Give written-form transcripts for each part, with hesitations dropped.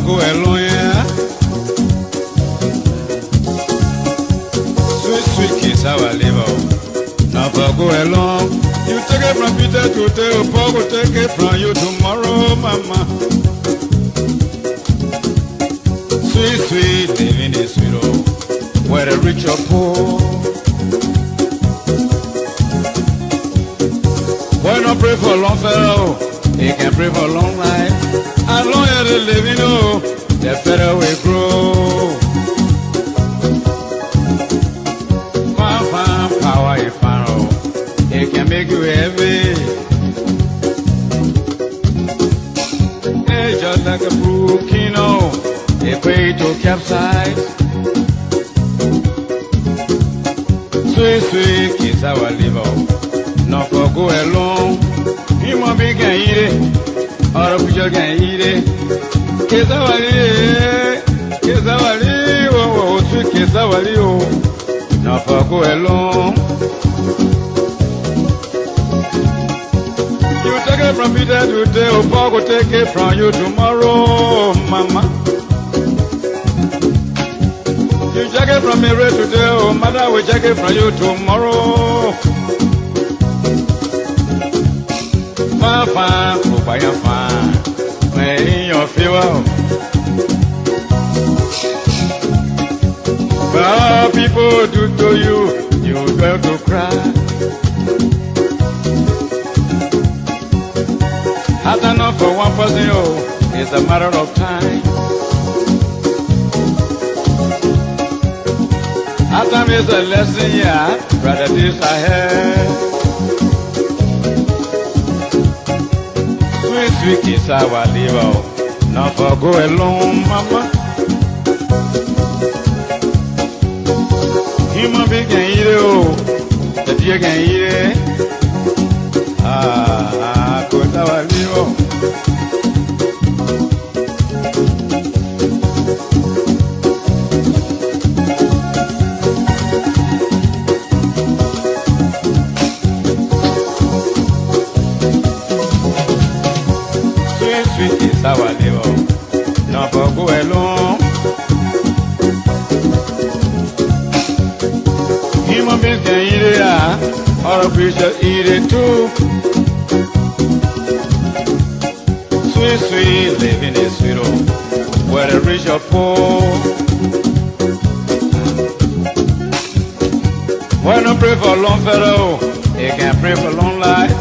go alone, yeah. Sweet, sweet kiss, how I live out. Never go along. You take it from Peter today, Paul will take it from you tomorrow, mama. Sweet, sweet, living is sweet, oh, where the rich or poor. Why not pray for a long fellow? He can pray for a long life. As long as they live, you know, the better we grow. Fine, power is fine, oh, it can make you heavy. It's just like a brook, you know, it way to capsize. Sweet, sweet kiss our liver. Not for go alone. You must be can eat it, or a picture can eat it. Kiss our oh, sweet kiss our oh. Not for go alone. You take it from Peter today, oh, Paul will take it from you tomorrow, mama. You take it from Mary today, oh, mother will take it from you tomorrow. Fine, oh, by your fine, may your fever. Well, people do to you, you dare to cry. Had enough for one person, oh, it's a matter of time. Our time is a lesson, yeah, brother, this I have. Sweet kiss our liver, not for go alone, mama. Human being can eat it, oh, the deer can eat it. Ah, good our liver. Sweet is our liver, not for go alone. Human beings can eat it, or a creature eat it too. Sweet, sweet, living is sweet, oh, where the rich or poor. Why not pray for a long fellow? He can pray for long life.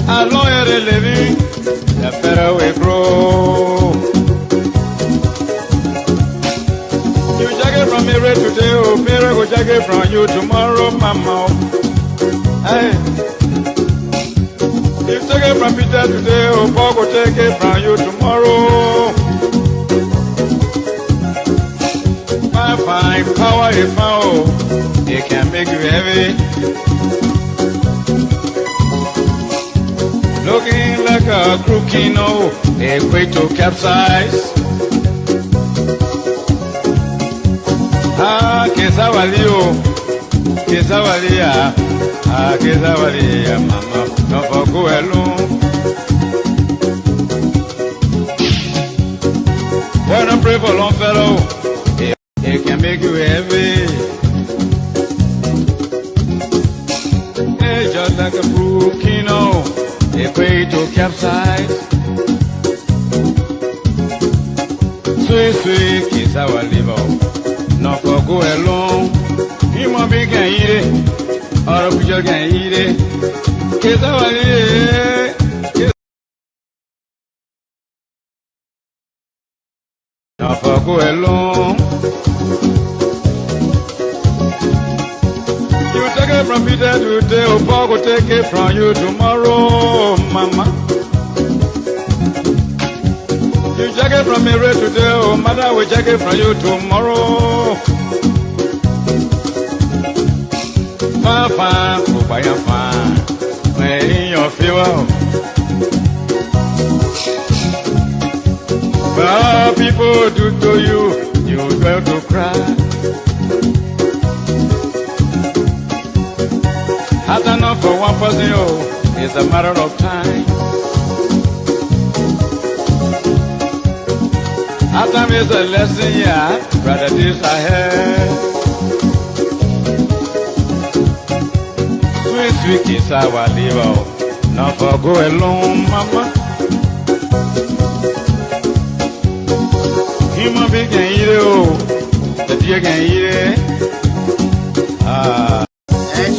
As long as they living, the better we grow. You take it from Mary today, oh, Mary will take it from you tomorrow, mama. Hey. You take it from Peter today, oh, Paul will take it from you tomorrow. Fine, power is fine, oh, it can make you heavy. Looking like a crook, you know, a way to capsize. Ah, Kesavalio, Kesavalia, ah, Kesavalia, mama, don't for go alone. Why not pray for long fellow? It can make you heavy. It's just like a brook, you know, a way to capsize. Sweet, sweet kiss our liver, not for go alone. Human being can eat it, or a creature can eat it. Kiss our liver, not for go alone. You take it from Peter today, oh, Paul will take it from you tomorrow, mama. You take it from Mary today, oh, mother will take it from you tomorrow. Fine, oh, by your fine, may your fever. Well, people do to you, you dare to cry. Had enough for one person, oh, it's a matter of time. After me is a lesson, yeah, brother, this I had. Sweet, sweet kiss, I will leave out. Now for go alone, mama. Human being can eat it, oh. The deer can eat it. Ah, sweet,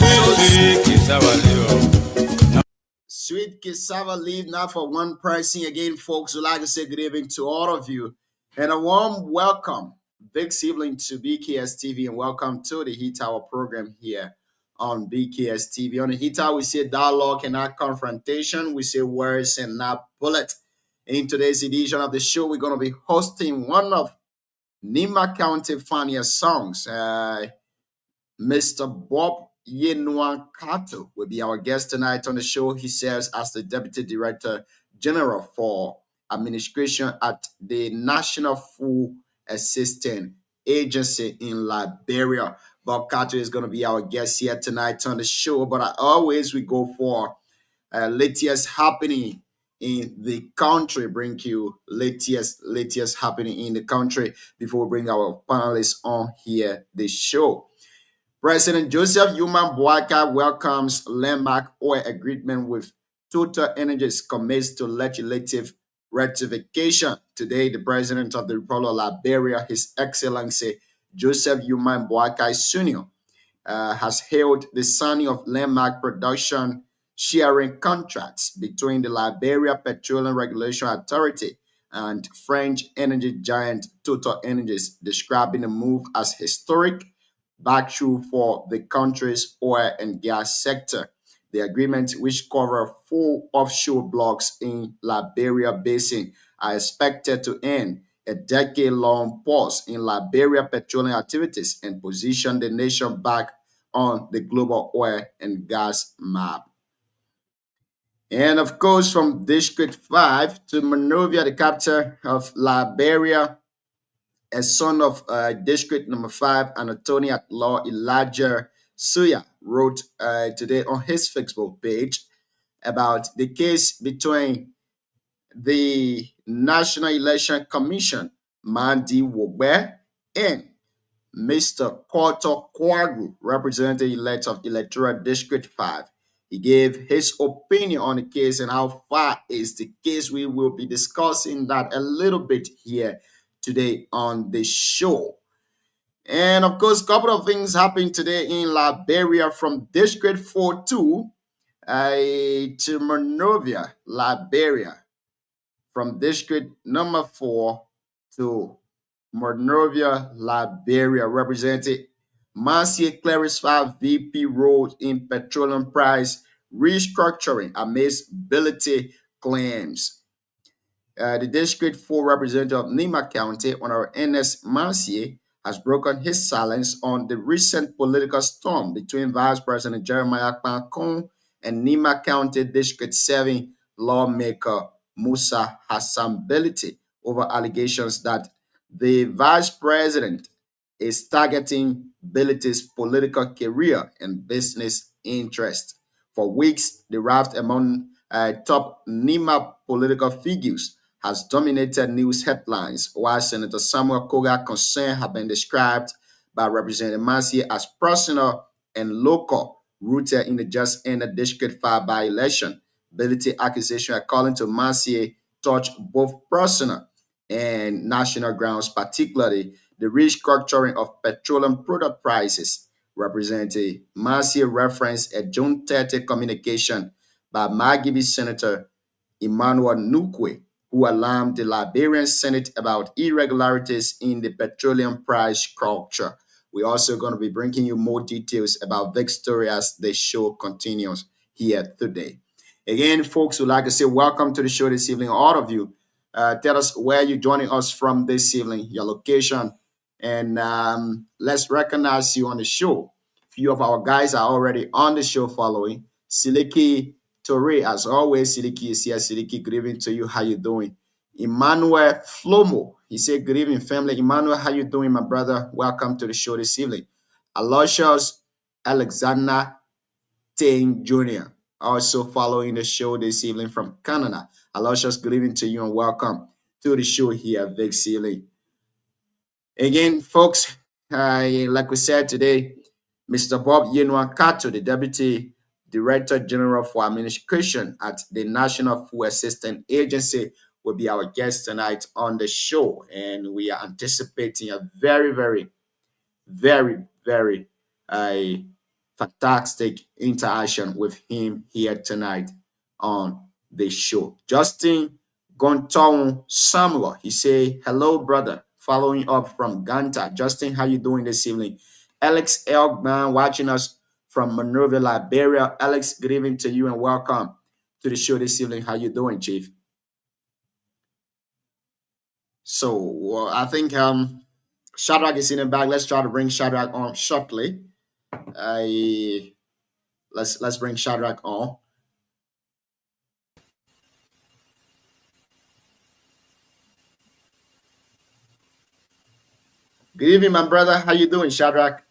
sweet kiss, I will leave out. Sweet cassava leaf, not for one person. Again, folks, would like to say good evening to all of you and a warm welcome, Vic's evening to BKS TV, and welcome to the Heat Tower program here on BKS TV. On the Heat Tower, we say dialogue and not confrontation. We say words and not bullet. In today's edition of the show, we're going to be hosting one of Nima County funniest songs. Mr. Bob Yenwan Kato will be our guest tonight on the show. He serves as the Deputy Director General for Administration at the National Food Assistance Agency in Liberia. Bob Kato is going to be our guest here tonight on the show. But as always, we go for latest happening in the country. Bring you latest happening in the country before we bring our panelists on here the show. President Joseph Yuma Boaka welcomes landmark oil agreement with Total Energies commits to legislative ratification. Today, the President of the Republic of Liberia, His Excellency Joseph Yuma Boakai Sr., has hailed the signing of landmark production sharing contracts between the Liberia Petroleum Regulation Authority and French energy giant Total Energies, describing the move as historic breakthrough for the country's oil and gas sector. The agreement, which cover 4 offshore blocks in Liberia Basin, are expected to end a decade-long pause in Liberia petroleum activities and position the nation back on the global oil and gas map. And of course, from District 5 to Monrovia, the capital of Liberia, a son of District Number 5, an attorney at law, Elijah Suya, wrote today on his Facebook page about the case between the National Election Commission, Mandi Wogbe, and Mr. Koto Kwagu, representative elect of Electoral District 5. He gave his opinion on the case and how far is the case. We will be discussing that a little bit here today on the show. And of course, a couple of things happened today in Liberia from District 42 to Monrovia, Liberia. From District number 4 to Monrovia, Liberia, represented Marcia Clarice 5 VP role in petroleum price restructuring amidst ability claims. The District 4 representative of Nima County, Honorable Ernest Marcier, has broken his silence on the recent political storm between Vice President Jeremiah Kpankong and Nima County District 7 lawmaker Musa Hassan Beliti over allegations that the Vice President is targeting Beliti's political career and business interests. For weeks, the rift among top Nima political figures has dominated news headlines, while Senator Samuel Koga's concerns have been described by Representative Marcia as personal and local, rooted in the just ended District 5 by-election. Ability accusation according to Marcia touch both personal and national grounds, particularly the restructuring of petroleum product prices. Representative Marcia referenced a June 30 communication by Magibi Senator Emmanuel Nukwe, who alarmed the Liberian Senate about irregularities in the petroleum price structure. We're also going to be bringing you more details about Vic's story as the show continues here today. Again, folks, would like to say welcome to the show this evening, all of you. Tell us where you're joining us from this evening, your location, and let's recognize you on the show. A few of our guys are already on the show following. Siliki Torre, as always, Siliki is here. Siliki, good evening to you. How you doing? Emmanuel Flomo, he said, good evening, family. Emmanuel, how you doing, my brother? Welcome to the show this evening. Aloysius Alexander Tain Jr., also following the show this evening from Canada. Aloysius, good evening to you and welcome to the show here, Vic Sealy. Again, folks, like we said today, Mr. Bob Yenua Kato, the Deputy Director General for Administration at the National Food Assistance Agency, will be our guest tonight on the show. And we are anticipating a very, very, very uh, fantastic interaction with him here tonight on the show. Justin Gonton Samuel, he say, hello, brother. Following up from Ganta. Justin, how you doing this evening? Alex Elgman watching us from Monrovia, Liberia. Alex, good evening to you and welcome to the show this evening. How you doing, Chief? So I think Shadrach is in the back. Let's try to bring Shadrach on shortly. I let's bring Shadrach on. Good evening, my brother. How you doing, Shadrach?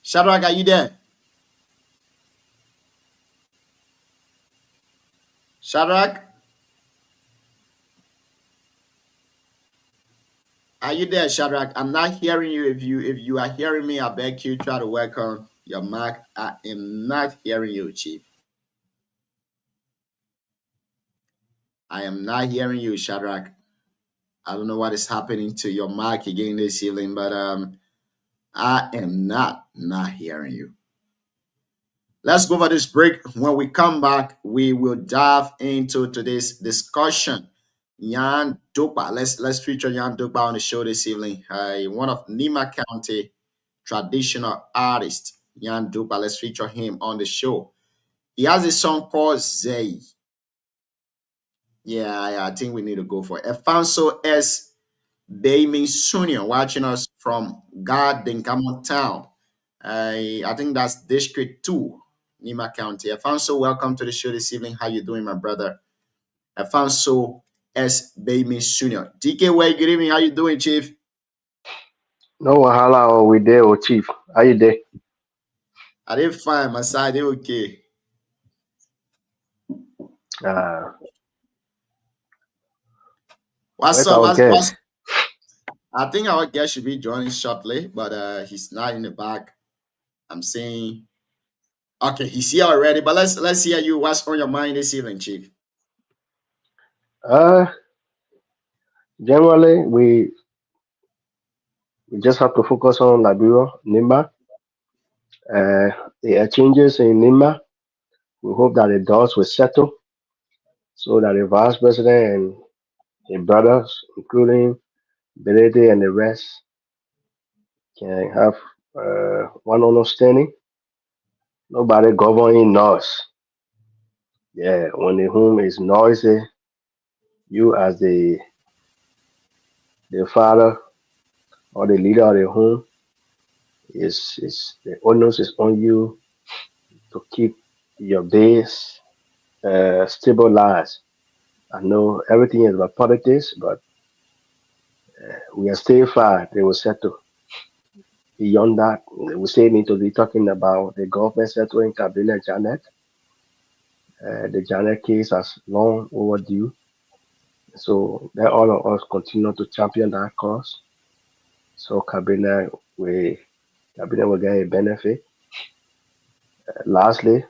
Shadrach, are you there? Shadrach, are you there, Shadrach? I'm not hearing you. If you are hearing me, I beg you try to work on your mic. I am not hearing you, Chief. I am not hearing you, Shadrach. I don't know what is happening to your mic again this evening, but I am not hearing you. Let's go for this break. When we come back, we will dive into today's discussion. Jan Dupa. Let's feature Jan Dupa on the show this evening. One of Nima County traditional artists, Jan Dupa. Let's feature him on the show. He has a song called Zay. Yeah, I think we need to go for it. Alfonso S. Baymin Sr. watching us from Garden Camel Town. I think that's District 2, Nima County. Alfonso, welcome to the show this evening. How you doing, my brother? Alfonso S. Baymin Sr. DK Way, good evening. How you doing, Chief? No wahala we there, Chief. How you there? I did fine, my side, they okay. Uh, What's where's up? our guest? I think our guest should be joining shortly, but he's not in the back. I'm saying, okay, he's here already, but let's hear you. What's on your mind this evening, Chief? Uh, Generally, we just have to focus on Liberia, Nima. The changes in Nima. We hope that the dust will settle so that the vice president and his brothers, including Belede and the rest, can have one understanding. Nobody governing us. Yeah, when the home is noisy, you as the father or the leader of the home is the onus is on you to keep your base stabilized. I know everything is about politics, but we are still far. They will settle. Beyond that, we still need to be talking about the government settling Kabila Janet. The Janet case has long overdue. So let all of us continue to champion that cause. So Kabila will get a benefit. Lastly,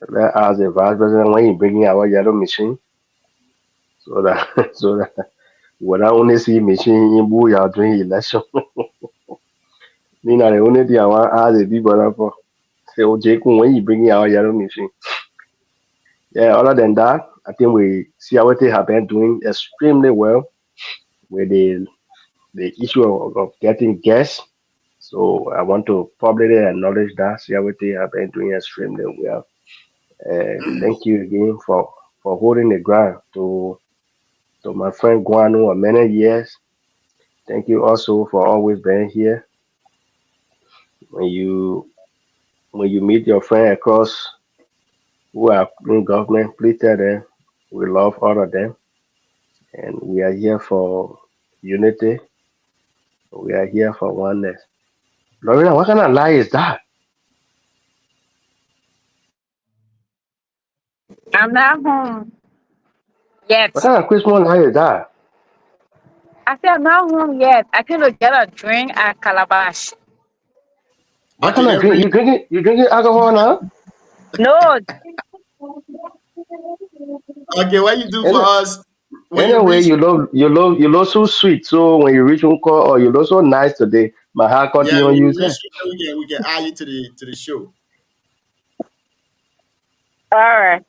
let us the vice president when he bringing our yellow machine so that so that when I only see machine in Booyah during election. Me na the only thing I want to ask the people for. Say, oh, Jacob, when you bring our yellow machine. Yeah, other than that, I think we see how they have been doing extremely well with the issue of getting gas. So I want to publicly acknowledge that see how they have been doing extremely well. Thank you again for holding the ground to my friend Guano for many years. Thank you also for always being here. When you when you meet your friend across who are in government, please tell them we love all of them and we are here for unity. We are here for oneness. Lorena, what kind of lie is that? I'm not home. Yet. What kind of Christmas light is that? I said I'm not home yet. I came to get a drink at Calabash. What Okay, kind of then drink? read. You drinking alcohol now? No, Okay, what you do for Any, us when you anyway, reach? you love so sweet. So when you reach home call or you look so nice today, my heart Yeah, continue when on you, you sir. reach, we can add you to the show. all right.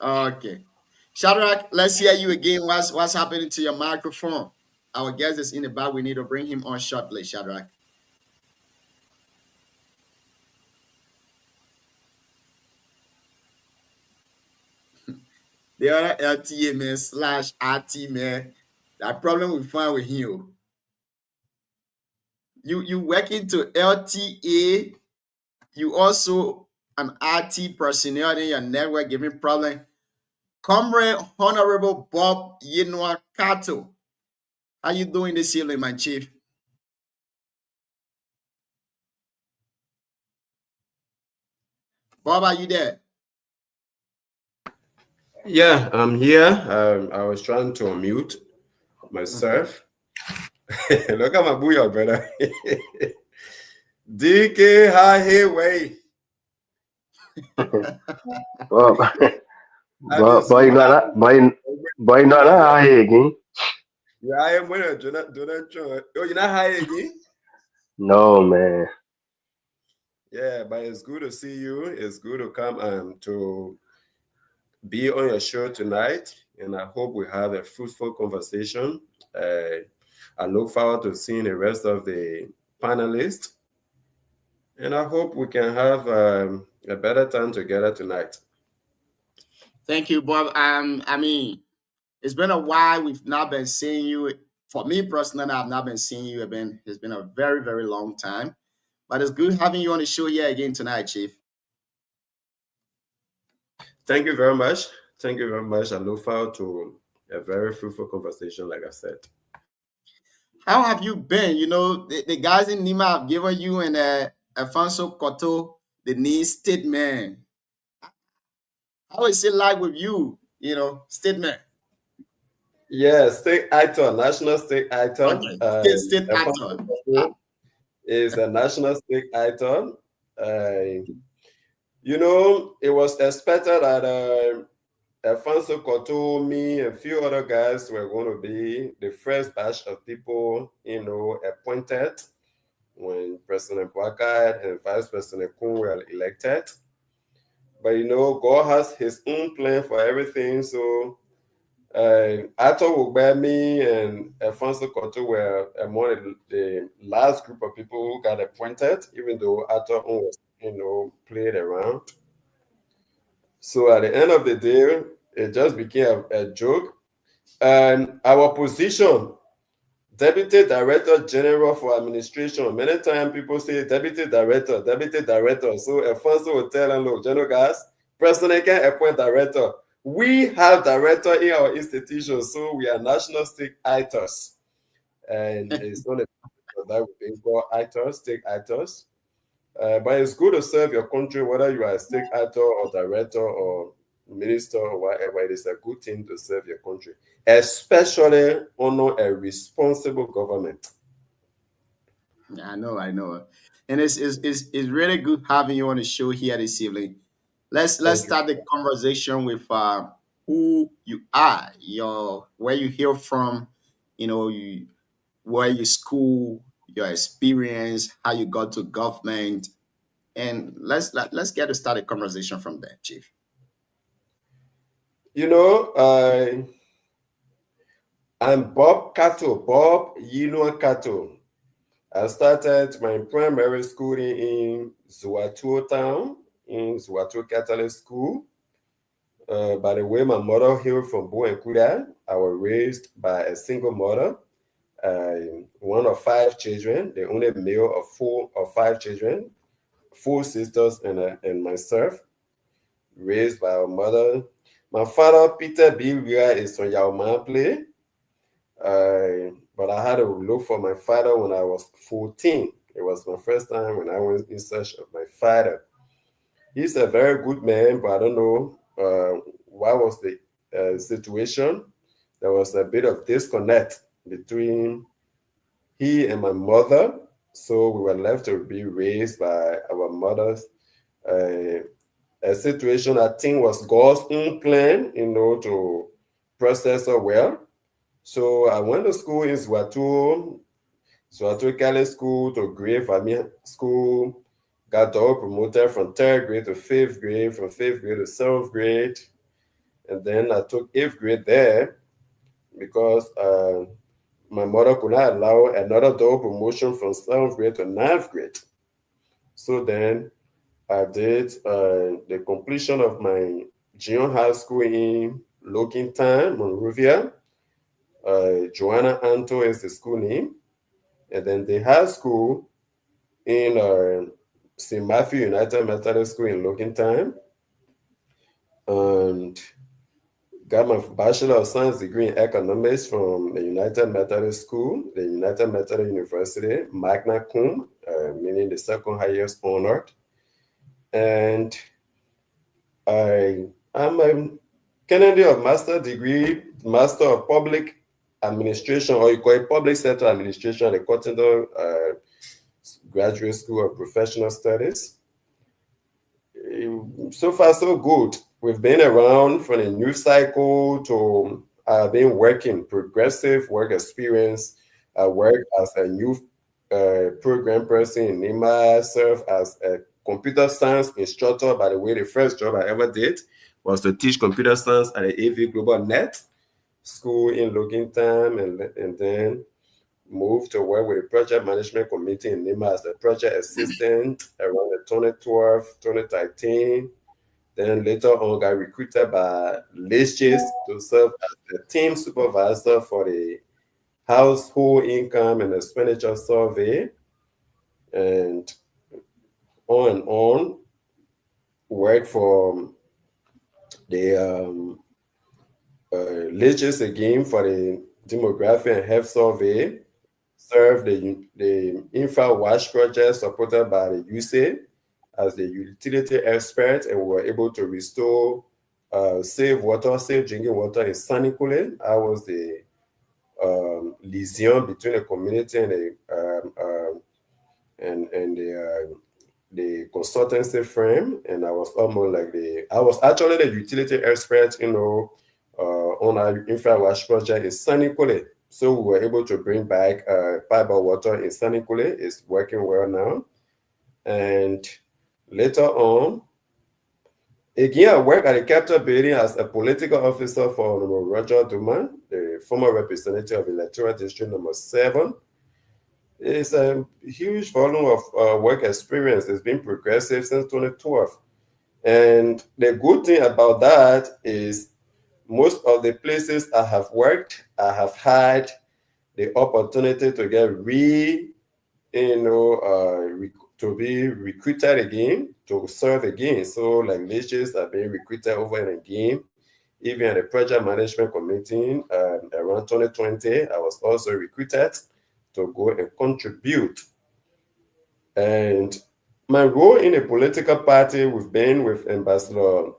Okay, Shadrach, let's hear you again. What's happening to your microphone? Our guest is in the back. We need to bring him on shortly, Shadrach. The other LTA man slash RT man. That problem we find with him. You working to LTA. You also an RT personnel in your network giving problem. Comrade Honorable Bob Yinwa Kato. How you doing this evening, my chief? Bob, are you there? Yeah, I'm here. I was trying to unmute Mhm. myself. Look at my booyah, brother. DK High Way. But I mean, but you school. know that but you know that how again? Yeah, I am winner. Donald Trump. Oh, you're not high again? No man. Yeah, but it's good to see you. It's good to come and to be on your show tonight. And I hope we have a fruitful conversation. I look forward to seeing the rest of the panelists. And I hope we can have a better time together tonight. Thank you, Bob. I mean, it's been a while. We've not been seeing you. For me personally, I've not been seeing you. It's been a very, very long time. But it's good having you on the show here again tonight, Chief. Thank you very much. Thank you very much. I look forward to a very fruitful conversation, like I said. How have you been? You know, the guys in Nima have given you and Alfonso Cotto the new statement. How is it like with you? You know, statement. Yeah, state actor, national state actor. Okay, state actor. Alfonso Pablo is a national state actor. It was expected that Alfonso Cotto, me, and a few other guys were going to be the first batch of people, appointed when President Boakai and Vice President Kun were elected. But God has His own plan for everything. So Ato Ugbemi and Alfonso Cotto were among the last group of people who got appointed, even though Ato was, played around. So at the end of the day, it just became a joke. And our position, Deputy Director General for Administration. Many times people say Deputy Director, Deputy Director. So Alfonso will tell them, look, General guys, President can appoint director. We have director in our institution, so we are national stake actors. And it's not a that we being called actors, stake actors. But it's good to serve your country, whether you are a stake actor or director or minister or whatever. It is a good thing to serve your country, especially under a responsible government. I know. And it's really good having you on the show here this evening. Let's Thank you. start the conversation with who you are, your where you hail from, where you school, your experience, how you got to government, and let's get to start a conversation from there, Chief. I'm Bob Cato, Bob Yinua Cato. I started my primary schooling in Zuatu town, in Zuatu Catholic School. By the way, my mother hailed from Buenkuda. I was raised by a single mother, one of 5 children, the only male of 4 or 5 children, 4 sisters and myself, raised by our mother. My father, Peter B. Ria, is from Yaoman Play. But I had to look for my father when I was 14. It was my first time when I went in search of my father. He's a very good man, but I don't know what was the situation. There was a bit of disconnect between he and my mother, so we were left to be raised by our mothers. A situation I think was God's own plan, to process her well. So I went to school in Swatu Catholic School to Grade Family School. Got all promoted from 3rd grade to 5th grade, from 5th grade to 7th grade. And then I took 8th grade there because my mother could not allow another double promotion from 7th grade to 9th grade. So then I did the completion of my junior high school in Lokintown, Monrovia. Joanna Anto is the school name. And then the high school in St. Matthew United Methodist School in Lokintown. And got my Bachelor of Science degree in Economics from the United Methodist School, the United Methodist University, magna cum, meaning the second highest honored. And I'm a candidate of master degree, Master of Public Administration, or you call it Public Sector Administration at the Cottington Graduate School of Professional Studies. So far, so good. We've been around from the news cycle to I've been working, progressive work experience. I work as a youth program person in NEMA, served as a computer science instructor. By the way, the first job I ever did was to teach computer science at the AV Global Net School in Lokintown, and then moved to work with the project management committee in NEMA as a project assistant around the 2012, 2013. Then later on got recruited by Leches to serve as the team supervisor for the household income and expenditure survey, and on, work for the Leches again for the demography and health survey, served the Infra Wash project supported by the USAID as the utility expert, and we were able to restore safe drinking water in Sanikule. I was the liaison between the community and the consultancy firm, and I was almost like I was actually the utility expert, on our Infra Wash project in Sanikule. So we were able to bring back pipe water in Sanikule. It's working well now. And later on, again, I worked at the Capitol Building as a political officer for Honorable Roger Duman, the former representative of Electoral District number 7. It's a huge volume of work experience. It's been progressive since 2012. And the good thing about that is most of the places I have worked, I have had the opportunity to get to be recruited again, to serve again. So like Leches have been recruited over and again. Even at the project management committee around 2020, I was also recruited to go and contribute. And my role in a political party, we've been with Ambassador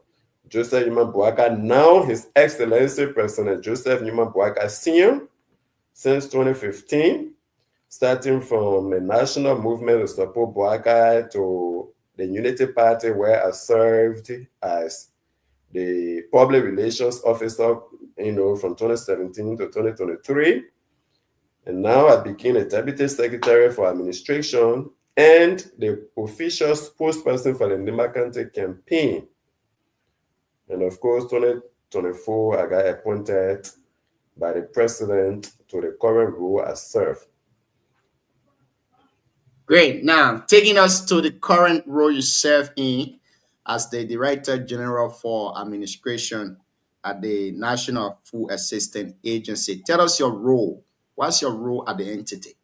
Joseph Newman Boaka, now His Excellency President Joseph Newman Boaka Sr., since 2015, starting from the national movement to support Boaka to the Unity Party, where I served as the public relations officer, from 2017 to 2023. And now I became a deputy secretary for administration and the official spokesperson for the NEMA County campaign. And of course, 2024, I got appointed by the president to the current role I serve. Great. Now, taking us to the current role you serve in as the Director General for Administration at the National Food Assistance Agency. Tell us your role. What's your role at the entity?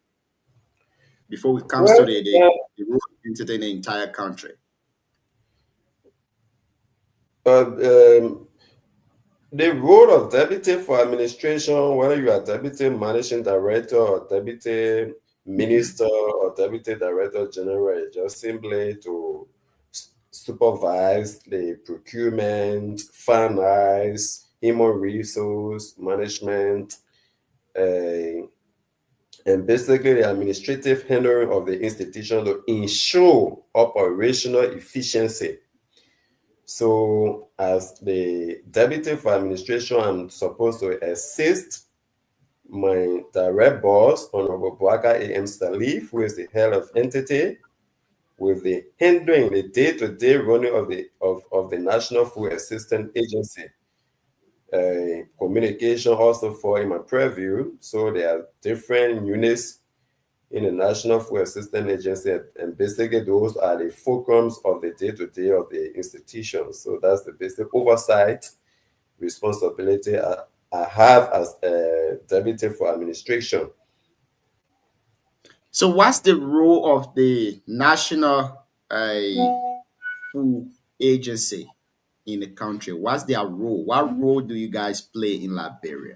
Before we come to the role of the entity in the entire country. The role of deputy for administration, whether you are deputy managing director or deputy minister or deputy director general, is just simply to supervise the procurement, finance, human resource management, and basically the administrative handling of the institution to ensure operational efficiency. So as the Deputy for Administration, I'm supposed to assist my direct boss, Honorable Boaka A.M. Salif, who is the head of entity, with the handling the day-to-day running of the National Food Assistance Agency. Communication also fall in my purview. So there are different units in the National Food Assistance Agency, and basically those are the fulcrums of the day-to-day of the institution. So that's the basic oversight responsibility I have as a Deputy for Administration. So, what's the role of the National Food Agency in the country? What's their role? What role do you guys play in Liberia?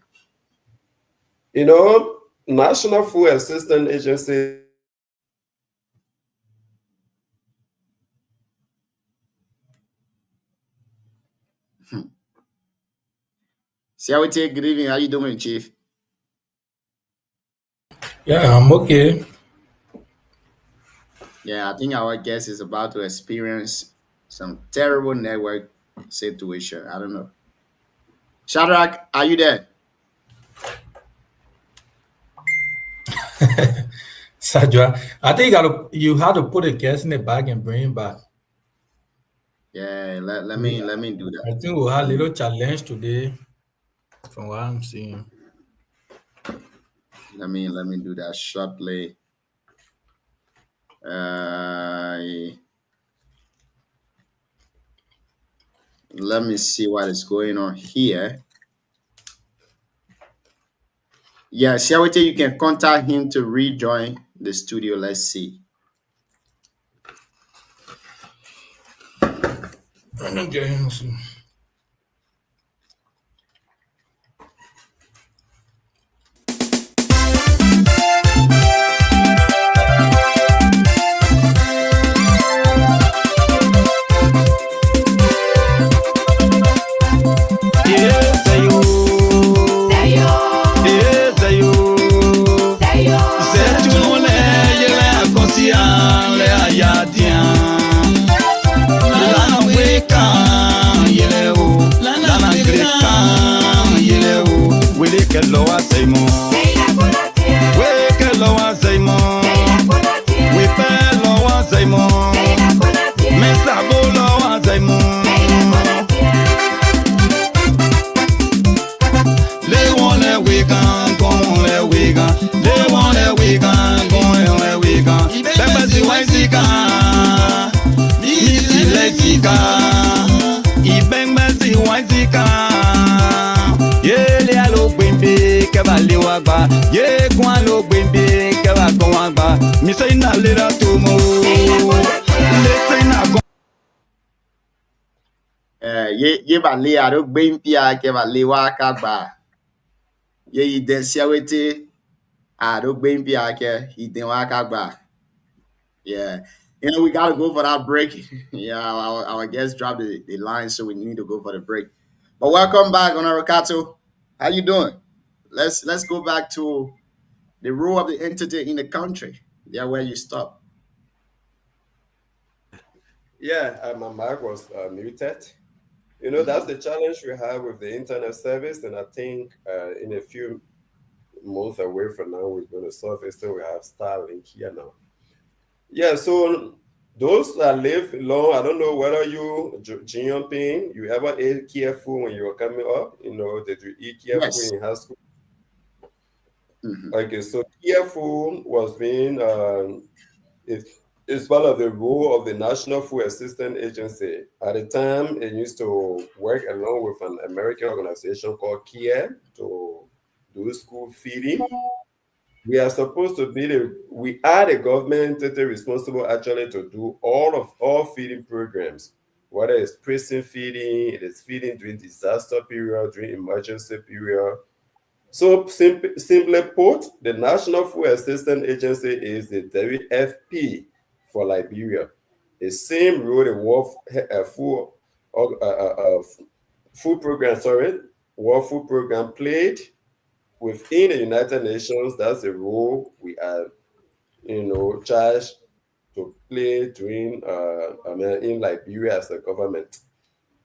You know, National Food Assistance Agency Siawete, good evening. How you doing, Chief? Yeah, I'm okay. Yeah, I think our guest is about to experience some terrible network situation. I don't know. Shadrach, are you there? Sajwa, I think you have to put a guest in the bag and bring him back. Yeah, let me do that. I think we'll have a little challenge today from what I'm seeing. Let me do that shortly. Let me see what is going on here. Yeah, Siawete, you can contact him to rejoin the studio. Let's see. Ye ba le ado gbempia ke ba le wa kagba. Ye iden Siawete ado gbempia ke iden wa kagba. Yeah. You know, we got to go for that break. Yeah, our guest dropped the line, so we need to go for the break. But welcome back, Honorable Kato. How you doing? Let's go back to the role of the entity in the country. Yeah, where you stop. Yeah, my mic was muted. You know, that's the challenge we have with the internet service, and I think in a few months away from now, we're going to solve it. So we have Starlink here now. Yeah, so those that live long, I don't know whether you, Jin Ping, you ever ate Kia food when you were coming up? You know, did you eat Kia food in high school? Okay, so Kia food was being, it's part of the role of the National Food Assistance Agency. At the time, it used to work along with an American organization called Kia to do school feeding. We are supposed to be we are the government that is responsible actually to do all feeding programs, whether it's prison feeding, it is feeding during disaster period, during emergency period. So simply put, the National Food Assistance Agency is the WFP for Liberia. The same role the World Food Program, World Food Program played within the United Nations. That's the role we are, charged to play during, in Liberia as a government.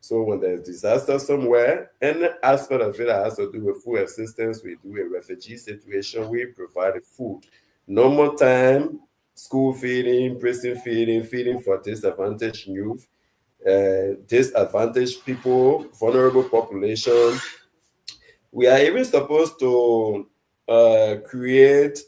So when there's disaster somewhere, any aspect of it that has to do with food assistance, we do a refugee situation, we provide food. Normal time, school feeding, prison feeding, feeding for disadvantaged youth, disadvantaged people, vulnerable population. We are even supposed to create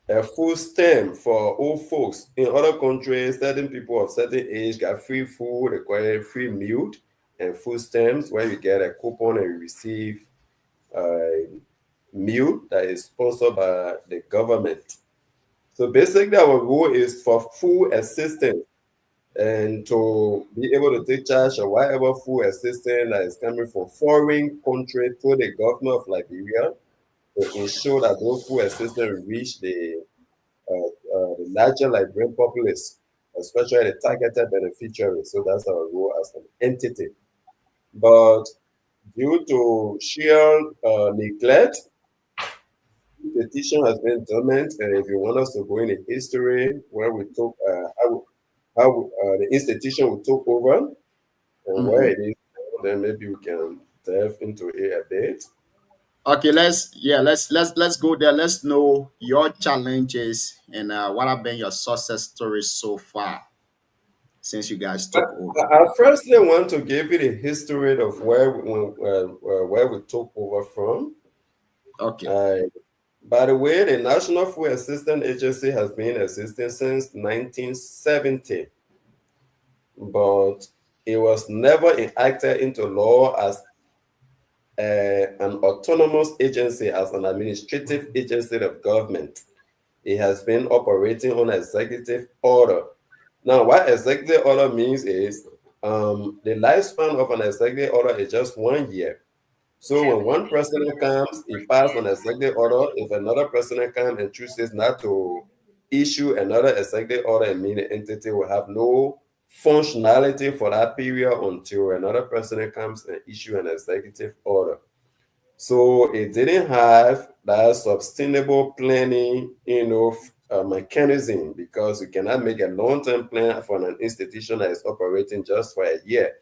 a food stamp for old folks. In other countries, certain people of certain age get free food, require free meal and food stamps where you get a coupon and you receive a meal that is sponsored by the government. So basically our goal is for food assistance and to be able to take charge of whatever food assistance that is coming from foreign country to the government of Liberia to ensure that those food assistance reach the larger Liberian populace, especially the targeted beneficiaries. So that's our role as an entity. But due to sheer neglect, the petition has been dormant. And if you want us to go into history where we took how the institution we took over and where it is, then maybe we can delve into it a bit. Okay, let's go there. Let's know your challenges and what have been your success stories so far since you guys took over. I firstly want to give you the history of where we took over from. Okay. By the way, the National Food Assistance Agency has been existing since 1970, but it was never enacted into law as an autonomous agency, as an administrative agency of government. It has been operating on executive order. Now, what executive order means is the lifespan of an executive order is just 1 year. So when one president comes, he passes an executive order. If another president comes and chooses not to issue another executive order, it means the entity will have no functionality for that period until another president comes and issue an executive order. So it didn't have that sustainable planning, mechanism, because you cannot make a long-term plan for an institution that is operating just for a year.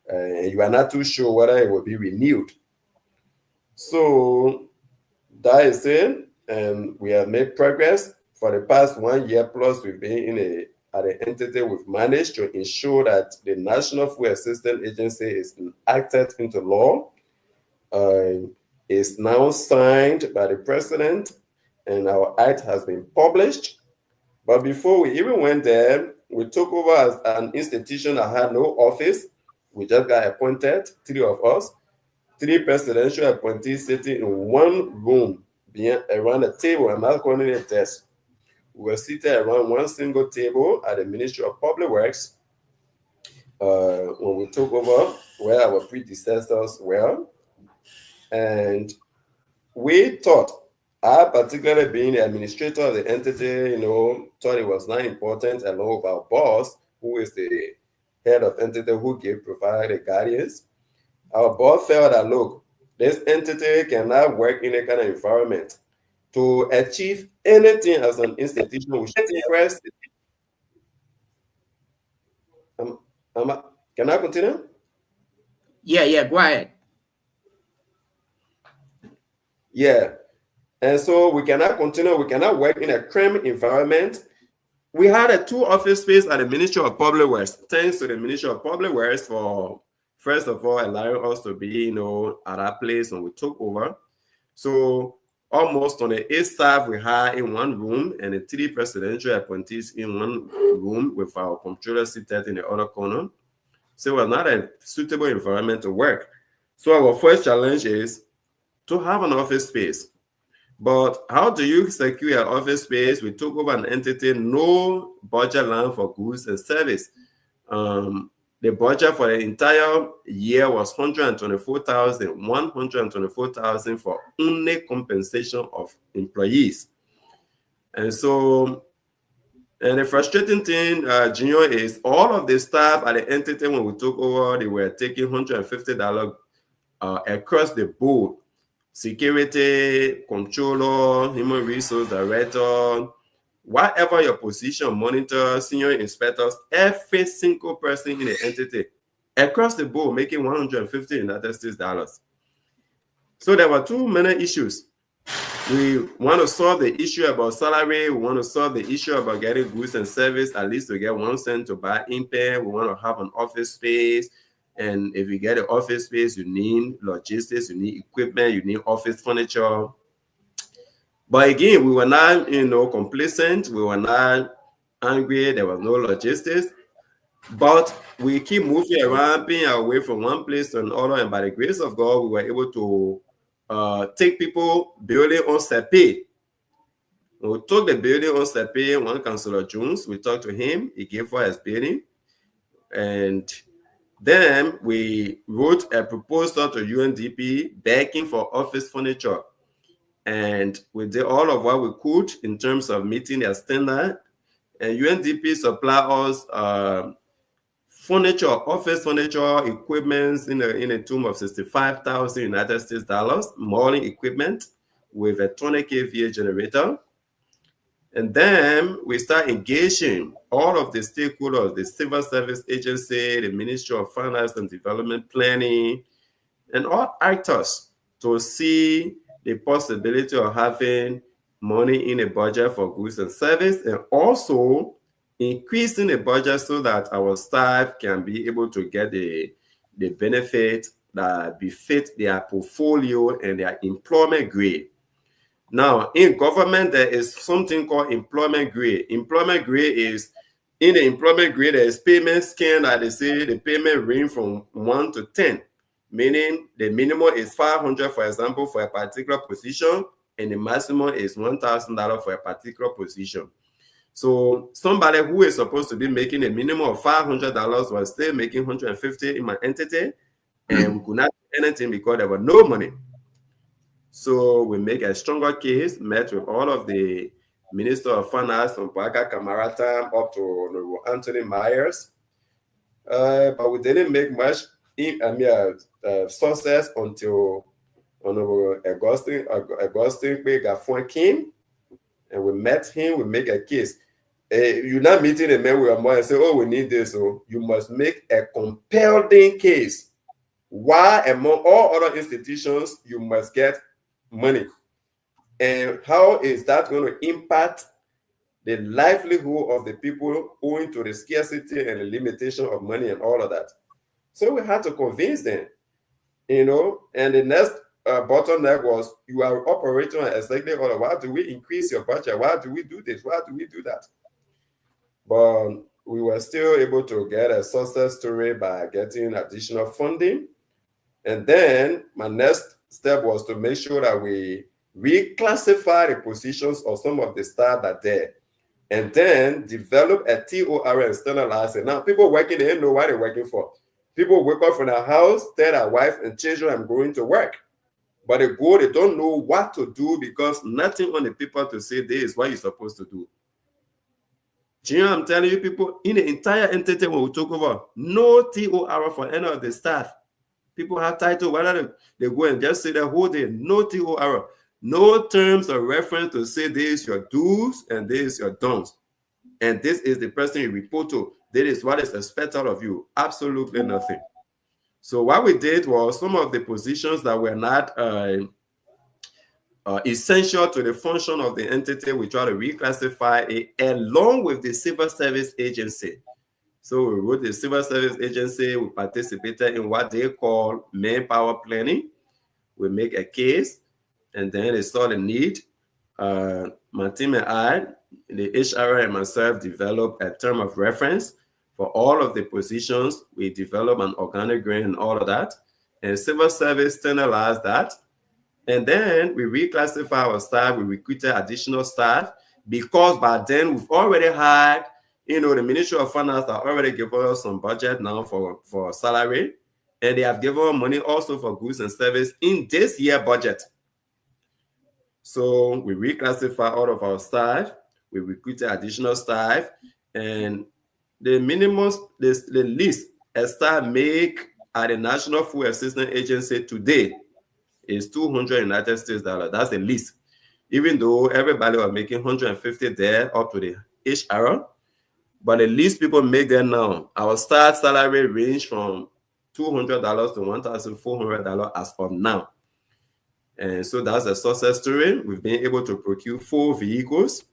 And you are not too sure whether it will be renewed. So that is it, and we have made progress. For the past 1 year plus, we've been at an entity. We've managed to ensure that the National Food Assistance Agency is enacted into law. Is now signed by the president, and our act has been published. But before we even went there, we took over as an institution that had no office. We just got appointed, 3 of us, 3 presidential appointees sitting in one room, being around a table. I'm not calling it a desk. We were seated around one single table at the Ministry of Public Works when we took over, where our predecessors were. And we thought, I particularly being the administrator of the entity, thought it was not important, along with our boss, who is the head of entity who provided the guidance. Our boss felt that, look, this entity cannot work in a kind of environment. To achieve anything as an institution, we should first. Can I continue? Yeah, go ahead. Yeah. And so we cannot continue, we cannot work in a cramped environment. We had a 2 office space at the Ministry of Public Works. Thanks to the Ministry of Public Works for, first of all, allowing us to be, at our place when we took over. So almost on the 8 staff we had in one room, and the 3 presidential appointees in one room with our comptroller seated in the other corner. So it was not a suitable environment to work. So our first challenge is to have an office space. But how do you secure an office space? We took over an entity, no budget line for goods and service. The budget for the entire year was $124,000 for only compensation of employees. And so, and the frustrating thing, Junior, is all of the staff at the entity when we took over, they were taking $150 across the board. Security, controller, human resource director, whatever your position, monitor, senior inspectors, every single person in the entity across the board making 150 United States dollars. So there were too many issues. We want to solve the issue about salary. We want to solve the issue about getting goods and service, at least to get 1 cent to buy impaired. We want to have an office space. And if you get an office space, you need logistics, you need equipment, you need office furniture. But again, we were not, complacent. We were not angry. There was no logistics. But we keep moving around, being away from one place to another. And by the grace of God, we were able to take people building on Sepe. We took the building on Sepe, one Councillor Jones. We talked to him. He gave for his building. And then we wrote a proposal to UNDP begging for office furniture. And we did all of what we could in terms of meeting their standard. And UNDP supplied us furniture, office furniture, equipment in a tomb of 65,000 United States dollars, molding equipment with a 20 kVA generator. And then we start engaging all of the stakeholders, the Civil Service Agency, the Ministry of Finance and Development Planning, and all actors to see the possibility of having money in a budget for goods and service, and also increasing the budget so that our staff can be able to get the benefit that befit their portfolio and their employment grade. Now, in government, there is something called employment grade. Employment grade is, in the employment grade, there is payment scheme that they say the payment range from 1 to 10, meaning the minimum is $500, for example, for a particular position, and the maximum is $1,000 for a particular position. So somebody who is supposed to be making a minimum of $500 was still making $150 in my entity, and we could not do anything because there was no money. So we make a stronger case, met with all of the Minister of Finance from Baka Kamaratam up to Anthony Myers. But we didn't make much success until Augustine Gafon came, and we met him. We make a case. You're not meeting a man with a money and say, oh, we need this. So you must make a compelling case. Why, among all other institutions, you must get money? And how is that going to impact the livelihood of the people owing to the scarcity and the limitation of money and all of that? So we had to convince them, and the next bottleneck was, you are operating on exactly order. Why do we increase your budget? Why do we do this? Why do we do that? But we were still able to get a success story by getting additional funding. And then my next step was to make sure that we reclassify the positions of some of the staff that are there, and then develop a TOR and standardize it. Now, people working, they don't know what they're working for. People wake up from their house, tell their wife and children, I'm going to work. But they go, they don't know what to do because nothing on the paper to say this is what you're supposed to do. Do you know, I'm telling you, people, in the entire entity when we took over, no TOR for any of the staff. People have title, whether they go and just say the whole day, no TOR, no terms of reference to say this is your do's and this is your don'ts. And this is the person you report to. This is what is expected of you. Absolutely nothing. So what we did was some of the positions that were not essential to the function of the entity, we try to reclassify it along with the Civil Service Agency. So we wrote the Civil Service Agency, we participated in what they call manpower planning. We make a case, and then they saw the need. My team and I, the HR and myself, developed a term of reference for all of the positions. We developed an organogram and all of that. And Civil Service standardized that. And then we reclassify our staff. We recruited additional staff because by then we've already had, the Ministry of Finance have already given us some budget now for salary. And they have given us money also for goods and service in this year budget. So we reclassify all of our staff. We recruited additional staff. And the minimum, the least a staff make at the National Food Assistance Agency today is $200 United States. That's the least. Even though everybody was making 150 there up to the HR, but the least people make there now. Our start salary range from $200 to $1,400 as of now. And so that's a success story. We've been able to procure 4 vehicles,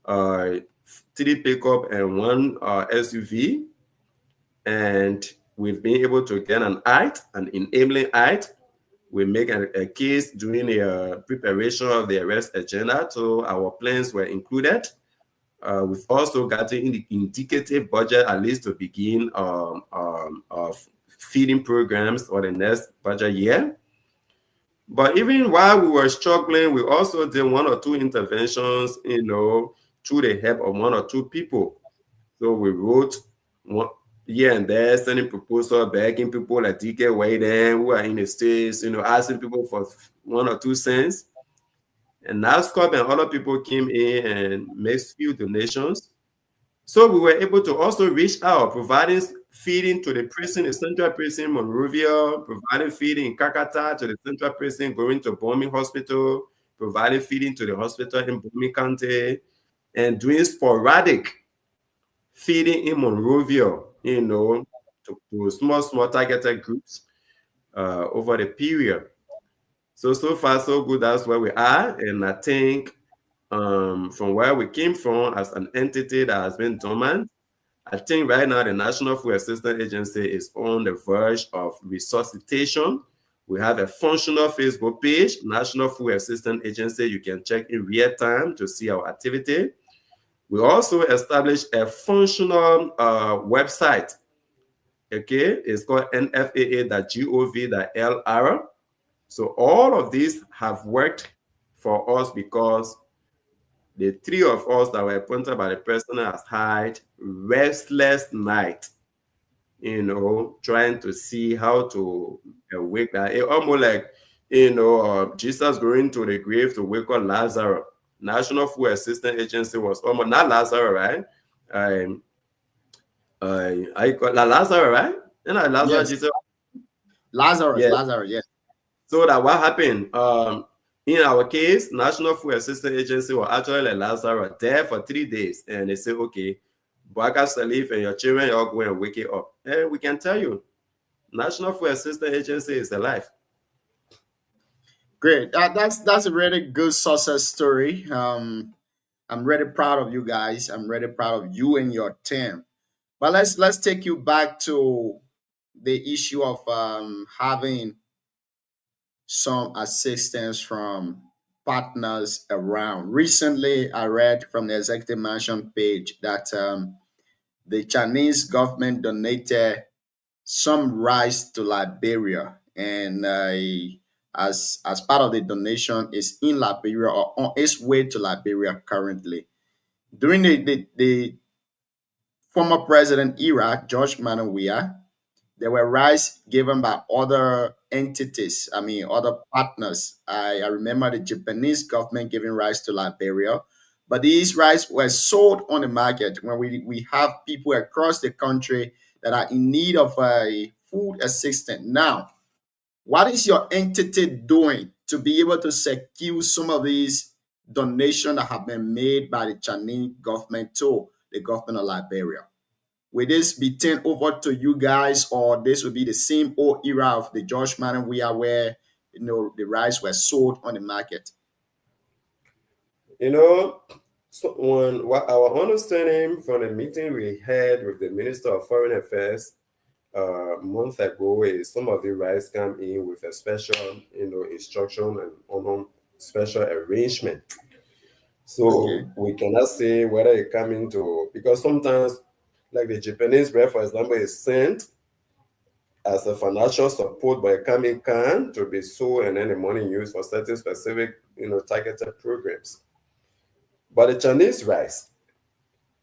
3 pickup and 1 SUV. And we've been able to get an enabling act. We make a case during the preparation of the arrest agenda, so our plans were included. We've also gotten the indicative budget at least to begin feeding programs for the next budget year. But even while we were struggling, we also did 1 or 2 interventions, through the help of 1 or 2 people. So we wrote one here and there, sending proposals, begging people like DK Wayden who are in the States, asking people for 1 or 2 cents. And NASCOP and other people came in and made few donations. So we were able to also reach out, providing feeding to the prison, the Central Prison, Monrovia, providing feeding in Kakata to the Central Prison, going to Bombing Hospital, providing feeding to the hospital in Bombing County, and doing sporadic feeding in Monrovia, to small targeted groups over the period. So far, so good. That's where we are. And I think from where we came from as an entity that has been dormant, I think right now the National Food Assistance Agency is on the verge of resuscitation. We have a functional Facebook page, National Food Assistance Agency. You can check in real time to see our activity. We also established a functional website. Okay, it's called nfaa.gov.lr. So all of these have worked for us because the 3 of us that were appointed by the president has had restless night, trying to see how to wake that. It almost like, Jesus going to the grave to wake up Lazarus. National Food Assistance Agency was almost not Lazarus, right? I got Lazarus, right? Lazarus, yes. Jesus. Lazarus, Yes. Lazarus, yes. So that what happened? In our case, National Food Assistance Agency was actually like Lazarus there for 3 days, and they say, okay, Baka Salif and your children, you're going to wake it up. And we can tell you, National Food Assistance Agency is alive. Great. That's a really good success story. I'm really proud of you guys. I'm really proud of you and your team. But let's take you back to the issue of having some assistance from partners around. Recently, I read from the Executive Mansion page that the Chinese government donated some rice to Liberia, and as part of the donation is in Liberia or on its way to Liberia currently. During the former president era, George Manuel Weah, there were rice given by other entities, other partners. I remember the Japanese government giving rice to Liberia, but these rice were sold on the market when we have people across the country that are in need of a food assistance. Now, what is your entity doing to be able to secure some of these donations that have been made by the Chinese government to the government of Liberia? Will this be turned over to you guys, or this will be the same old era of the George Manuel Weah where the rice were sold on the market? So our understanding from the meeting we had with the Minister of Foreign Affairs a month ago is some of the rice come in with a special, instruction and special arrangement. So we cannot say whether it come into, because sometimes, like the Japanese bread, for example, is sent as a financial support, but it can to be sold and then the money used for certain specific, targeted programs. But the Chinese rice,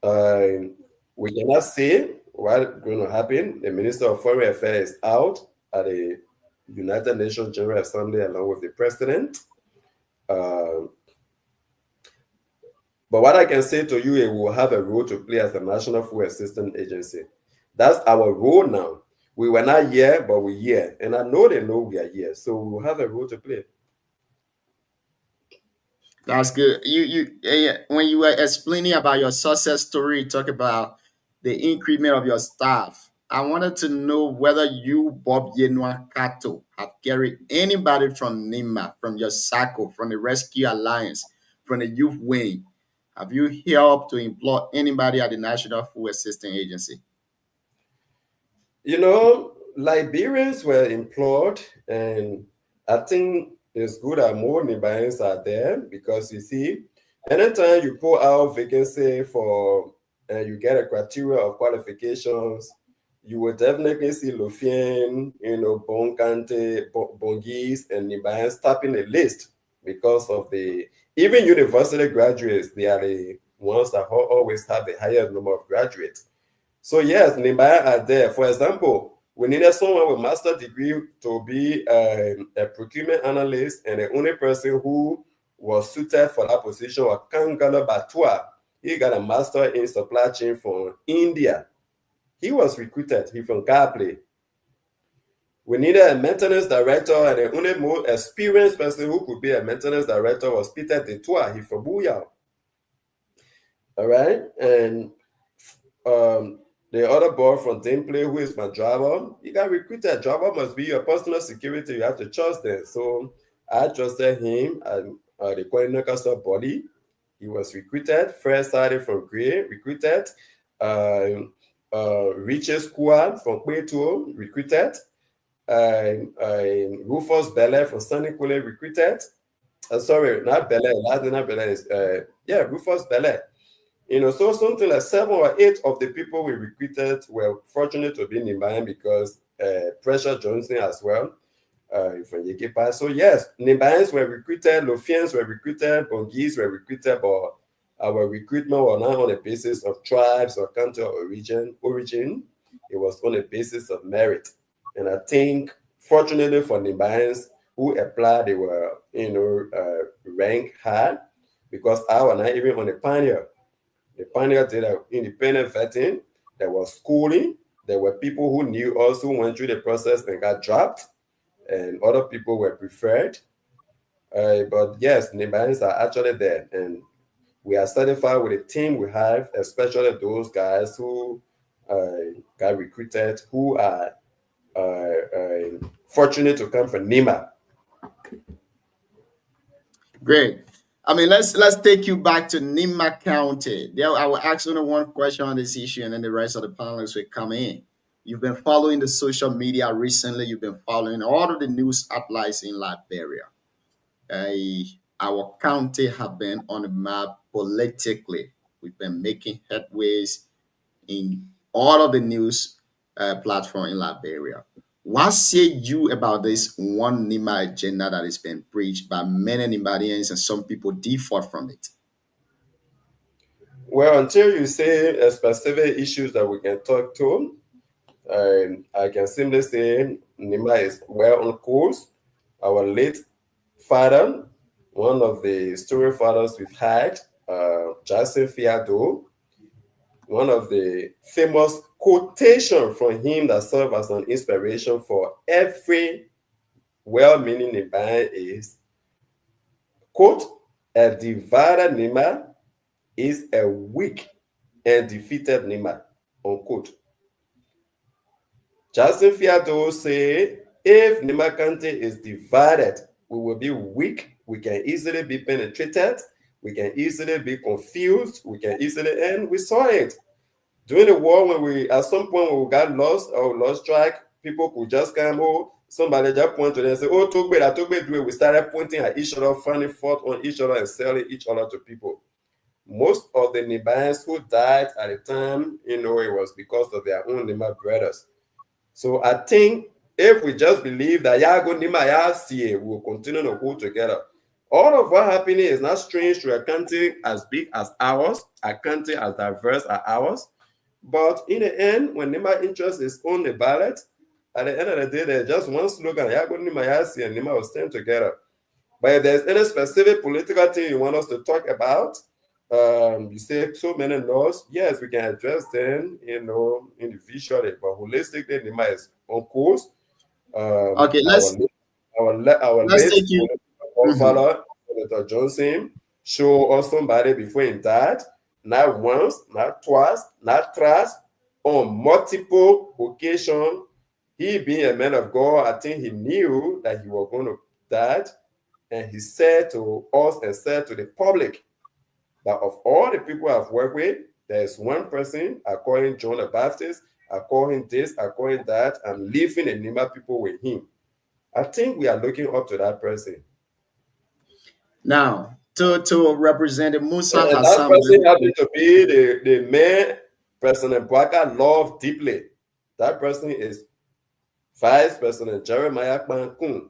we cannot say what's going to happen. The Minister of Foreign Affairs is out at the United Nations General Assembly along with the president. But what I can say to you, it will have a role to play as the National Food Assistance Agency. That's our role now. We were not here, but we're here. And I know they know we are here. So we will have a role to play. That's good. When you were explaining about your success story, you talk about the increment of your staff. I wanted to know whether you, Bob Yenwa Kato, have carried anybody from NIMA, from your circle, from the Rescue Alliance, from the Youth Wing. Have you helped to employ anybody at the National Food Assistance Agency? You know, Liberians were employed, and I think it's good that more Nigerians are there because you see, anytime you pull out vacancy for and you get a criteria of qualifications, you will definitely see Lufien, Bonkante, Bongis, and Nigerians tapping the list because of the even university graduates, they are the ones that always have the higher number of graduates. So yes, Nimba are there. For example, we needed someone with master's degree to be a procurement analyst, and the only person who was suited for that position was Kangala Batua. He got a master in supply chain from India. He was recruited. He from Kaple. We needed a maintenance director, and the only more experienced person who could be a maintenance director was Peter Detua. He from Buyao. All right, and the other boy from Dimplay, who is my driver, he got recruited. Driver must be your personal security. You have to trust them. So I trusted him and the Kwanaka body. He was recruited. First started from Gray, recruited. Riches Squad from Kweto, recruited. Rufus Bele from Sunny Kule, recruited. Sorry, not Bele. Last name not Bele is Rufus Bele. So something like 7 or 8 of the people we recruited were fortunate to be in Nimbayan because Pressure Johnson as well from Yekepa. So yes, Nimbayans were recruited, Lofians were recruited, Bongis were recruited, but our recruitment was not on the basis of tribes or country or origin. It was on the basis of merit. And I think, fortunately for Nimbayans who applied, they were, ranked high because I was not even on the pioneer. The pioneer did an independent vetting. There was schooling. There were people who knew us who went through the process and got dropped, and other people were preferred. But yes, Nimbayans are actually there, and we are satisfied with the team we have, especially those guys who got recruited, who are fortunate to come from NIMA. Great. I mean, let's take you back to Nima County. There, I will ask only one question on this issue, and then the rest of the panelists will come in. You've been following the social media recently. You've been following all of the news outlets in Liberia. Our county have been on the map politically. We've been making headways in all of the news platform in Liberia. What say you about this one Nima agenda that is being preached by many Nimadians and some people default from it? Well, until you say specific issues that we can talk to, I can simply say Nima is well on course. Our late father, one of the story fathers we've had, Jason Fiado, one of the famous quotation from him that serve as an inspiration for every well-meaning Nibayan is, quote, a divided Nima is a weak and defeated Nima, unquote. Jason Fiado say, if Nima County is divided, we will be weak, we can easily be penetrated, we can easily be confused, we can easily, and we saw it. During the war, when at some point when we got lost or lost track, people could just come, somebody just point to them and say, oh, Togbe, do it. We started pointing at each other, finding fault on each other and selling each other to people. Most of the Nibayans who died at the time, it was because of their own Nima brothers. So I think if we just believe that Yago Nima Yasiye will continue to hold together, all of what happening is not strange to a country as big as ours, a country as diverse as ours. But in the end, when Nima interest is on the ballot, at the end of the day, there's just one slogan, Yago Nima Yasiye, and Nima will stand together. But if there's any specific political thing you want us to talk about, You say so many laws. Yes, we can address them, individually, but holistically, Nima is on course. Okay, Our let's late take you. grandfather, Senator Johnson, show us somebody before he died, not once, not twice, not thrice, on multiple occasions. He being a man of God, I think he knew that he was going to die, and he said to us and said to the public that of all the people I've worked with, there is one person, according John the Baptist, according this, according that, I'm leaving the Nima people with him. I think we are looking up to that person. Now, to Representative Musa And that Hassan. person happened to be the man President Bwaka loved deeply. That person is Vice President Jeremiah Bankun.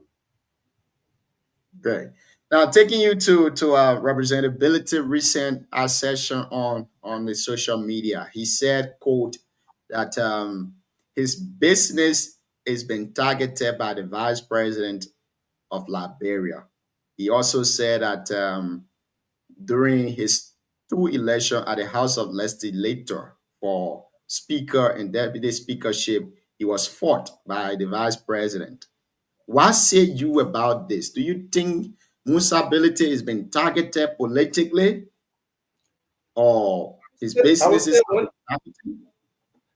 Great. Now, taking you to representability recent session on the social media, he said, "quote that his business is being targeted by the vice president of Liberia." He also said that during his two election at the House of Legislature for Speaker and Deputy Speakership, he was fought by the vice president. What say you about this? Do you think Musa Ability is being targeted politically, or his businesses are being targeted?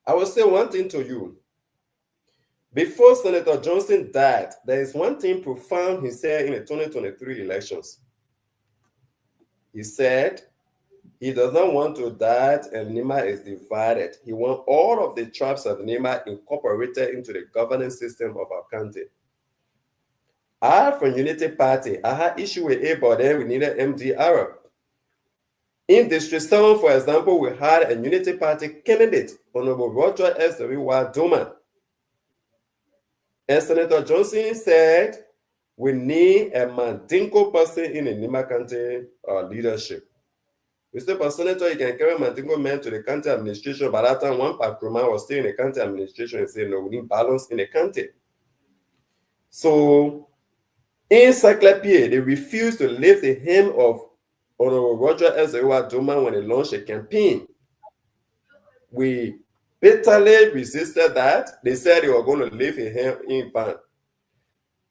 I will say one thing to you. Before Senator Johnson died, there is one thing profound he said in the 2023 elections. He said he does not want to die and Nima is divided. He wants all of the tribes of Nima incorporated into the governance system of our country. I, from Unity Party, I had issue with it, but then we needed MD Arab. In District 7, for example, we had a Unity Party candidate, Honorable Roger S.W. Duma. And Senator Johnson said, we need a Mandingo person in the Nima County leadership. We said, but Senator, you can carry Mandingo men to the county administration. By that time, one Pakruma was still in the county administration and said, no, we need balance in the county. So, in Cyclopia, they refused to lift the hand of Honorable Roger S.W. Duma when they launched a campaign. We bitterly resisted that. They said they were going to lift a hand in ban.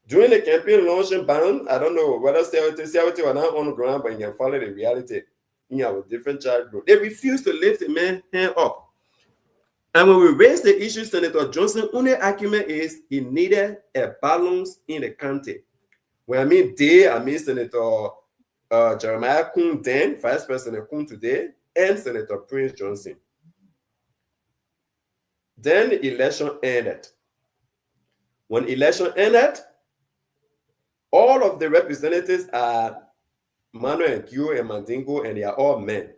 During the campaign launching ban, I don't know whether CLT were not on the ground, but you can follow the reality. You have a different child group. They refused to lift the man hand up. And when we raised the issue, Senator Johnson, only argument is he needed a balance in the county. When I mean they, I mean Senator Jeremiah Kun then, Vice President Kun today, and Senator Prince Johnson. Then the election ended. When election ended, all of the representatives are Manuel Q and Mandingo, and they are all men.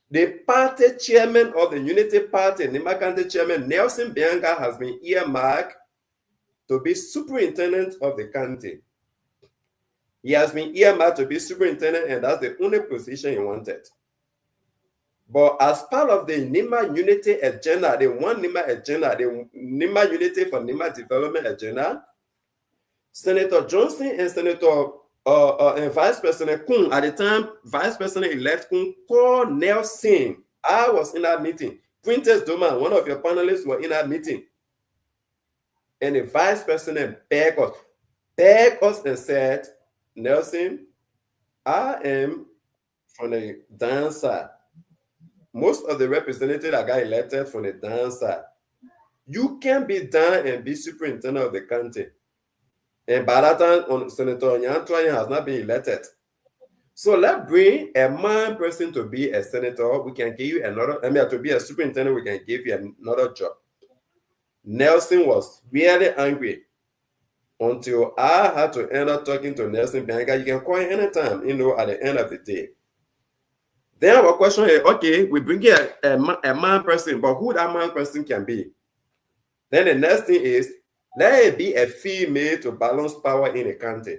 The party chairman of the Unity Party, Nima County Chairman Nelson Bianga, has been earmarked to be superintendent of the county. He has been earmarked to be superintendent, and that's the only position he wanted. But as part of the Nima Unity agenda, the one Nima agenda, the Nima Unity for Nima Development agenda, Senator Johnson and Senator and Vice President Kun, at the time, Vice President-elect Kun called Nelson. I was in that meeting. Quintus Duma, one of your panelists, were in that meeting. And the Vice President begged us and said, Nelson, I am from the down side. Most of the representatives that got elected from the down side. You can't be down and be superintendent of the county. And by that time, Senator Nyantoye has not been elected. So let's bring a man person to be a senator. We can give you another, to be a superintendent, we can give you another job. Nelson was really angry until I had to end up talking to Nelson Bianga. You can call him anytime, at the end of the day. Then our question is, okay, we bring in a man person, but who that man person can be? Then the next thing is, let it be a female to balance power in the county.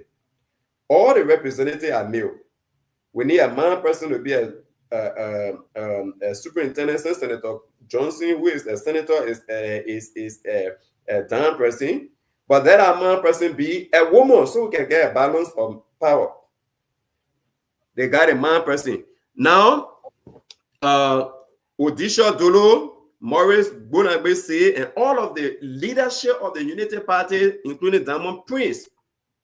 All the representatives are male. We need a man person to be a superintendent. Senator Johnson, who is a senator, is a down person. But let a man person be a woman so we can get a balance of power. They got a man person. Now, Odisha Dolo, Maurice Bonagbese, and all of the leadership of the Unity Party, including Diamond Prince,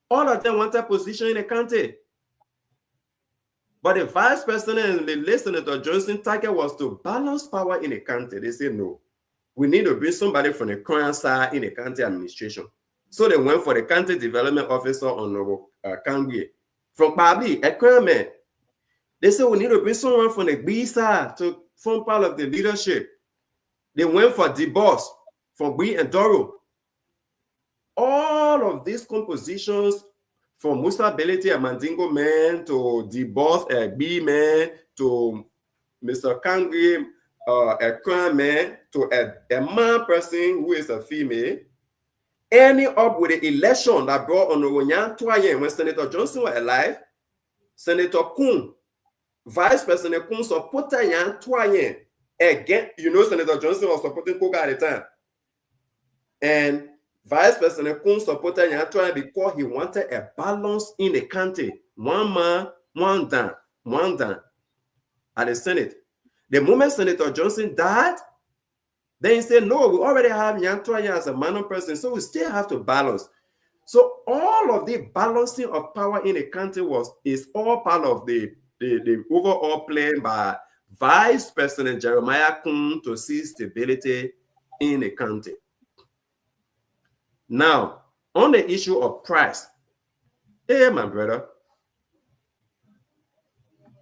all of them wanted position in the country. But the vice president and the late Senator Johnson target was to balance power in the country. They said, no, we need to bring somebody from the current side in the country administration. So they went for the country development officer on Kangwe. From Babi, a current man. They said, we need to bring someone from the B side to form part of the leadership. They went for the boss from B and Doro. All of these compositions, from Musa Belete, a Mandingo man, to the boss, a B man, to Mr. Kangwe, a crown man, to a man person who is a female, ending up with the election that brought on Onyan Twayen when Senator Johnson was alive, Senator Kun, Vice President Kun supported Yan Twayen. Again, you know, Senator Johnson was supporting Koga at the time. And Vice President Kun supported Yan Twayen because he wanted a balance in the country. One man, one down at the Senate. The moment Senator Johnson died, then he said, no, we already have Yan Twayen as a minor president, so we still have to balance. So all of the balancing of power in the country is all part of the overall plan by Vice President Jeremiah Kun to see stability in the country. Now, on the issue of price, hey, my brother,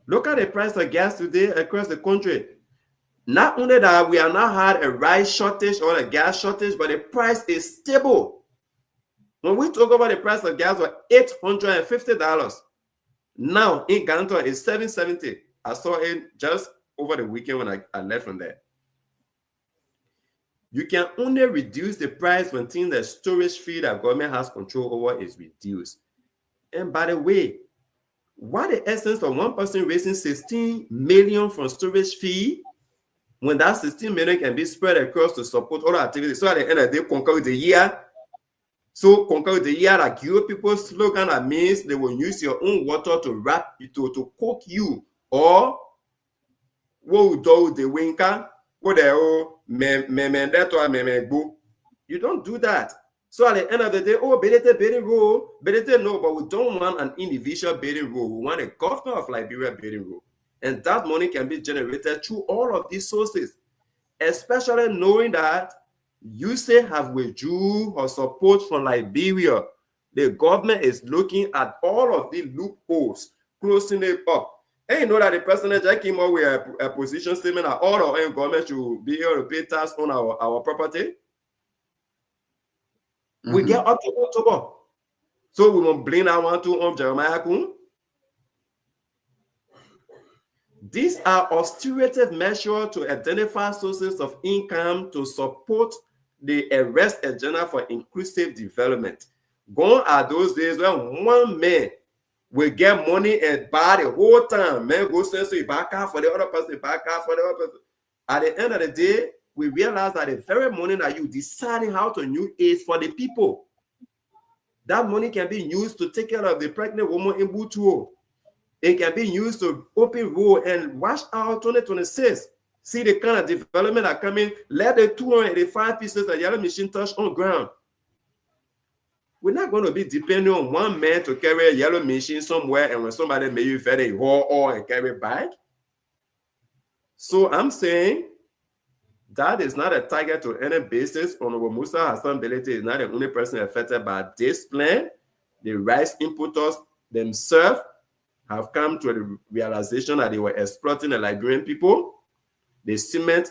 look at the price of gas today across the country. Not only that we have not had a rice shortage or a gas shortage, but the price is stable. When we talk about the price of gas was $850. Now in Ghana it's $770. I saw it just over the weekend when I left from there. You can only reduce the price when things the storage fee that government has control over is reduced. And by the way, what the essence of one person raising 16 million from storage fee when that 16 million can be spread across to support other activities? So at the end of the day, conquer the year. So conquer the year that give people slogan that means they will use your own water to wrap you to cook you, or what do the winker, what you don't do that. So at the end of the day, oh, bidding rule, no, but we don't want an individual bidding rule. We want a governor of Liberia bidding rule. And that money can be generated through all of these sources, especially knowing that you say have withdrew or support from Liberia. The government is looking at all of the loopholes, closing it up. And you know that the president just came up with a position statement that all our own government should be able to pay tax on our property. Mm-hmm. We get up to October. So we will bring that one to Jeremiah Kun. These are austerity measures to identify sources of income to support the arrest agenda for inclusive development. Gone are those days when one man will get money and buy the whole time. Man goes to back out for the other person, back out for the other person. At the end of the day, we realize that the very money that you deciding how to use is for the people. That money can be used to take care of the pregnant woman in Butuo. It can be used to open road and watch out 2026. See the kind of development that coming. Let the 285 pieces of yellow machine touch on ground. We're not going to be depending on one man to carry a yellow machine somewhere, and when somebody may use very haul or and carry back. So I'm saying that is not a target to any basis. Honorable Musa Hassan Belete is not the only person affected by this plan. The rice importers themselves have come to the realization that they were exploiting the Liberian people. The cement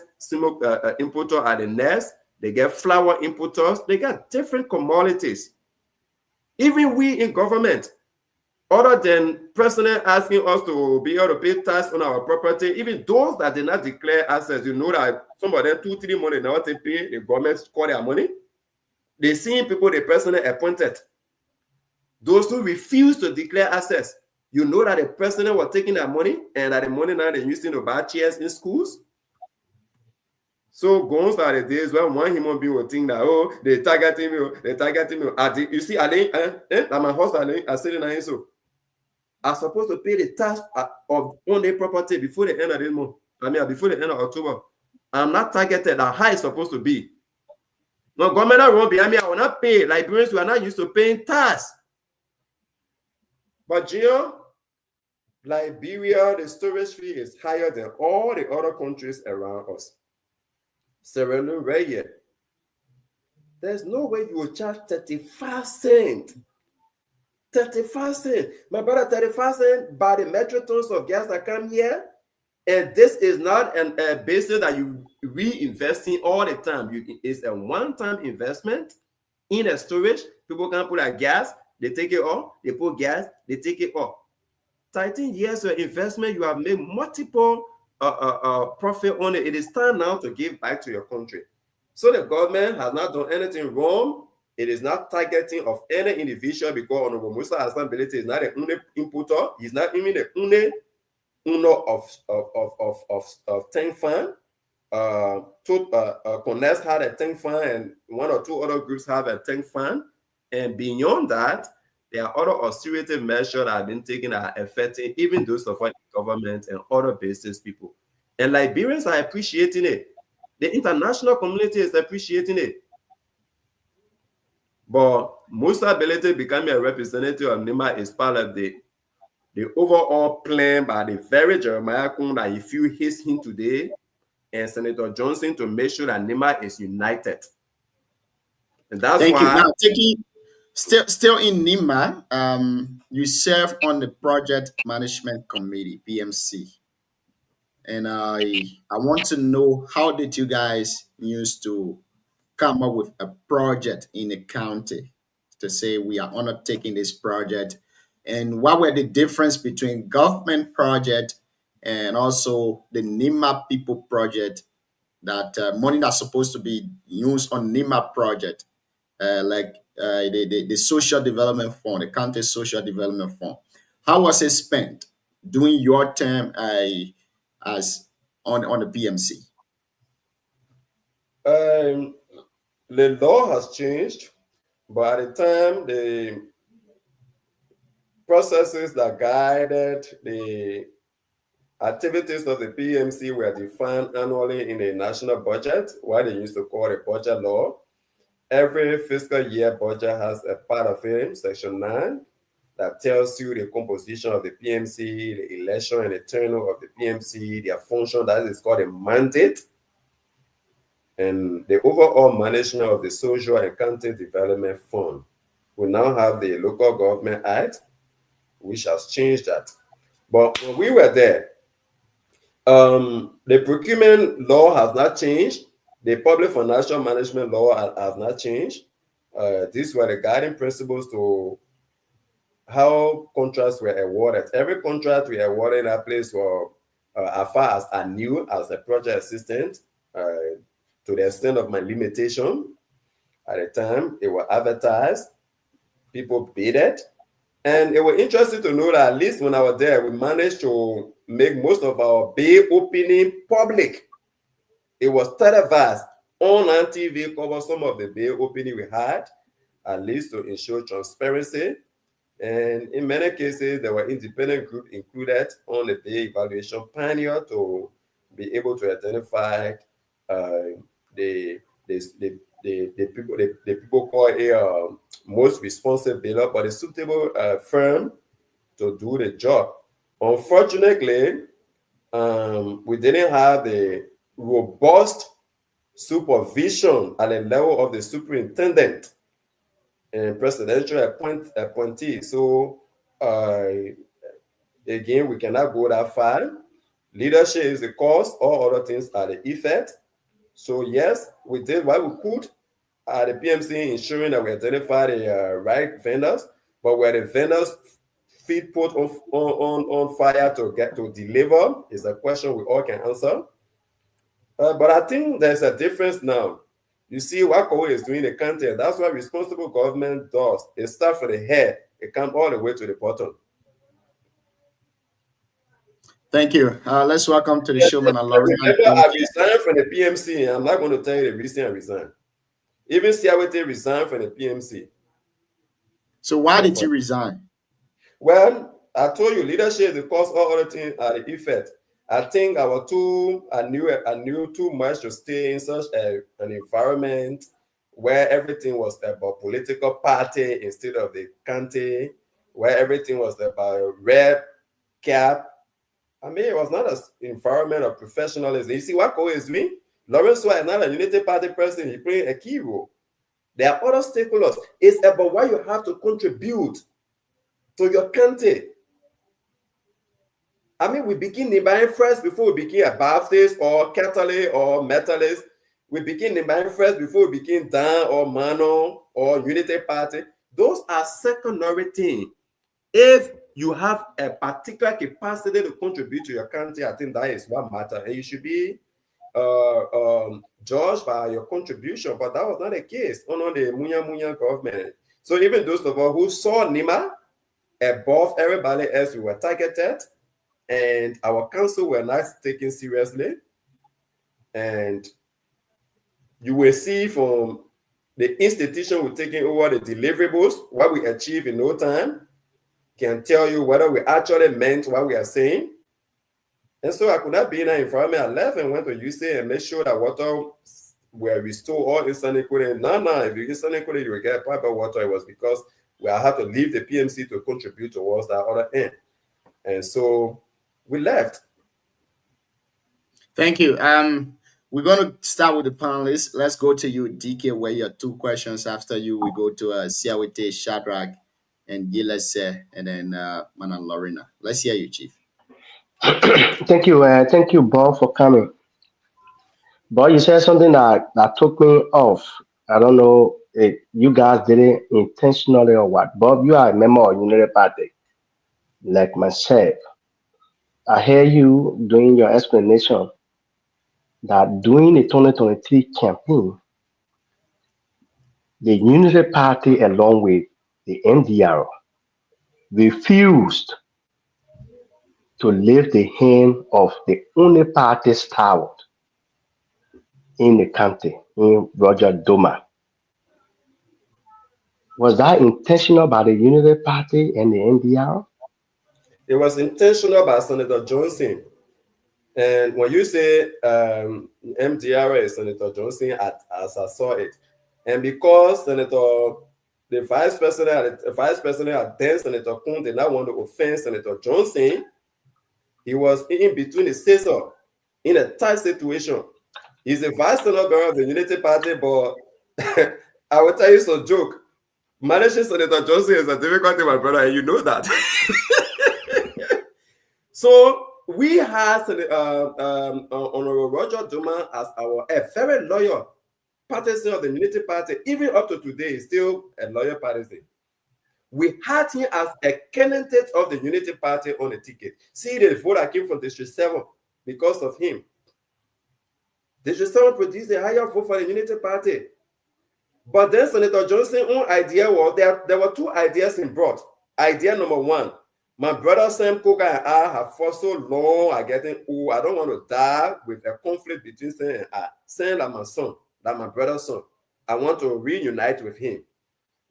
importer are the next. They get flour importers. They get different commodities. Even we in government, other than president asking us to be able to pay tax on our property, even those that did not declare assets, you know that some of them 2-3 months now they pay, the government score their money. They see people the president appointed. Those who refuse to declare assets, you know that the president was taking their money and that the money now they're using to buy chairs in schools. So gone are the days when one human being will think that, oh, they targeting me. You see, I'm my host, I said it so. are supposed to pay the tax of on their property before the end of this month. Before the end of October. I'm not targeted at how it's supposed to be. No, government won't be. I will not pay. Liberians, we are not used to paying tax. But Liberia, the storage fee is higher than all the other countries around us. Sierra Leone, right here. There's no way you will charge 35 cents. 35 cents. My brother, 35 cents by the metric tons of gas that come here. And this is not a business that you reinvesting all the time. It's a one-time investment in a storage. People can put a gas, they take it off. They put gas, they take it off. 13 years of investment, you have made multiple profit on it. It is time now to give back to your country. So the government has not done anything wrong. It is not targeting of any individual because Honorable Musa Hassan Belete is not the only importer. He's not even the only owner of tank fund. Connect had a tank fund, and one or two other groups have a tank fund. And beyond that, there are other austerity measures that have been taken that are affecting even those of our government and other business people. And Liberians are appreciating it. The international community is appreciating it. But Musa Belete becoming a representative of NIMA is part of the overall plan by the very Jeremiah Kun that if you hit him today and Senator Johnson to make sure that NIMA is united. And that's Thank why. you. Now, taking still in NIMA, you serve on the Project Management Committee, PMC. And I want to know, how did you guys used to come up with a project in the county to say we are undertaking this project? And what were the difference between government project and also the NIMA people project, that money that's supposed to be used on NIMA project, the social development fund, the county social development fund? How was it spent during your term as on the PMC? The law has changed, but at the time, the processes that guided the activities of the PMC were defined annually in the national budget, what they used to call the budget law. Every fiscal year budget has a part of it, Section 9, that tells you the composition of the PMC, the election and the tenure of the PMC, their function, that is called a mandate, and the overall management of the Social and County Development Fund. We now have the Local Government Act, which has changed that. But when we were there, the procurement law has not changed. The public financial management law has not changed. These were the guiding principles to how contracts were awarded. Every contract we awarded in that place was as far as I knew as a project assistant, to the extent of my limitation. At the time, it was advertised, people bid it, and it was interesting to know that at least when I was there, we managed to make most of our bid opening public. It was televised. Online TV covered some of the bid opening we had, at least to ensure transparency. And in many cases, there were independent groups included on the bid evaluation panel to be able to identify the people called a most responsive bidder, but a suitable firm to do the job. Unfortunately, we didn't have the robust supervision at the level of the superintendent and presidential appointee. So again, we cannot go that far. Leadership is the cause, all other things are the effect. So yes, we did what we could at the PMC, ensuring that we identify the right vendors, but where the vendors feet put on fire to deliver is a question we all can answer. But I think there's a difference now. You see what Kowe is doing in the country, and that's what responsible government does. It starts from the head, it comes all the way to the bottom. Thank you. Let's welcome to the show, man. I resigned from the PMC. I'm not going to tell you the reason I resigned. Even Siawete resigned from the PMC. So why did you resign? Well, I told you, leadership is the cause, all other things are the effect. I think I knew too much to stay in such an environment where everything was about political party instead of the county, where everything was about red cap. I mean, it was not an environment of professionalism. You see, what is me? Lawrence White is not a Unity Party person. He played a key role. There are other stakeholders. It's about what you have to contribute to your county. I mean, we begin Nimbayan first before we begin a Baptist or Catholic or Methodist. We begin Nimbayan first before we begin Dan or Mano or Unity Party. Those are secondary things. If you have a particular capacity to contribute to your country, I think that is what matters. And you should be judged by your contribution. But that was not the case under the Munya government. So even those of us who saw Nima above everybody else, we were targeted. And our council were not taken seriously. And you will see from the institution we're taking over the deliverables, what we achieve in no time, can tell you whether we actually meant what we are saying. And so I could not be in an environment. I left and went to UC and made sure that water were restored all instantly. No, if you instantly couldn't, you will get private water. It was because we had to leave the PMC to contribute towards that other end. And so we left. Thank you. We're going to start with the panelists. Let's go to you, DK, where you have 2 questions. After you, we go to Siawete, Shadrach, and Gilese, and then Manan Lorena. Let's hear you, Chief. Thank you, Bob, for coming. Bob, you said something that took me off. I don't know if you guys did it intentionally or what. Bob, you are a member of Unity Party, like myself. I hear you doing your explanation that during the 2023 campaign, the Unity Party, along with the NDR, refused to lift the hand of the only party stalwart in the country, in Roger Doma. Was that intentional by the Unity Party and the NDR? It was intentional by Senator Johnson. And when you say MDR is Senator Johnson, as I saw it, and because the vice president and then Senator Kuhn did not want to offend Senator Johnson, he was in between the scissors in a tight situation. He's the vice senator of the Unity Party, but I will tell you some joke. Managing Senator Johnson is a difficult thing, my brother, and you know that. So we had Honorable Roger Doma as a very loyal partisan of the Unity Party. Even up to today, he's still a loyal partisan. We had him as a candidate of the Unity Party on the ticket. See, the vote that came from District 7 because of him. District 7 produced a higher vote for the Unity Party. But then Senator Johnson's own idea was, there were 2 ideas he brought. Idea number 1, my brother Sam Coker and I have fought so long, I don't want to die with a conflict between Sam and I. Sam like my son, like my brother's son. I want to reunite with him.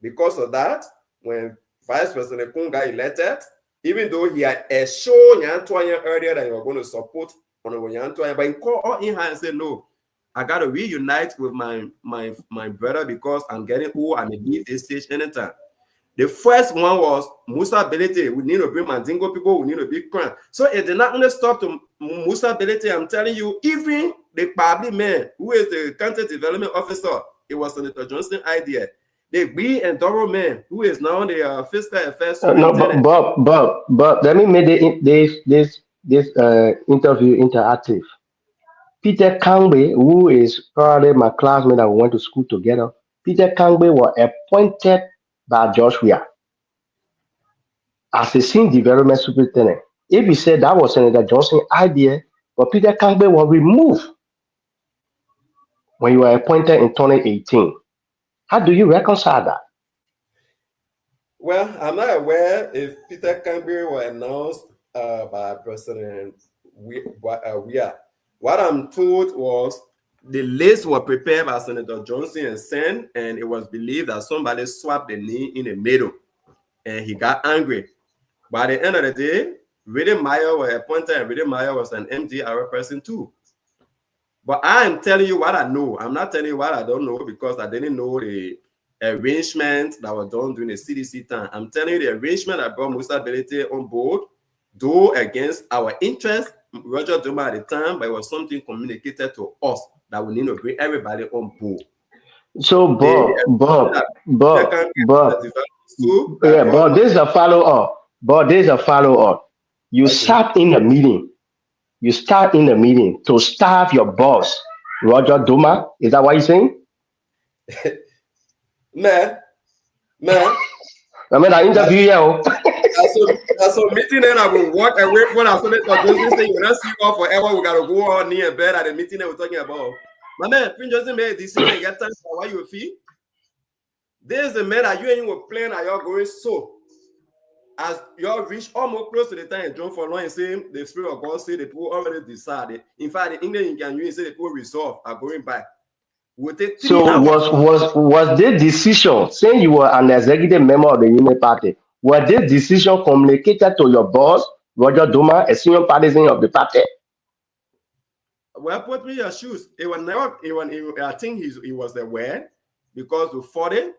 Because of that, when Vice President Kuhn got elected, even though he had assured Yan Twanya earlier that he was going to support Honorable Yan Twanya, but he called all in hand and said, no, I got to reunite with my brother because I'm getting old. I may leave this stage anytime. The first one was Musa Belete. We need to bring Mandingo people. We need to be crowned. So it did not only stop to Musa Belete. I'm telling you, even the public man who is the county development officer, it was Senator Johnson's idea. The B and Doro man who is now the fiscal affairs. No, Bob, let me make this interview interactive. Peter Kangbe, who is probably my classmate that we went to school together, Peter Kangbe was appointed by Joshua as a scene development superintendent. If he said that was Senator Johnson's idea, but Peter Kangbe was removed when you were appointed in 2018. How do you reconcile that? Well, I'm not aware if Peter Kangbe was announced by President Weah. What I'm told was the list was prepared by Senator Johnson and sent, and it was believed that somebody swapped the name in the middle, and he got angry. By the end of the day, Rhythm Meyer was appointed, and Rhythm Meyer was an NDR person too. But I am telling you what I know. I'm not telling you what I don't know because I didn't know the arrangement that was done during the CDC time. I'm telling you the arrangement that brought Musa Belete on board, though against our interest, Roger Duma at the time, but it was something communicated to us that we need to bring everybody on board. So, Bob, this is a follow up. But this is a follow up. You sat in the meeting. You start in the meeting to starve your boss, Roger Duma. Is that what you're saying? Man. I mean, I interview you. That's a meeting, and I will walk away from us. So those things you not see off forever. We gotta go on near bed at the meeting that we're talking about. My man, Prince Johnson made a decision and get time for what you feel. There's a man that you ain't even playing and you're going so. As you reach almost close to the time, John for long saying the Spirit of God said the people already decided. In fact, the English can use say the people resolve are going back. We'll take So was this decision, saying you were an executive member of the Union Party, was this decision communicated to your boss, Roger Duma, a senior partisan of the party? Well, put me in your shoes. It was never. I think he was aware because before it,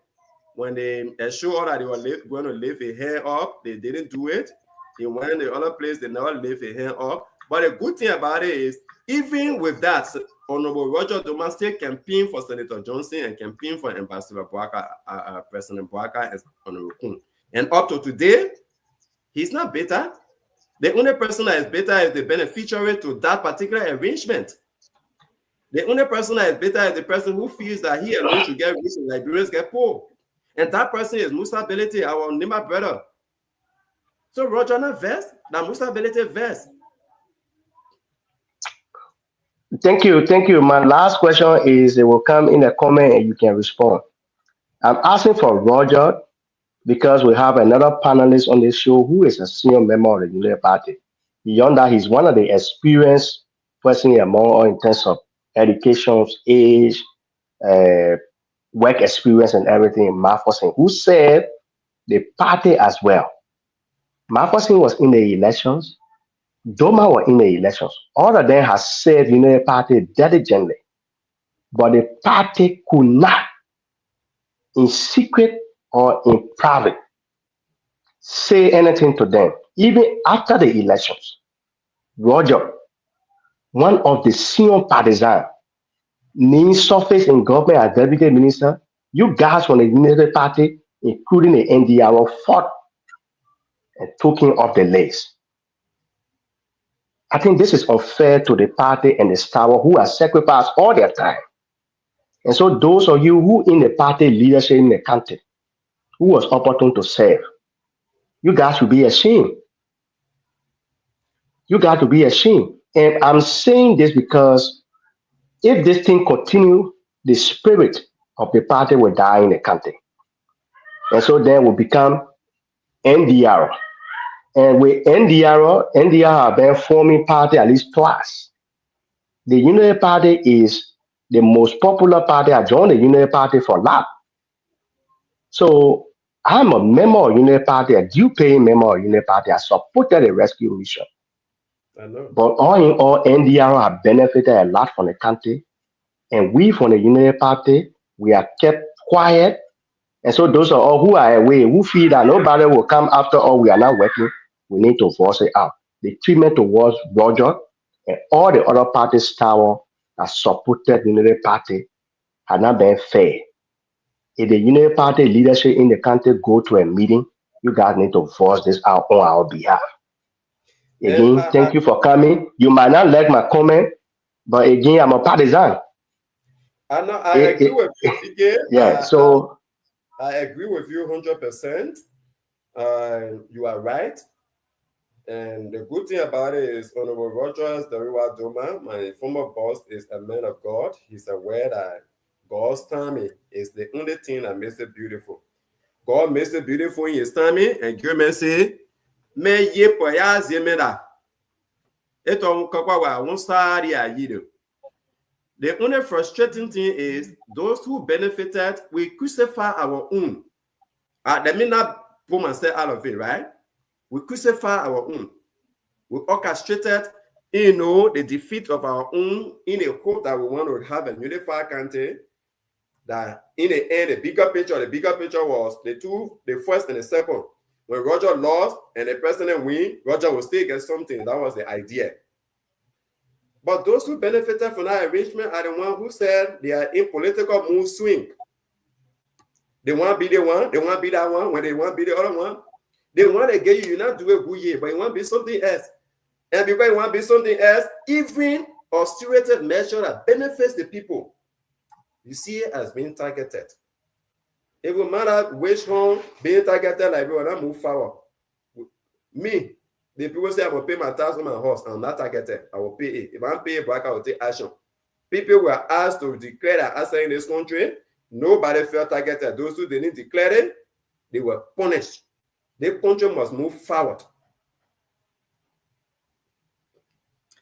when they assured that they were going to lift a hand up, they didn't do it. He went the other place, they never lift a hand up. But the good thing about it is, even with that, Honorable Roger Duma still campaigned for Senator Johnson and campaigned for Ambassador Boaka, President Boaka as Honorable Kun. And up to today, he's not bitter. The only person that is bitter is the beneficiary to that particular arrangement. The only person that is bitter is the person who feels that he alone should get rich and Liberians get poor. And that person is Musa Belete, our Nima brother. So Roger not vest, that Musa Belete vest. Thank you. My last question is, it will come in a comment and you can respond. I'm asking for Roger because we have another panelist on this show who is a senior member of the Union Party. Beyond that, he's one of the experienced person among all in terms of education, age, work experience, and everything. Mafosin, who said the party as well. Mafosin was in the elections. Doma were in the elections. All of them have served Union Party diligently, but the party could not, in secret or in private, say anything to them. Even after the elections, Roger, one of the senior partisans, named surface in government as deputy minister, you guys from the United Party, including the NDR, fought and took him off the list. I think this is unfair to the party and the staff who have sacrificed all their time. And so those of you who in the party leadership in the country, who was opportune to serve, you guys should be ashamed. You got to be ashamed. And I'm saying this because if this thing continue, the spirit of the party will die in the country. And so then will become NDR. And with NDR have been forming party at least twice. The Union Party is the most popular party. I joined the Union Party for life. So I'm a member of Union Party, a due paying member of Union Party. I supported the rescue mission. I know. But all in all, NDR have benefited a lot from the country. And we from the Union Party, we are kept quiet. And so those are all who are away, who feel that nobody will come after all, we are not working, we need to voice it out. The treatment towards Roger and all the other parties that supported the Union Party have not been fair. If the Union Party leadership in the country go to a meeting, you guys need to voice this out on our behalf. Again, thank you for coming. You might not like my comment, but again, I'm a partisan. I agree with you, TK. Yeah, I agree with you 100%. You are right. And the good thing about it is Honorable Rogers Dariwa Doma, my former boss, is a man of God. He's aware that God's timing is the only thing that makes it beautiful. God makes it beautiful in his timing, and Dieu merci. Mais ye poya zemeda. Eto kakwa won sari ayido. The only frustrating thing is those who benefited, we crucify our own. Let me not pull myself out of it, right? We crucify our own. We orchestrated, the defeat of our own in a hope that we want to have a unified country. That in the end, the bigger picture was the first and the second. When Roger lost and the president win, Roger will still get something. That was the idea. But those who benefited from that arrangement are the ones who said they are in political mood swing. They want to be the one, they want to be that one, when they want to be the other one. They want to get you not do a good year, but you want to be something else. And because you want to be something else, even austerity measure that benefits the people, you see it as being targeted. It will matter which one being targeted, like we want to move forward. Me, the people say I will pay my tax on my horse. I'm not targeted. I will pay it. If I'm paying back, I will take action. People were asked to declare their asset in this country. Nobody felt targeted. Those who didn't declare it, they were punished. The country must move forward.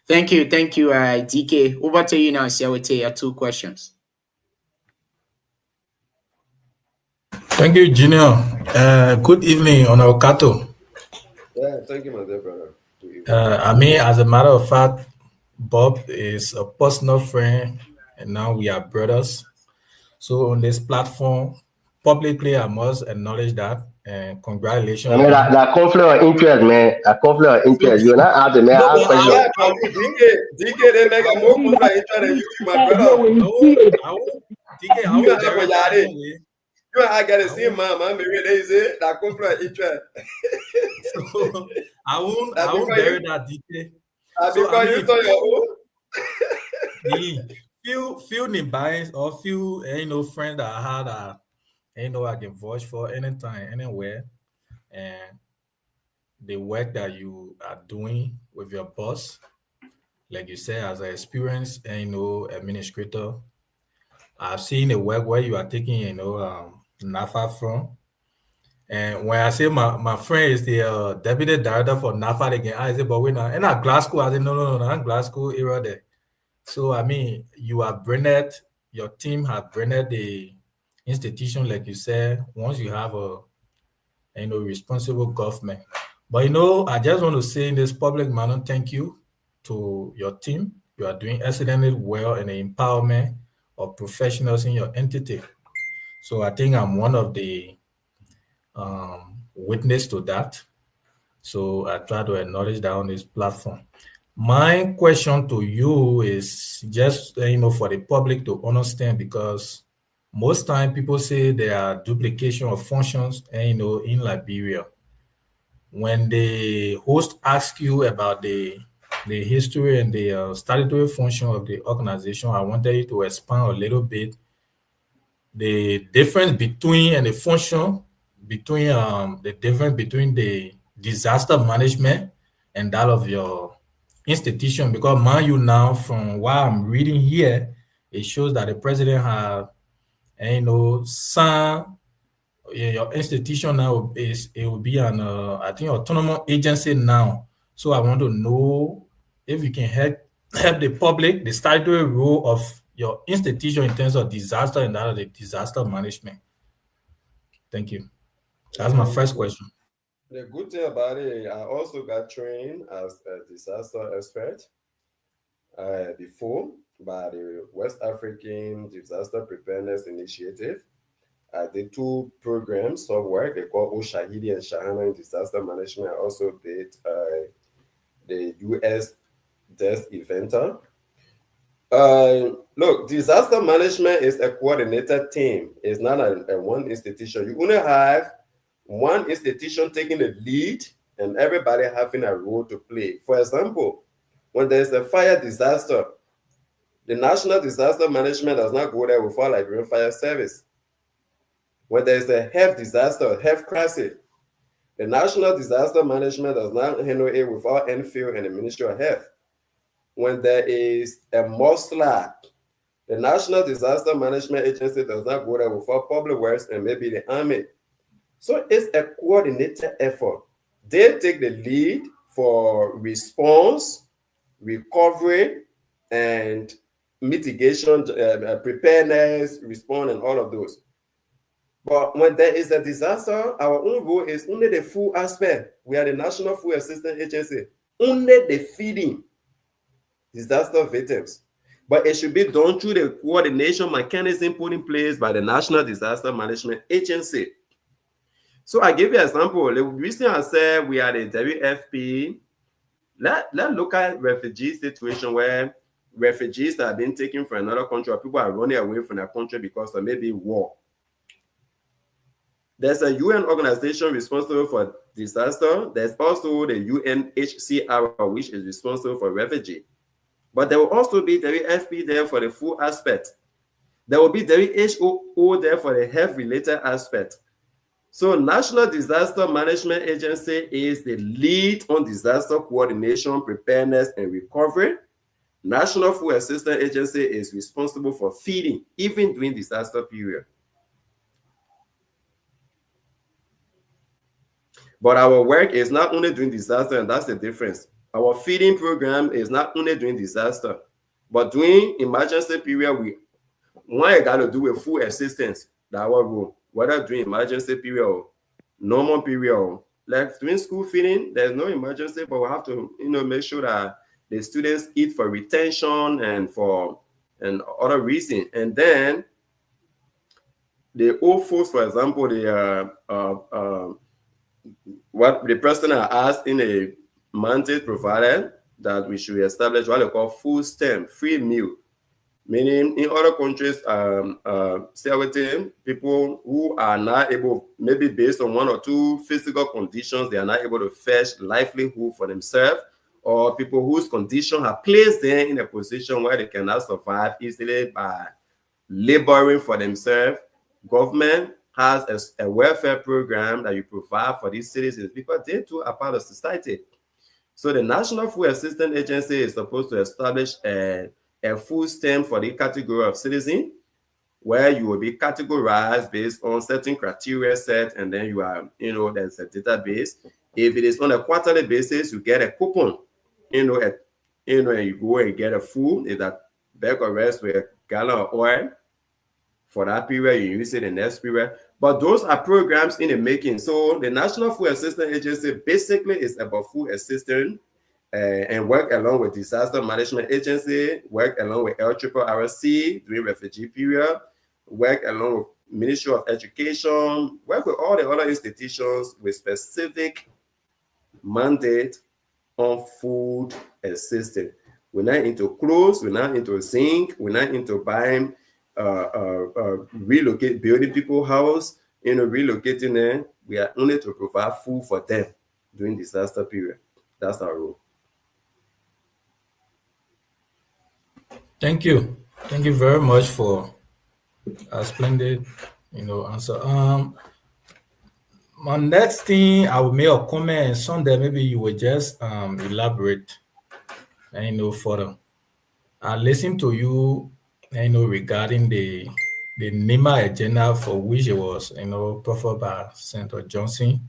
Thank you, DK. Over to you now, see, I will take your 2 questions. Thank you, Junior. Good evening, Honorable Kato. Yeah, thank you, my dear brother. I mean, as a matter of fact, Bob is a personal friend, and now we are brothers. So on this platform, publicly, I must acknowledge that, and congratulations. I mean, that conflict of interest, man. That conflict of interest. You're not asking me. I question. DK, they make a more conflict of interest than you, my brother. You and I got to see man. Maybe they say that conflict of interest. So I won't bury that, DK. Because you told your own. few Nibians or few friends that I had I can vouch for anytime, anywhere, and the work that you are doing with your boss, like you said, as an experienced administrator, I've seen the work where you are taking NAFA from. And when I say my friend is the deputy director for NAFA again, I say, but we're not in Glasgow. I say, no, not Glasgow era there. So I mean, you have branded, your team have branded the institution, like you said, once you have a responsible government. But I just want to say in this public manner, thank you to your team. You are doing excellently well in the empowerment of professionals in your entity. So I think I'm one of the witness to that. So I try to acknowledge that on this platform. My question to you is just, for the public to understand, because most time people say there are duplication of functions, in Liberia. When the host asks you about the history and the statutory function of the organization, I wanted you to expand a little bit the difference between and the function between the difference between the disaster management and that of your institution. Because mind you, now from what I'm reading here, it shows that the president have signed your institution now it will be an I think autonomous agency now. So I want to know if you can help the public the statutory role of your institution in terms of disaster and that of the disaster management. Thank you. That's my first question. The good thing about it, I also got trained as a disaster expert before by the West African Disaster Preparedness Initiative. I did 2 programs of work. They call Oshahidi and Shahana in disaster management. I also did the U.S. Death Eventer. Look, disaster management is a coordinated team. It's not a one institution. You only have one institution taking the lead and everybody having a role to play. For example, when there's a fire disaster, the National Disaster Management does not go there without Liberian Fire Service. When there's a health disaster, health crisis, the National Disaster Management does not handle it without NFIL and the Ministry of Health. When there is a mudslide, the National Disaster Management Agency does not go there without Public Works and maybe the Army. So it's a coordinated effort. They take the lead for response, recovery, and mitigation, preparedness, response, and all of those. But when there is a disaster, our own role is only the food aspect. We are the National Food Assistance Agency. Only the feeding disaster victims. But it should be done through the coordination mechanism put in place by the National Disaster Management Agency. So I give you an example. The reason I said we are the WFP, let's look at refugee situation where refugees that have been taken from another country, or people are running away from their country because of maybe war. There's a UN organization responsible for disaster. There's also the UNHCR, which is responsible for refugee. But there will also be WFP there for the food aspect. There will be WHO there for the health-related aspect. So National Disaster Management Agency is the lead on disaster coordination, preparedness, and recovery. National Food Assistance Agency is responsible for feeding, even during disaster period. But our work is not only during disaster, and that's the difference. Our feeding program is not only during disaster, but during emergency period, we got to do with food assistance. That's our role. Whether during emergency period or normal period, like during school feeding, there's no emergency, but we have to, make sure that the students eat for retention and other reasons. And then the old folks, for example, what the president asked in a mandate provided that we should establish what they call food stamp, free meal. Meaning in other countries, people who are not able, maybe based on one or two physical conditions, they are not able to fetch livelihood for themselves, or people whose condition have placed them in a position where they cannot survive easily by laboring for themselves. Government has a welfare program that you provide for these citizens because they too are part of society. So the National Food Assistance Agency is supposed to establish a food stamp for the category of citizen, where you will be categorized based on certain criteria set, and then you are, there's a database. If it is on a quarterly basis, you get a coupon, and you go and get a food. If that bag of rice with a gallon of oil, for that period, you use it in the next period. But those are programs in the making. So the National Food Assistance Agency basically is about food assistance and work along with Disaster Management Agency, work along with LRRC during refugee period, work along with Ministry of Education, work with all the other institutions with specific mandate on food assistance. We're not into clothes, we're not into zinc, we're not into buying building people's house, relocating them. We are only to provide food for them during disaster period. That's our role. Thank you. Thank you very much for a splendid, answer. My next thing, I will make a comment, and Sunday maybe you will just elaborate, further. I listened to you, regarding the NEMA agenda for which it was, proffered by Senator Johnson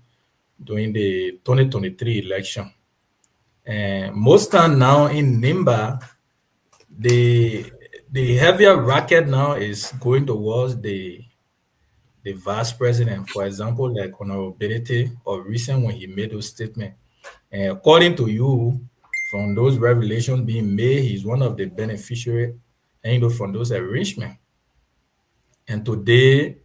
during the 2023 election. And most time now in NEMA, the heavier racket now is going towards the vice president. For example, like Honorability or recent when he made those statements. And according to you, from those revelations being made, he's one of the beneficiaries from those arrangements. And today,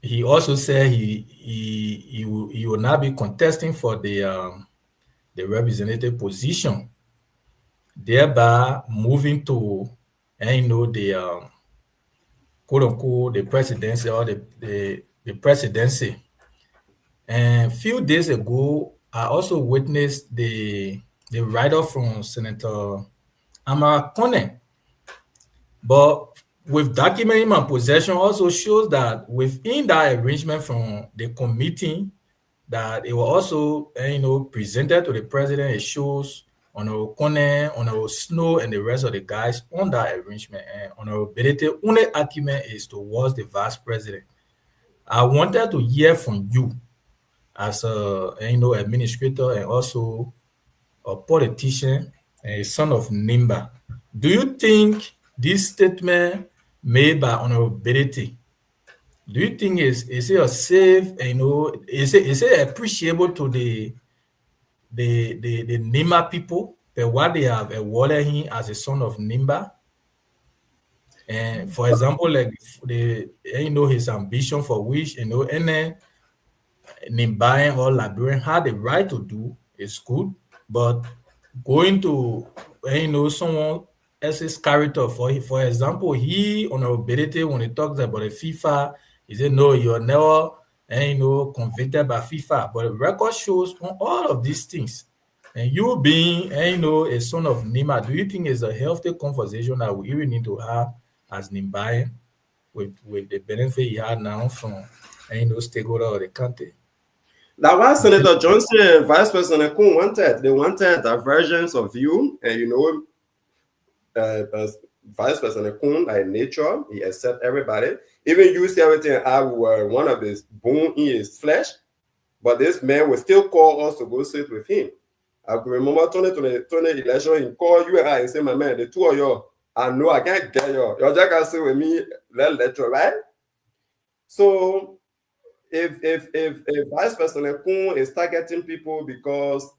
he also said he will not be contesting for the representative position, thereby moving to the quote unquote the presidency or the presidency. And a few days ago, I also witnessed the write-up from Senator Amara Kone. But with document in my possession also shows that within that arrangement from the committee, that it was also presented to the president. It shows Kone, Snow, and the rest of the guys on that arrangement. And Honorability, only argument is towards the vice president. I wanted to hear from you as a administrator and also a politician and a son of Nimba. Do you think this statement made by Honorability Do you think is it a safe, is it appreciable to the Nimba people, but what they have awarded him as a son of Nimba? And for example, like his ambition for which any Nimbayan or Liberian had the right to do is good, but going to someone else's character, for example, he honorability when he talks about the FIFA, he said no, you're never convicted by FIFA, but the record shows on all of these things. And you being a son of Nima, do you think it's a healthy conversation that we even need to have as Nimbayan with the benefit he had now from stakeholder of the country? That was Senator Johnson and Vice President Kuhn wanted. They wanted divergence of view, and Vice President Kuhn, by nature, he accepts everybody. Even you see everything. I were one of his bone in his flesh, but this man will still call us to go sit with him. I can remember 2020 election, he called you and I and say, my man, the two of you, I know I can't get you. You're just gonna sit with me, let you, right? So if Vice President Kuhn is targeting people because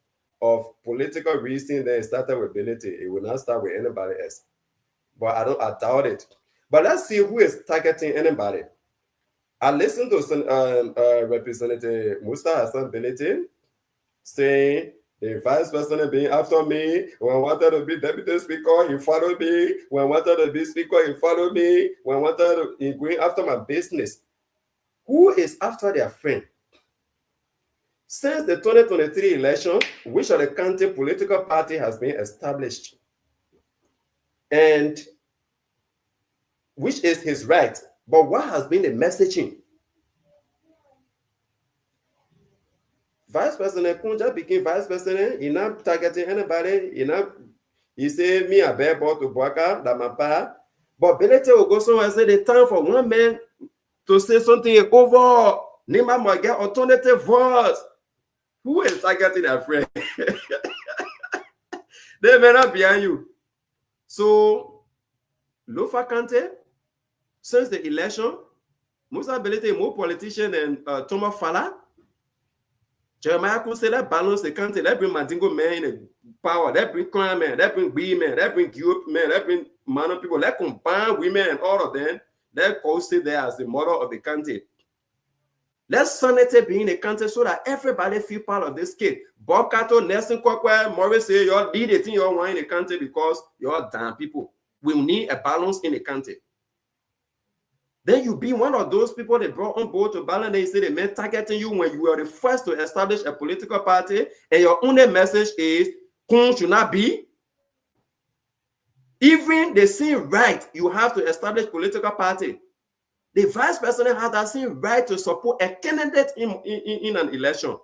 of political reasons, then it started with ability. It will not start with anybody else. But I doubt it. But let's see who is targeting anybody. I listened to Representative Musa Hassan Belete saying the Vice President being after me. When I wanted to be Deputy Speaker, he followed me. When I wanted to be Speaker, he followed me. When I wanted to be going after my business. Who is after their friend? Since the 2023 election, which of the county political party has been established? And which is his right? But what has been the messaging? Vice President Kunja became Vice President. He not targeting anybody. He say me a bear bought to Boaka, that my pa. But Belete will go somewhere and say the time for one man to say something over. Nima might get alternative voice. Who is targeting that friend? They may not behind you. So, Lofa Kante, since the election, Musa Belete more politician than Thomas Fala. Jeremiah could say that balance the country, that bring Mandingo man in power, that bring crime man, that bring women, that bring youth men, that bring man people, that combine women and all of them, that go sit there as the model of the country. Let sanity be in the country so that everybody feel part of this kid. Bob Cato, Nelson Kwakwa, Morris say you did the thing you want in the country because you're damn people. We need a balance in the country. Then you be one of those people they brought on board to balance. They say they meant targeting you when you were the first to establish a political party, and your only message is Kun should not be. Even they seem right, you have to establish political party. The vice president has that same right to support a candidate in an election.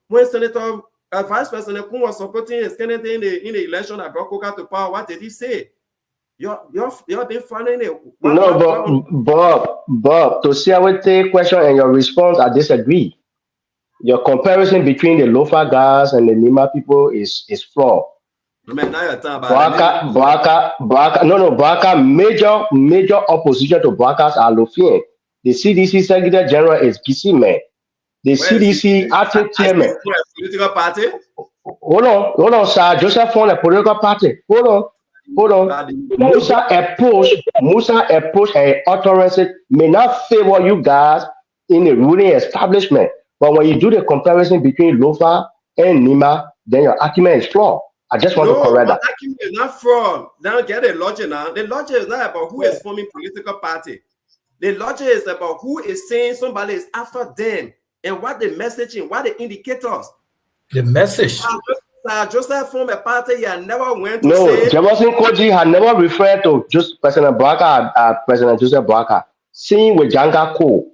When Senator Vice President Kun was supporting his candidate in the election that brought Coca to power, what did he say? You're been following it. Bob, to see our question and your response, I disagree. Your comparison between the Lofa guys and the Nima people is flawed. Boaka, major opposition to Boakas are Lofien. The CDC Secretary General is Gisime. The CDC acting chairman. Political party? Hold on, sir. Joseph formed a political party. Hold on. Musa approach and utterance may not favor you guys in the ruling establishment. But when you do the comparison between Lofa and Nima, then your argument is flawed. I just want to correct that. The argument is not fraud. Now get the logic now. The logic is not about who is forming political party. The logic is about who is saying somebody is after them and what the messaging, what the indicators. The message. Joseph formed a party. He never went to say. No, Jefferson Koji had never referred to just President Boaka, President Joseph Boaka, seen with Janga Ko.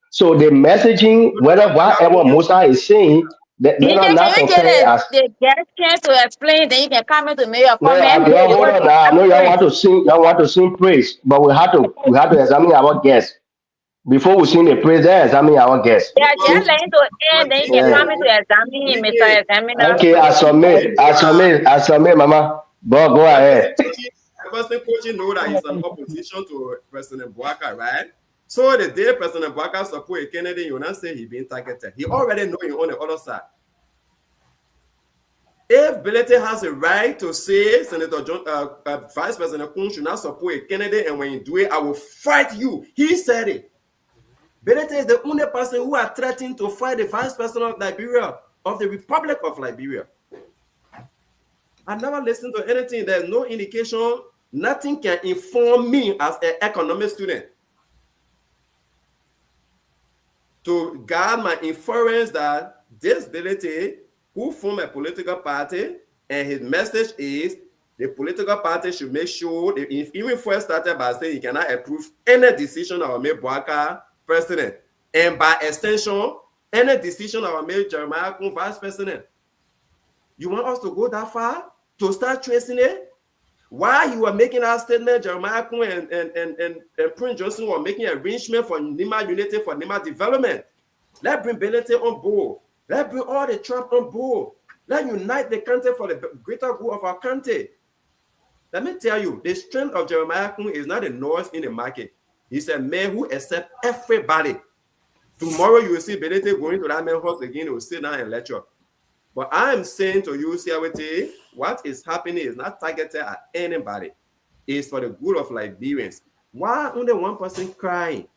So the messaging, whatever Musa is saying, that you can get chance to explain, then you can comment to make your comment. Hold on, I know y'all want to sing praise, but we have to examine our guests. Before we sing the praise, then examine our guests. Yeah, just let him to end, then you can comment to examine him, Mr. Examiner. Okay, I submit, Mama. Go ahead. President Koji know that he's an opposition to President Boaka, right? So the day President Bouaka support Kennedy, you not say he being targeted. He already know he on the other side. If Belete has a right to say Senator Vice President Kun should not support Kennedy, and when you do it, I will fight you. He said it. Belete is the only person who are threatening to fight the Vice President of Liberia, of the Republic of Liberia. I never listened to anything. There's no indication. Nothing can inform me as an economic student to guard my inference that this Belete, who form a political party, and his message is the political party should make sure, if even first started by saying he cannot approve any decision of Ame Bouaka president, and by extension, any decision of Ame Jeremiah Kun vice president. You want us to go that far to start tracing it? While you were making our statement, Jeremiah Kun and Prince Johnson were making arrangement for Nima Unity, for Nima development. Let's bring Belete on board. Let's bring all the Trump on board. Let's unite the country for the greater good of our country. Let me tell you, the strength of Jeremiah Kun is not a noise in the market. He's a man who accepts everybody. Tomorrow you will see Belete going to that man's house again. He will sit down and lecture. But I am saying to you, CRT, what is happening is not targeted at anybody. It's for the good of Liberians. Why only one person crying?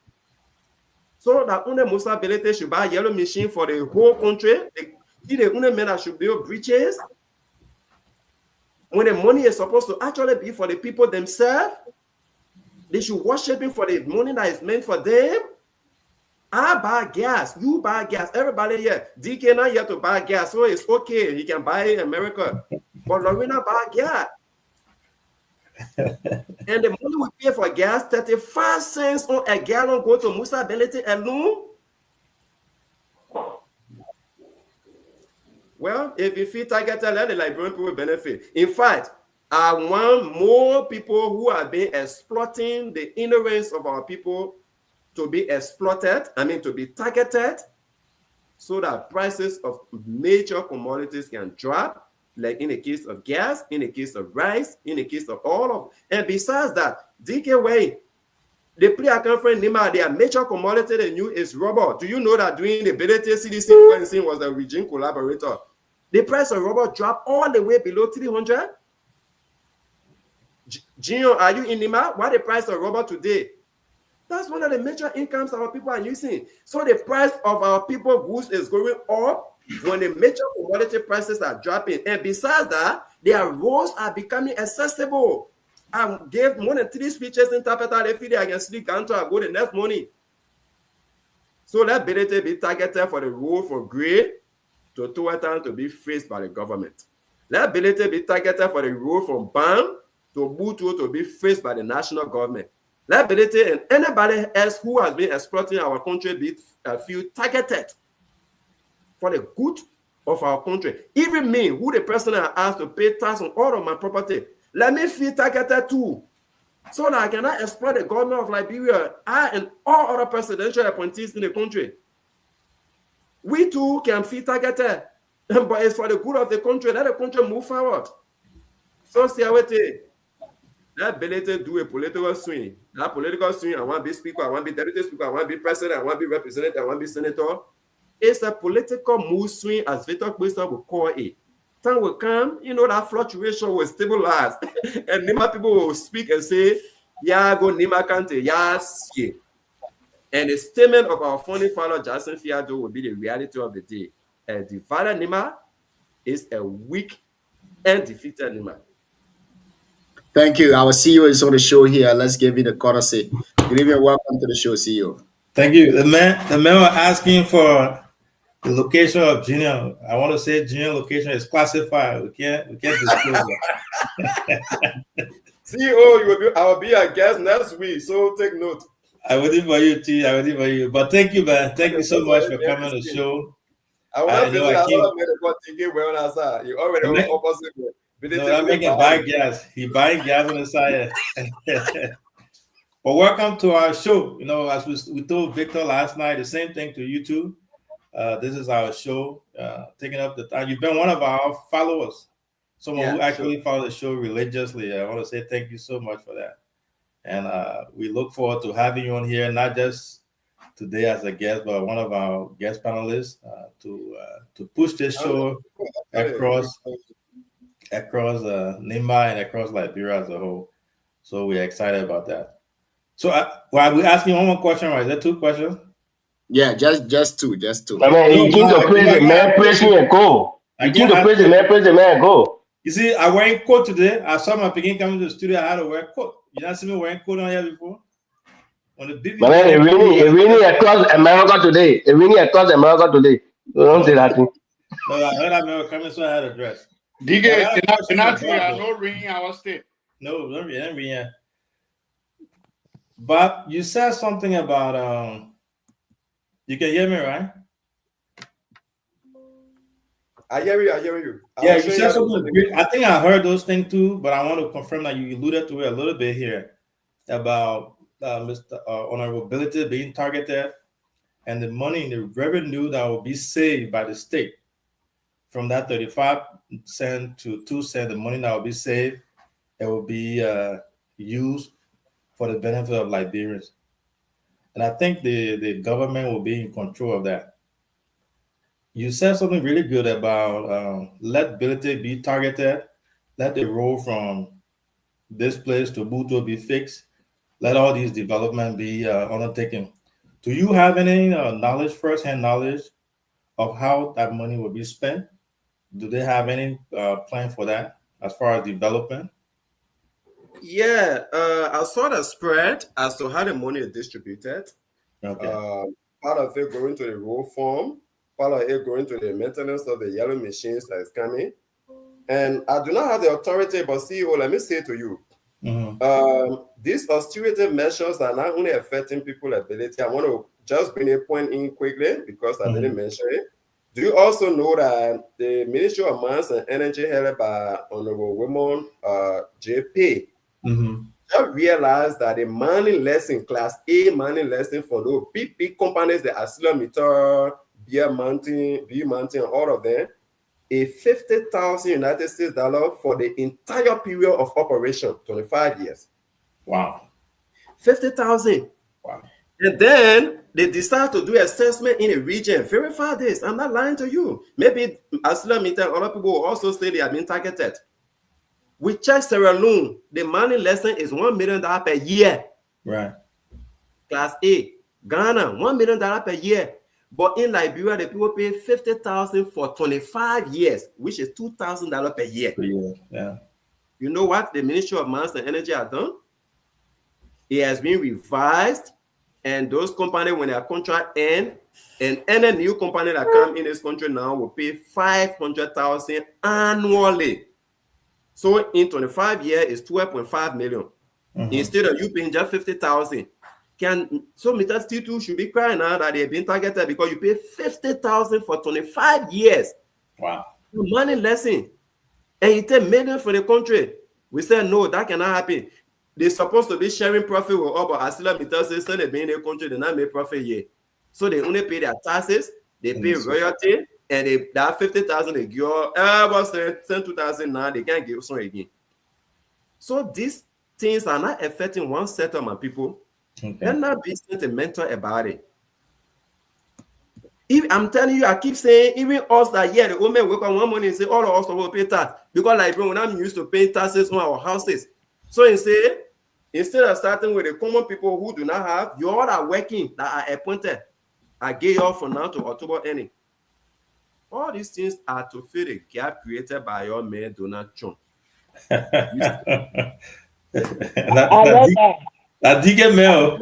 So that only Musa Belete should buy a yellow machine for the whole country? He the only man that should build bridges? When the money is supposed to actually be for the people themselves, they should worship him for the money that is meant for them. I buy gas, you buy gas, everybody here. DK not here to buy gas, so it's okay. He can buy in America. But Lorena buy gas. And the money we pay for gas, 35 cents on a gallon, go to Musa Belete alone. Well, if you feel targeted, let the Liberian people benefit. In fact, I want more people who are being exploiting the ignorance of our people to be exploited, to be targeted, so that prices of major commodities can drop, like in the case of gas, in the case of rice, in the case of all of, and besides that, DK Way, the pre-account friend Nima, their major commodity they knew is rubber. Do you know that during the Belete CDC sequencing was a region collaborator? The price of rubber dropped all the way below 300. Gino, are you in Nima? What the price of rubber today? That's one of the major incomes our people are using. So the price of our people goods is going up when the major commodity prices are dropping. And besides that, their roads are becoming accessible. I gave more than 3 speeches in Tapeta every day. I can sleep until I go the next morning. So let Belete be targeted for the road for grade to Tuatan to be faced by the government. Let Belete be targeted for the road from Bam to Butu to be faced by the national government. Let Belete and anybody else who has been exploiting our country be feel targeted for the good of our country. Even me, who the person I asked to pay tax on all of my property, let me feel targeted too, so that I cannot exploit the government of Liberia, I and all other presidential appointees in the country. We too can feel targeted, but it's for the good of the country. Let the country move forward. So, CRT, let Belete do a political swing. That political swing, I want to be speaker, I want to be deputy speaker, I want to be president, I want to be representative, I want to be senator. It's a political mood swing, as Victor Quista will call it. Time will come, that fluctuation will stabilize. And Nima people will speak and say, yeah, go Nima Kante, yes, yeah. And the statement of our founding father, Jackson Fiado, will be the reality of the day. A divided Nima is a weak and defeated Nima. Thank you. Our CEO is on the show here. Let's give you the courtesy. Good evening. Welcome to the show, CEO. Thank you. The man was asking for the location of Junior. I want to say Junior location is classified. We can't disclose that. CEO, I will be a guest next week, so take note. I waiting for you, T. I waiting for you. But thank you, man. Thank you so much for coming on the show. I want to visit another medical ticket where I you already on the opposite way. No, I'm making buy gas. He buying gas on the side. But welcome to our show. As we told Victor last night, the same thing to you too. This is our show, taking up the time. You've been one of our followers, someone who actually follows the show religiously. I want to say thank you so much for that. And we look forward to having you on here, not just today as a guest, but one of our guest panelists to push this show across Nimba and across Liberia as a whole. So we're excited about that. So well, we asking one more question, right? Is that 2 questions? Yeah, just two. I mean, you came to praise the man, praise him and go. You came to praise the man, and go. You see, I wearing coat today. I saw my picking coming to the studio. I had to wear coat. You not see me wearing coat on here before? On the BB. Man, it's raining across America today. So don't say that thing. No, I heard America coming, so I had a dress. DK, not no ring our state. No, don't be. But you said something about you can hear me, right? I hear you. Yeah, you said something great. I think I heard those things too, but I want to confirm that you alluded to it a little bit here about Mr. Honorable Ability being targeted and the money and the revenue that will be saved by the state from that 35 cent to 2 cent, the money that will be saved, it will be used for the benefit of Liberians. And I think the government will be in control of that. You said something really good about let ability be targeted, let the road from this place to Buto be fixed, let all these development be undertaken. Do you have any knowledge, first-hand knowledge of how that money will be spent? Do they have any plan for that as far as development? Yeah, I saw the spread as to how the money is distributed. Okay. Part of it going to the road fund, part of it going to the maintenance of the yellow machines that is coming. And I do not have the authority, but CEO, let me say to you, these austerity measures are not only affecting people's ability. I want to just bring a point in quickly because I didn't mention it. Do you also know that the Ministry of Mines and Energy, headed by Honorable Women JP, just realized that the mining lesson, Class A mining lesson for those big companies, the ArcelorMittal, Beer Mountain, and all of them, a $50,000 United States dollar for the entire period of operation, 25 years. Wow. 50,000. Wow. And then they decide to do assessment in a region. Verify this. I'm not lying to you. Maybe ArcelorMittal, other people will also say they have been targeted. We check Sierra Leone. The mining lesson is $1 million per year. Right. Class A. Ghana, $1 million per year. But in Liberia, the people pay $50,000 for 25 years, which is $2,000 per year. Yeah. You know what the Ministry of Mines and Energy has done? It has been revised, and those companies, when their contract ends, and any new company that comes in this country now will pay $500,000 annually. So in 25 years, it's $12.5 million. Instead of you paying just $50,000. So Mr. Stitu should be crying now that they've been targeted because you pay $50,000 for 25 years. Wow. Money lesson. And you take millions for the country. We said no, that cannot happen. They're supposed to be sharing profit with all, but ArcelorMittal says they be in the country, they not make profit yet. So they only pay their taxes, they pay royalty, and that 50,000 they give about 2,000 now, they can't give some again. So these things are not affecting one set of my people. And not be sentimental about it. If I'm telling you, I keep saying, even us that the women work on one money and say all of us will pay tax because like when I'm used to paying taxes on our houses. So instead of starting with the common people who do not have, you all are working that are appointed. I gave you all from now to October ending. All these things are to fill the gap created by your man Donald Trump. I did get mail.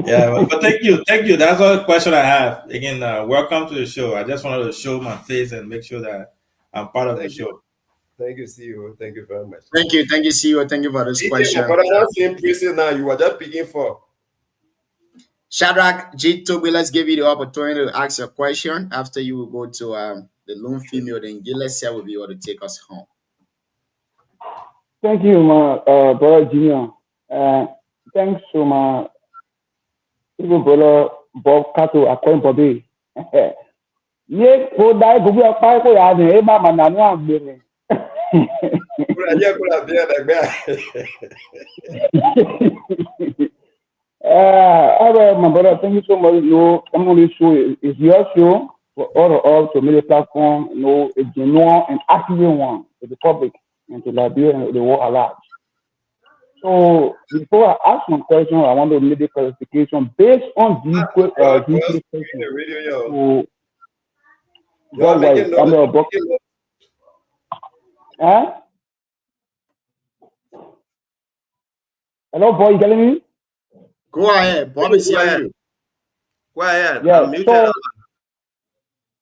Yeah, but thank you. That's all the question I have. Again, welcome to the show. I just wanted to show my face and make sure that I'm part of the show. Thank you, CEO. Thank you very much. Thank you, CEO. Thank you for this question. But I'm not saying prison now. You are just picking for. Shadrach G. Toby, let's give you the opportunity to ask a question. After you will go to the lone female, then Gilles will be able to take us home. Thank you, my brother Junior. Thanks to my even brother Bob Kato, according Bobby. Who All right, my brother, thank you so much. You know, I'm on this show. It's your show for all of us to make a platform, you know, a genuine and active one to the public and to Liberia and the world at large. So before I ask my question, I want to make a clarification based on these Close questions. the radio, yo. So, You are worldwide, making I'm noise. about, huh? Hello, boy, you getting me? Go ahead. Bob is Go hearing ahead. you. Go ahead. Yeah. I'm muted. So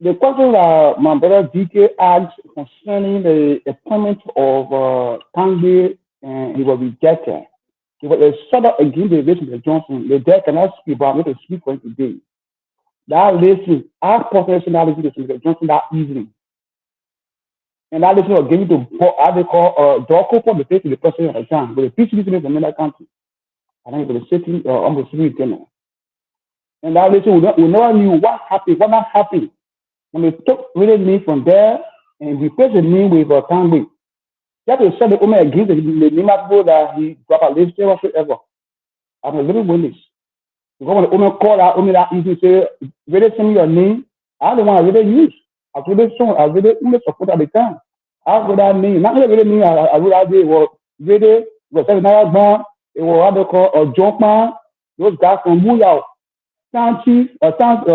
the question that my brother DK asked concerning the appointment of Tangbe, and he was rejected. He was shut up against the relation with Johnson. The dead cannot speak, but I'm going to speak for him today. That relation, our professionalism to Mr. Johnson that evening. And that relation was given to what they call Dorco for the face to the president of the time, but the peace meeting from another country. I think it was the city on the city general. And that relation, we never knew what happened, what not happened. When they took really me from there and replaced the name with Tangbe. That is said the woman against the name of people that he dropped a list whatsoever. I'm a little witness. Because when the woman called out woman that easy say, really send me your name. I don't want to really use. I really shown, I really support at the time. I got that name. Not really name I really was really was saying another man, it was what they call a junk man, those guys from Muyao, town chief, town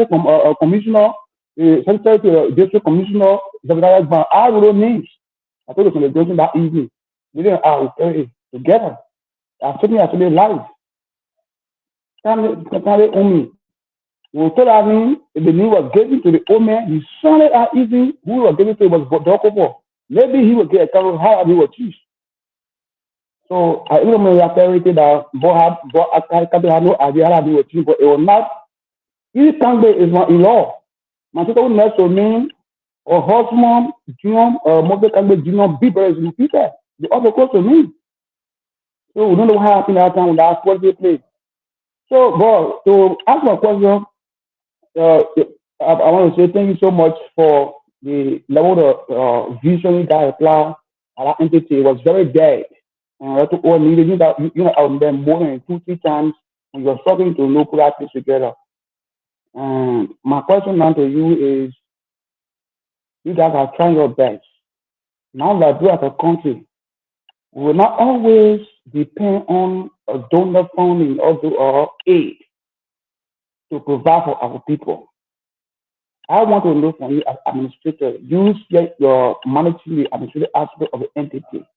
from commissioner, secretary to district commissioner, the I wrote names. I told the congregation that evening. We didn't pray together. I told me actually live. Can't only. We told him the name was given to the old man. He sounded that evening. Who was given to was Dokopo. Maybe he would get a couple of how he would choose. So I even know that that I can't have no idea how he would choose, but it was not. This Tangbe is not in law. My sister next to me. Or husband, Junior, Mother Tangbe, Junior, Bieber is repeated. They also close to me. So we don't know what happened that time when that was played. So, but to ask my question, I want to say thank you so much for the level of vision that applied at that entity. It was very bad. And I took all needed. You know, out there more than 2-3 times when you're struggling to know practice together. And my question now to you is, you guys are trying your best. Now that we as a country, we will not always depend on a donor funding or aid to provide for our people. I want to know from you as administrator, you get your managing the administrative aspect of the entity.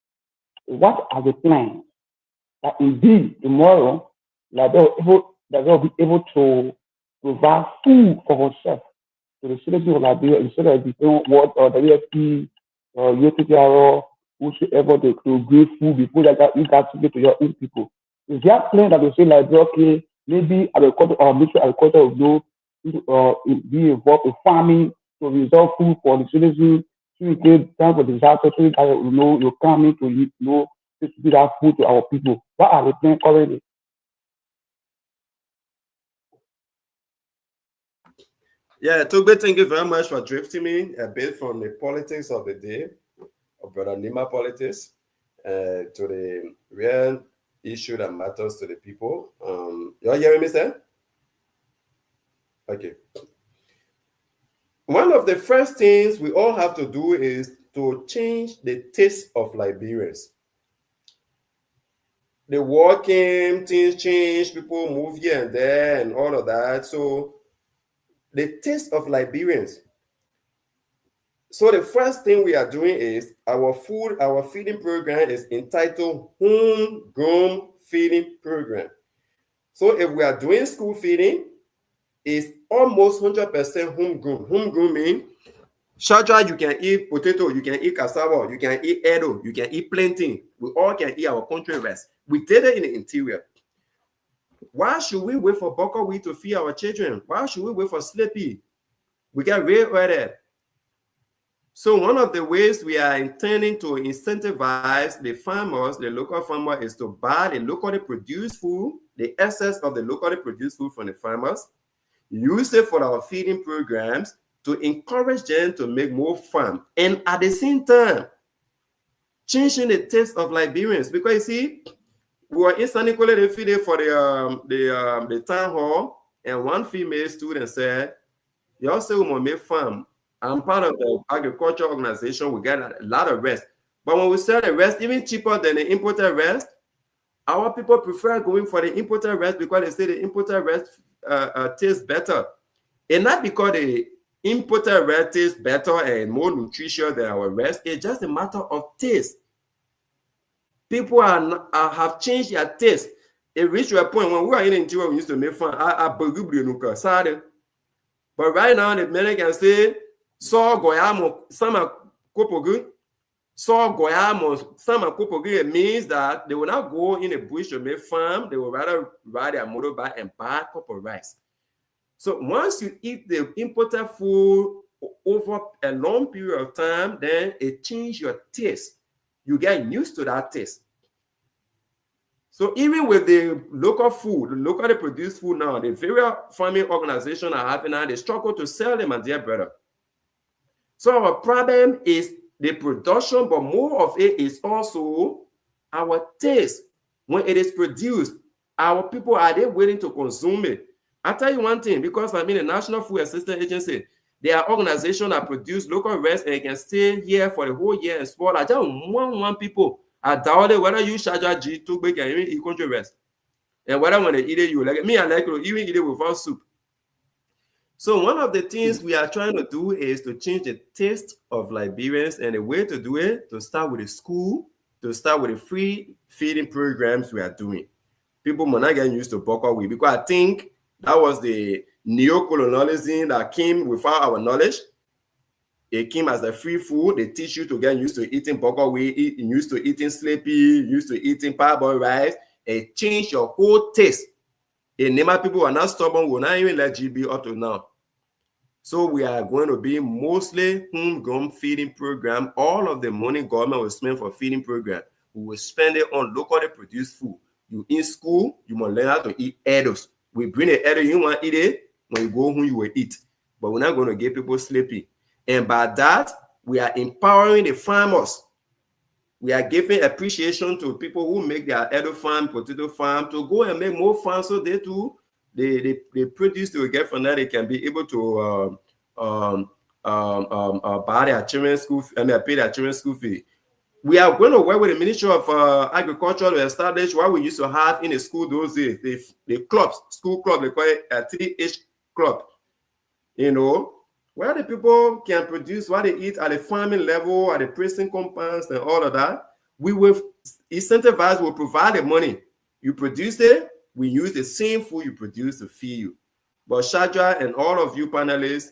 What are the plans that indeed tomorrow that they'll be able to provide food for herself to the citizens of Liberia instead of depending what WFP or UTTR, whosoever they could give food before that you guys give to your own people. Is there a plan that will say like, okay, maybe agriculture or military agriculture will be involved in farming to resolve food for the citizens, so you get time for disaster, so you know you're coming to distribute that food to our people. What are the plans currently? Yeah, Tugbe, thank you very much for drifting me a bit from the politics of the day, of Brother Nima politics, to the real issue that matters to the people. You're hearing me, sir? Okay. One of the first things we all have to do is to change the taste of Liberians. The war came, things changed, people move here and there and all of that. So the taste of Liberians. So the first thing we are doing is our feeding program is entitled Homegrown Feeding Program. So if we are doing school feeding, it's almost 100% homegrown. Homegrown means, Shaja, you can eat potato, you can eat cassava, you can eat edo, you can eat plantain. We all can eat our country rice. We did it in the interior. Why should we wait for buckwheat to feed our children? Why should we wait for sleepy? We get real. So one of the ways we are intending to incentivize the farmers, the local farmer, is to buy the locally produced food, the excess of the locally produced food from the farmers, use it for our feeding programs to encourage them to make more farm. And at the same time, changing the taste of Liberians. Because you see, we were in San Nicolas de Fide for the town hall, and one female student said, "You also want to make farm. I'm part of the agriculture organization. We get a lot of rest. But when we sell the rest, even cheaper than the imported rest, our people prefer going for the imported rest because they say the imported rest tastes better. And not because the imported rest tastes better and more nutritious than our rest. It's just a matter of taste. People have changed their taste. It reached to a point when we were in Nigeria, we used to make fun. But right now, the men can say, "So goyamo sama kopogu." So goyamo sama kopogu means that they will not go in a bush to make farm. They will rather ride their motorbike and buy a cup of rice. So once you eat the imported food over a long period of time, then it changes your taste. You get used to that taste. So even with the local food, the locally produced food now, the various farming organizations are having now, they struggle to sell them and they're better. So our problem is the production, but more of it is also our taste. When it is produced, our people, are they willing to consume it? I'll tell you one thing, because I'm in the National Food Assistance Agency, there are organizations that produce local rice and can stay here for the whole year and spoil. I just want people. I doubt it whether you charge a G to make and even eat country rest. And whether when they eat it, you like it. Me, I like it, even eat it without soup. So one of the things we are trying to do is to change the taste of Liberians, and the way to do it, to start with the school, to start with the free feeding programs we are doing. People are not getting used to buckwheat because I think that was the neo-colonialism that came without our knowledge. It came as a free food. They teach you to get used to eating buckwheat, used to eating sleepy, used to eating parboiled rice. It changed your whole taste. And Nema people are not stubborn, will not even let GB up to now. So we are going to be mostly homegrown feeding program. All of the money government will spend for feeding program, we will spend it on locally produced food. You in school, you must learn how to eat edibles. We bring the edible, you want to eat it. When you go home, you will eat. But we're not going to get people sleepy. And by that, we are empowering the farmers. We are giving appreciation to people who make their edible farm, potato farm, to go and make more farms so they too, they produce they will get from that, they can be able to buy their children's school, pay their children's school fee. We are going to work with the Ministry of Agriculture to establish what we used to have in the school those days, the clubs, school club, they call it a 3H club, where the people can produce what they eat at the farming level, at the pressing compounds and all of that. We will incentivize, we'll provide the money. You produce it, we use the same food you produce to feed you. But Shadra and all of you panelists,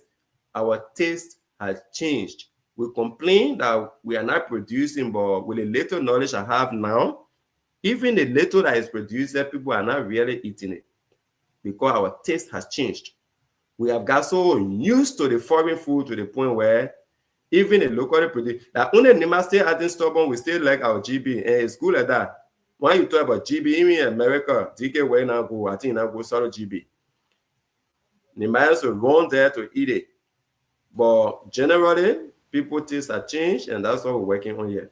our taste has changed. We complain that we are not producing, but with the little knowledge I have now, even the little that is produced, people are not really eating it because our taste has changed. We have got so used to the foreign food to the point where even the locally produced, that only Nema still acting stubborn, we still like our GB, and it's good like that. When you talk about GB, even in America, DK where now go, I think now go sort of GB. Nema will run there to eat it. But generally, people taste are changed, and that's what we're working on here.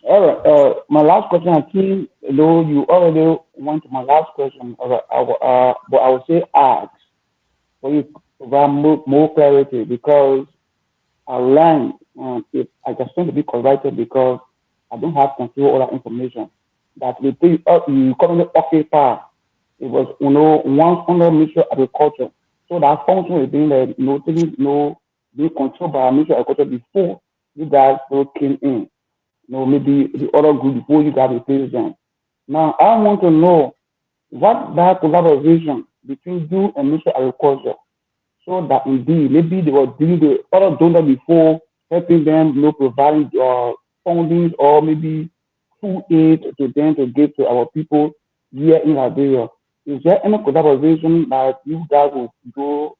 All right. My last question, I think, though you already went to my last question, but I would say ask for you to provide more clarity, because I learned, if I just want to be corrected because I don't have control over that information, that the thing you currently occupy, it was, once under Ministry of Agriculture. So that function is being being controlled by Ministry of Agriculture before you guys came in. Maybe the other group before you guys replaced them. Now I want to know what that collaboration between you and Ministry of Agriculture, so that indeed maybe they were doing the other donor before, helping them, providing funding or maybe food aid to them to give to our people here in Liberia. Is there any collaboration that you guys will go,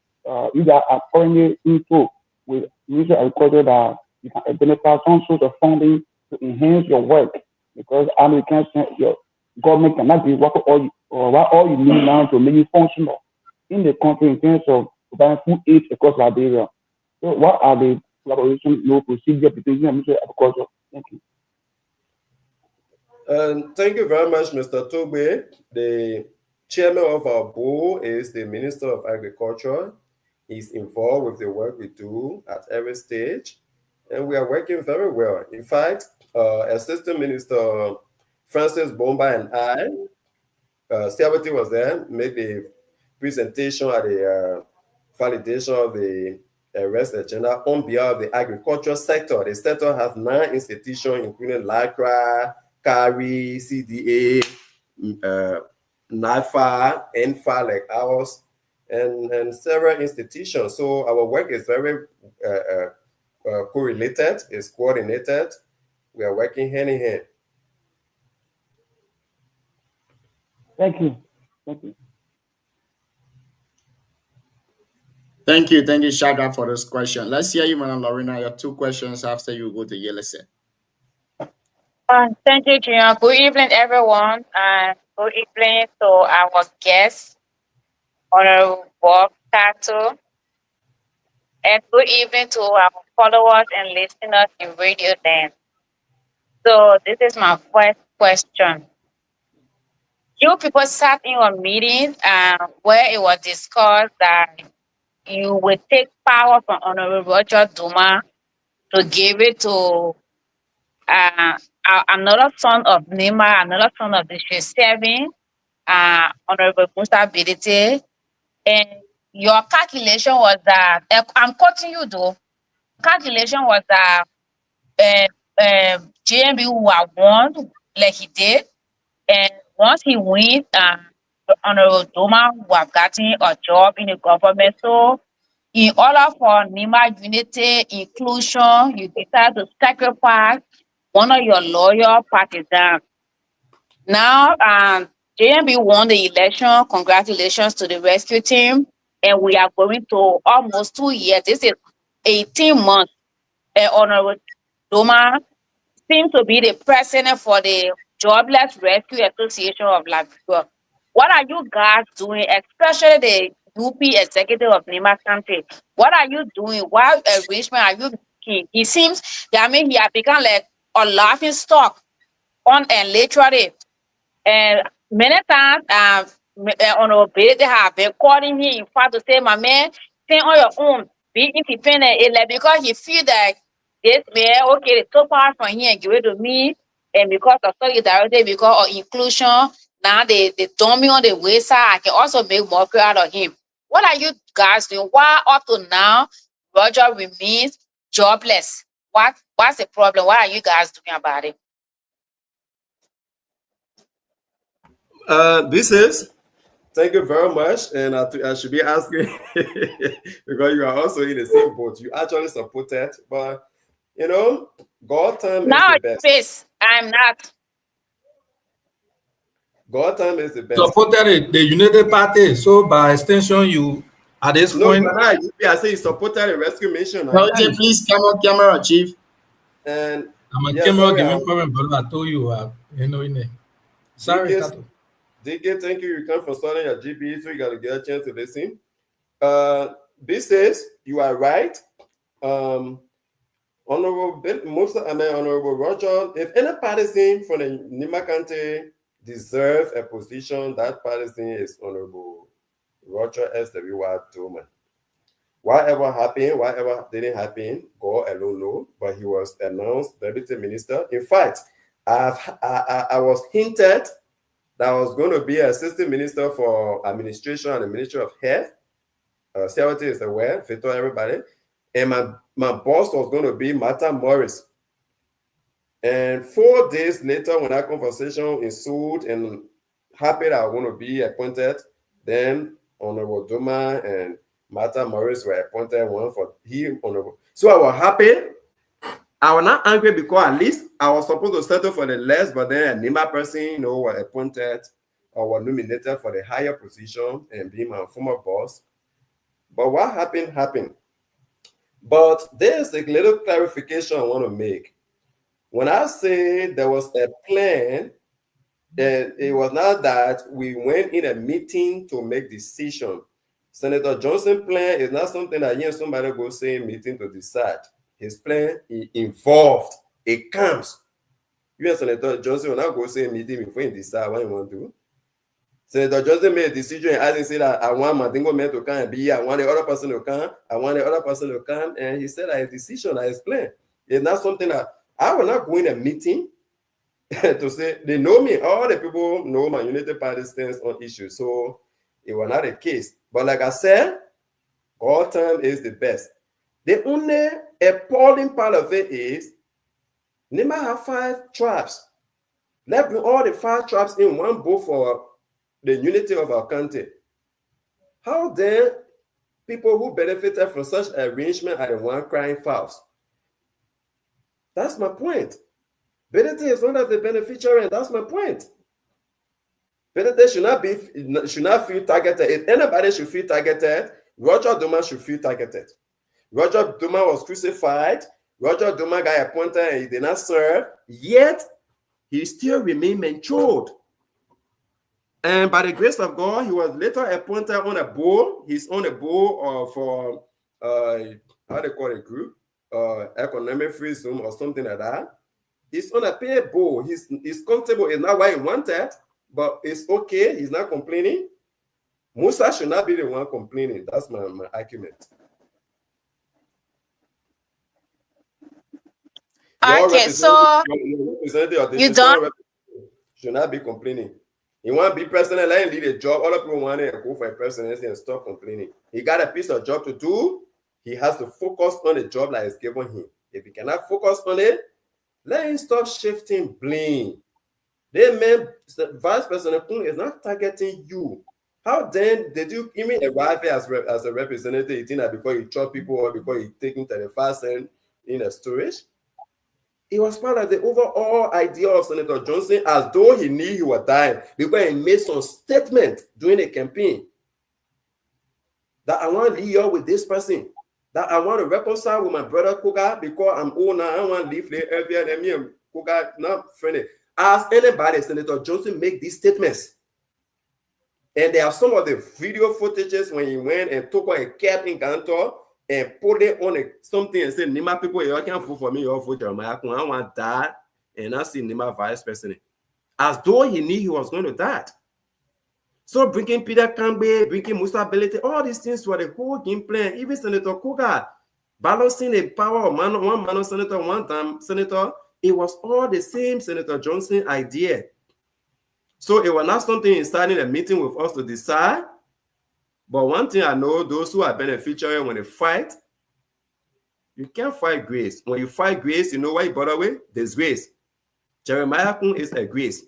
you guys are currently into with Ministry of Agriculture that you can identify some sort of funding to enhance your work? Because your government cannot be working all you need now to make it functional in the country in terms of providing food aid across Liberia. So what are the collaboration, no procedure between you and Ministry of Agriculture? Thank you. Thank you very much, Mr. Tobe. The chairman of our board is the Minister of Agriculture. He's involved with the work we do at every stage, and we are working very well. In fact, Assistant Minister Francis Bomba and I, Stewart was there, made the presentation at the validation of the rest agenda on behalf of the agricultural sector. The sector has 9 institutions, including LACRA, CARI, CDA, NAFA, NFA like ours, and several institutions. So our work is very correlated, is coordinated. We are working hand in hand. Thank you. Thank you. Thank you, Shadrach, for this question. Let's hear you, Madam Lorena. Your 2 questions after you go to Yelese. Thank you, Junior. Good evening, everyone, and good evening to our guests, Honorable Bob Tato, and good evening to our followers and listeners in Radio Land. So this is my first question. You people sat in a meeting where it was discussed that you will take power from Honorable Roger Duma to give it to another son of Nima, another son of District 7, Honorable Musa Bidite, and your calculation was that, I'm quoting you though, calculation was that JMB who have won like he did, and once he wins, Honorable Duma who have gotten a job in the government. So in order for Nima unity, inclusion, you decide to sacrifice one of your loyal partisans. Now, JMB won the election. Congratulations to the rescue team. And we are going to almost 2 years. This is 18 months. Honorable Duma seems to be the president for the Jobless Rescue Association of Liberia. What are you guys doing, especially the UP executive of Nima County? What are you doing? What arrangement are you making? He seems, he has become like a laughing stock on and literally. And many times, Honorable Bidite have been calling him, in fact, to say, my man, stay on your own, be independent. It's like because he feel that this man, okay, they took power from here and give it to me, and because of solidarity, because of inclusion, now they dump me on the wayside. I can also make mockery out of him. What are you guys doing? Why up to now Roger remains jobless? What's the problem? What are you guys doing about it? This is, thank you very much. And I should be asking because you are also in the same boat. You actually supported, but you know, God time is the best. Face, I'm not. God time is the best. Supported the United Party. So by extension, you at this point. No, I say you supported the rescue mission. No, please come on camera, Chief. And I'm a camera giving problem, but I told you, sorry, Tato. DK, thank you. You come from studying your GPE, so you got to get a chance to listen. This says you are right. Honorable Roger, if any partisan from the Nima County deserves a position, that partisan is Honorable Roger S.W. Duma. Whatever happened, whatever didn't happen, God alone knows, but he was announced deputy minister. In fact, I was hinted that I was going to be assistant minister for administration and the Ministry of Health. CRT is aware, Victor, everybody. And my boss was going to be Martha Morris. And 4 days later, when that conversation ensued and happy that I was going to be appointed, then Honorable Duma and Martha Morris were appointed, one for him, Honorable. So I was happy. I was not angry because at least I was supposed to settle for the less, but then a Nima person, was appointed or was nominated for the higher position and being my former boss. But what happened. But there's a little clarification I want to make. When I say there was a plan, and it was not that we went in a meeting to make decision. Senator Johnson's plan is not something that somebody go say in meeting to decide. his plan involved a camps. You and Senator Johnson will not go say meeting before he decide what he want to do. Senator Johnson made a decision and he said that I want Mandingo man to come and be here, I want the other person to come, I want the other person to come, and he said that his decision, I explained. It's not something that I will not go in a meeting to say they know me. All the people know my United Party stance on issues, so it was not the case. But like I said, all time is the best. The only appalling part of it is Nima have 5 tribes. Let's bring all the 5 tribes in one boat for the unity of our country. How then people who benefited from such arrangement are the one crying fouls? That's my point. Benedict is one of the beneficiaries, and that's my point. Benedict should not feel targeted. If anybody should feel targeted, Roger Duma should feel targeted. Roger Duma was crucified. Roger Duma got appointed and he did not serve, yet he still remained mentored. And by the grace of God, he was later appointed on a board. He's on a board for, how they call it, group, economic free zone or something like that. He's on a paid board. He's comfortable. It's not what he wanted, but it's okay. He's not complaining. Musa should not be the one complaining. That's my argument. Okay, so you don't should not be complaining. You want to be president, let him lead a job. Other people want to go for a presidency and stop complaining. He got a piece of job to do. He has to focus on the job that is given him. If he cannot focus on it, let him stop shifting blame. The vice president is not targeting you. How then did you even arrive as a representative? You think that because you chop people or because you taking 35 cents in a storage? It was part of the overall idea of Senator Johnson, as though he knew he was dying, because he made some statement during the campaign that I want to live with this person, that I want to reconcile with my brother Kuka because I'm old now. I want to live there every and me and Kuka not friendly. As anybody, Senator Johnson make these statements. And there are some of the video footages when he went and took a cab in Gantor and put it on something and said, Nima people, you can't vote for me, you vote Jeremiah. I want that. And I see Nima vice president. As though he knew he was going to die. So bringing Peter Kambe, bringing Musa Belete, all these things were the whole game plan. Even Senator Kuka, balancing the power of one man senator, one time senator, it was all the same Senator Johnson idea. So it was not something he started a meeting with us to decide. But one thing I know, those who are beneficiaries when they fight, you can't fight grace. When you fight grace, you know what you bother with? There's grace. Jeremiah Kun is a grace.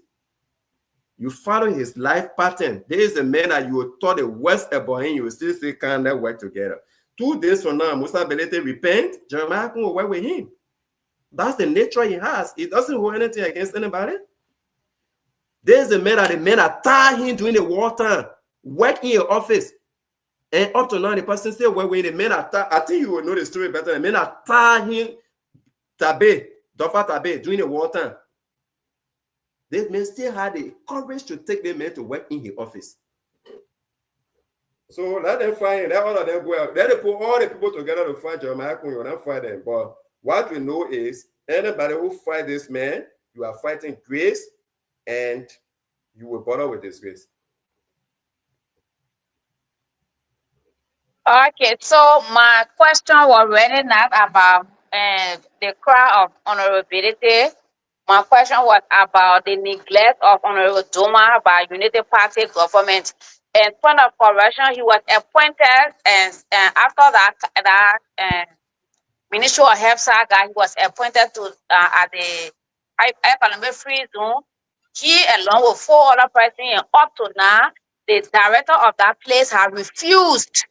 You follow his life pattern. There is a man that you thought the worst about him, you will still say, can they work together? 2 days from now, Musa Belete repent, Jeremiah Kun will work with him. That's the nature he has. He doesn't hold anything against anybody. There's a man that the men attack him during the wartime, work in your office. And up to now, the person still work with the men attack. I think you will know the story better. The men attack him, Doffa Tabe, during the wartime. They may still have the courage to take the men to work in his office. So let them fight. Let all of them go out. Let them put all the people together to fight Jeremiah Kun. You will not fight them. But what we know is anybody who fight this man, you are fighting grace, and you will bother with this grace. Okay, so my question was really not about the cry of honorability. My question was about the neglect of Honorable Duma by United Party government. In point of correction, he was appointed, and after that Ministry of Health saga, he was appointed to at the economic free zone. He, along with 4 other persons, and up to now, the director of that place has refused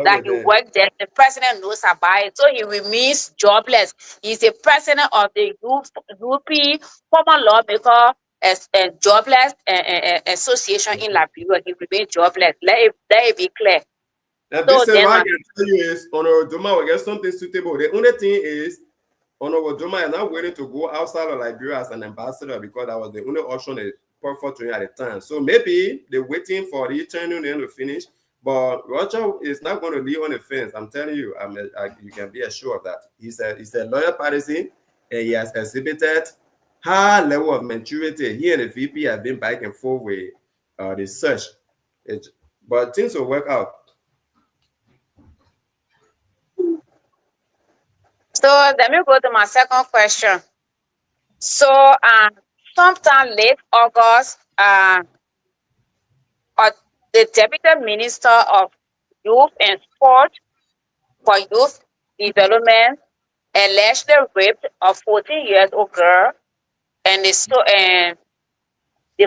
that he worked there. The president knows about it, so he remains jobless. He's the president of the UP Common Lawmaker Jobless Association in Liberia. He remains jobless. Let it be clear. Now, this is what I can tell you is Honorable Duma will get something suitable. The only thing is Honorable Duma is not willing to go outside of Liberia as an ambassador because that was the only option they put forth to him at the time. So maybe they're waiting for the Eternal Union to finish. But Roger is not going to leave on the fence. I'm telling you, you can be assured of that. He's a loyal partisan, and he has exhibited high level of maturity. He and the VP have been back and forth with the search. But things will work out. So let me go to my second question. So sometime late August, the Deputy Minister of Youth and Sport for Youth Development allegedly raped a 14-year-old girl, and the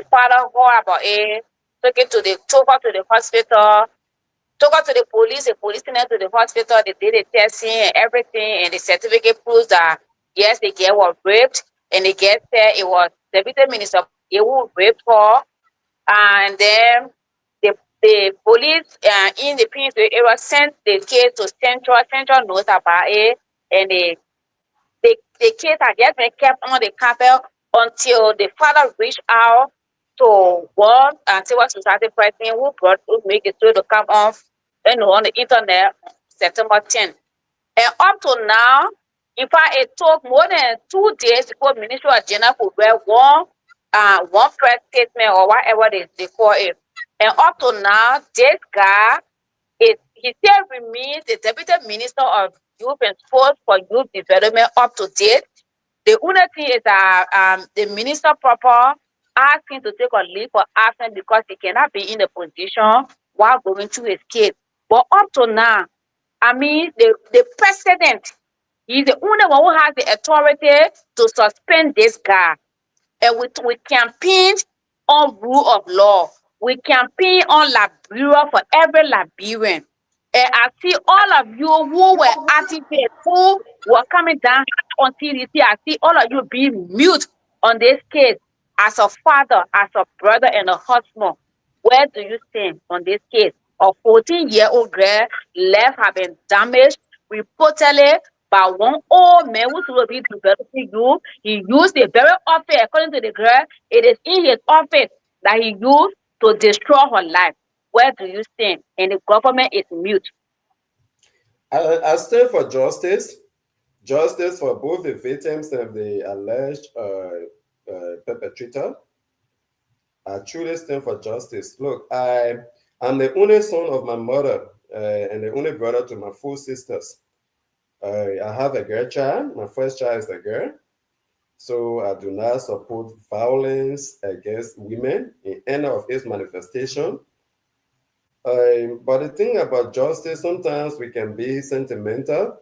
father heard about it, took her to the hospital, took her to the police sent her to the hospital, they did the testing and everything, and the certificate proves that yes, the girl was raped, and the girl said it was Deputy Minister who raped her, and then the police in the Prince area sent the case to Central knows about it, and the case I guess been kept on the carpet until the father reached out to one civil society president who make it through to come off on the internet September 10th. And up to now, in fact, it took more than 2 days before Ministry of Gender could read one press statement or whatever they call it. And up to now, this guy, he still remains the Deputy Minister of Youth and Sports for Youth Development up to date. The only thing is that the minister proper asked him to take a leave for absence because he cannot be in the position while going through his case. But up to now, I mean, the president, he's the only one who has the authority to suspend this guy. And we campaign on rule of law. We campaign on Liberia for every Liberian. And I see all of you who were activists, who were coming down on TDC, I see all of you being mute on this case as a father, as a brother, and a husband. Where do you stand on this case? A 14-year-old girl left have been damaged reportedly by one old man who will be developing youth. He used the very office, according to the girl, it is in his office that he used to destroy her life. Where do you stand? And the government is mute. I stand for justice. Justice for both the victims and the alleged perpetrator. I truly stand for justice. Look, I'm the only son of my mother and the only brother to my 4 sisters. I have a girl child. My first child is a girl. So I do not support violence against women in any of its manifestation. But the thing about justice, sometimes we can be sentimental,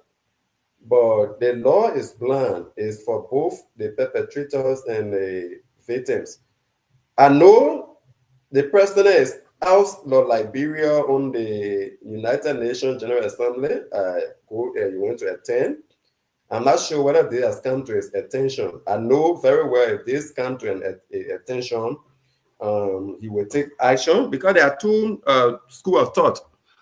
but the law is blind. It's for both the perpetrators and the victims. I know the president is out of Liberia on the United Nations General Assembly. You went to attend. I'm not sure whether this has come to his attention. I know very well if this comes to an attention, he will take action, because there are 2 schools of thought.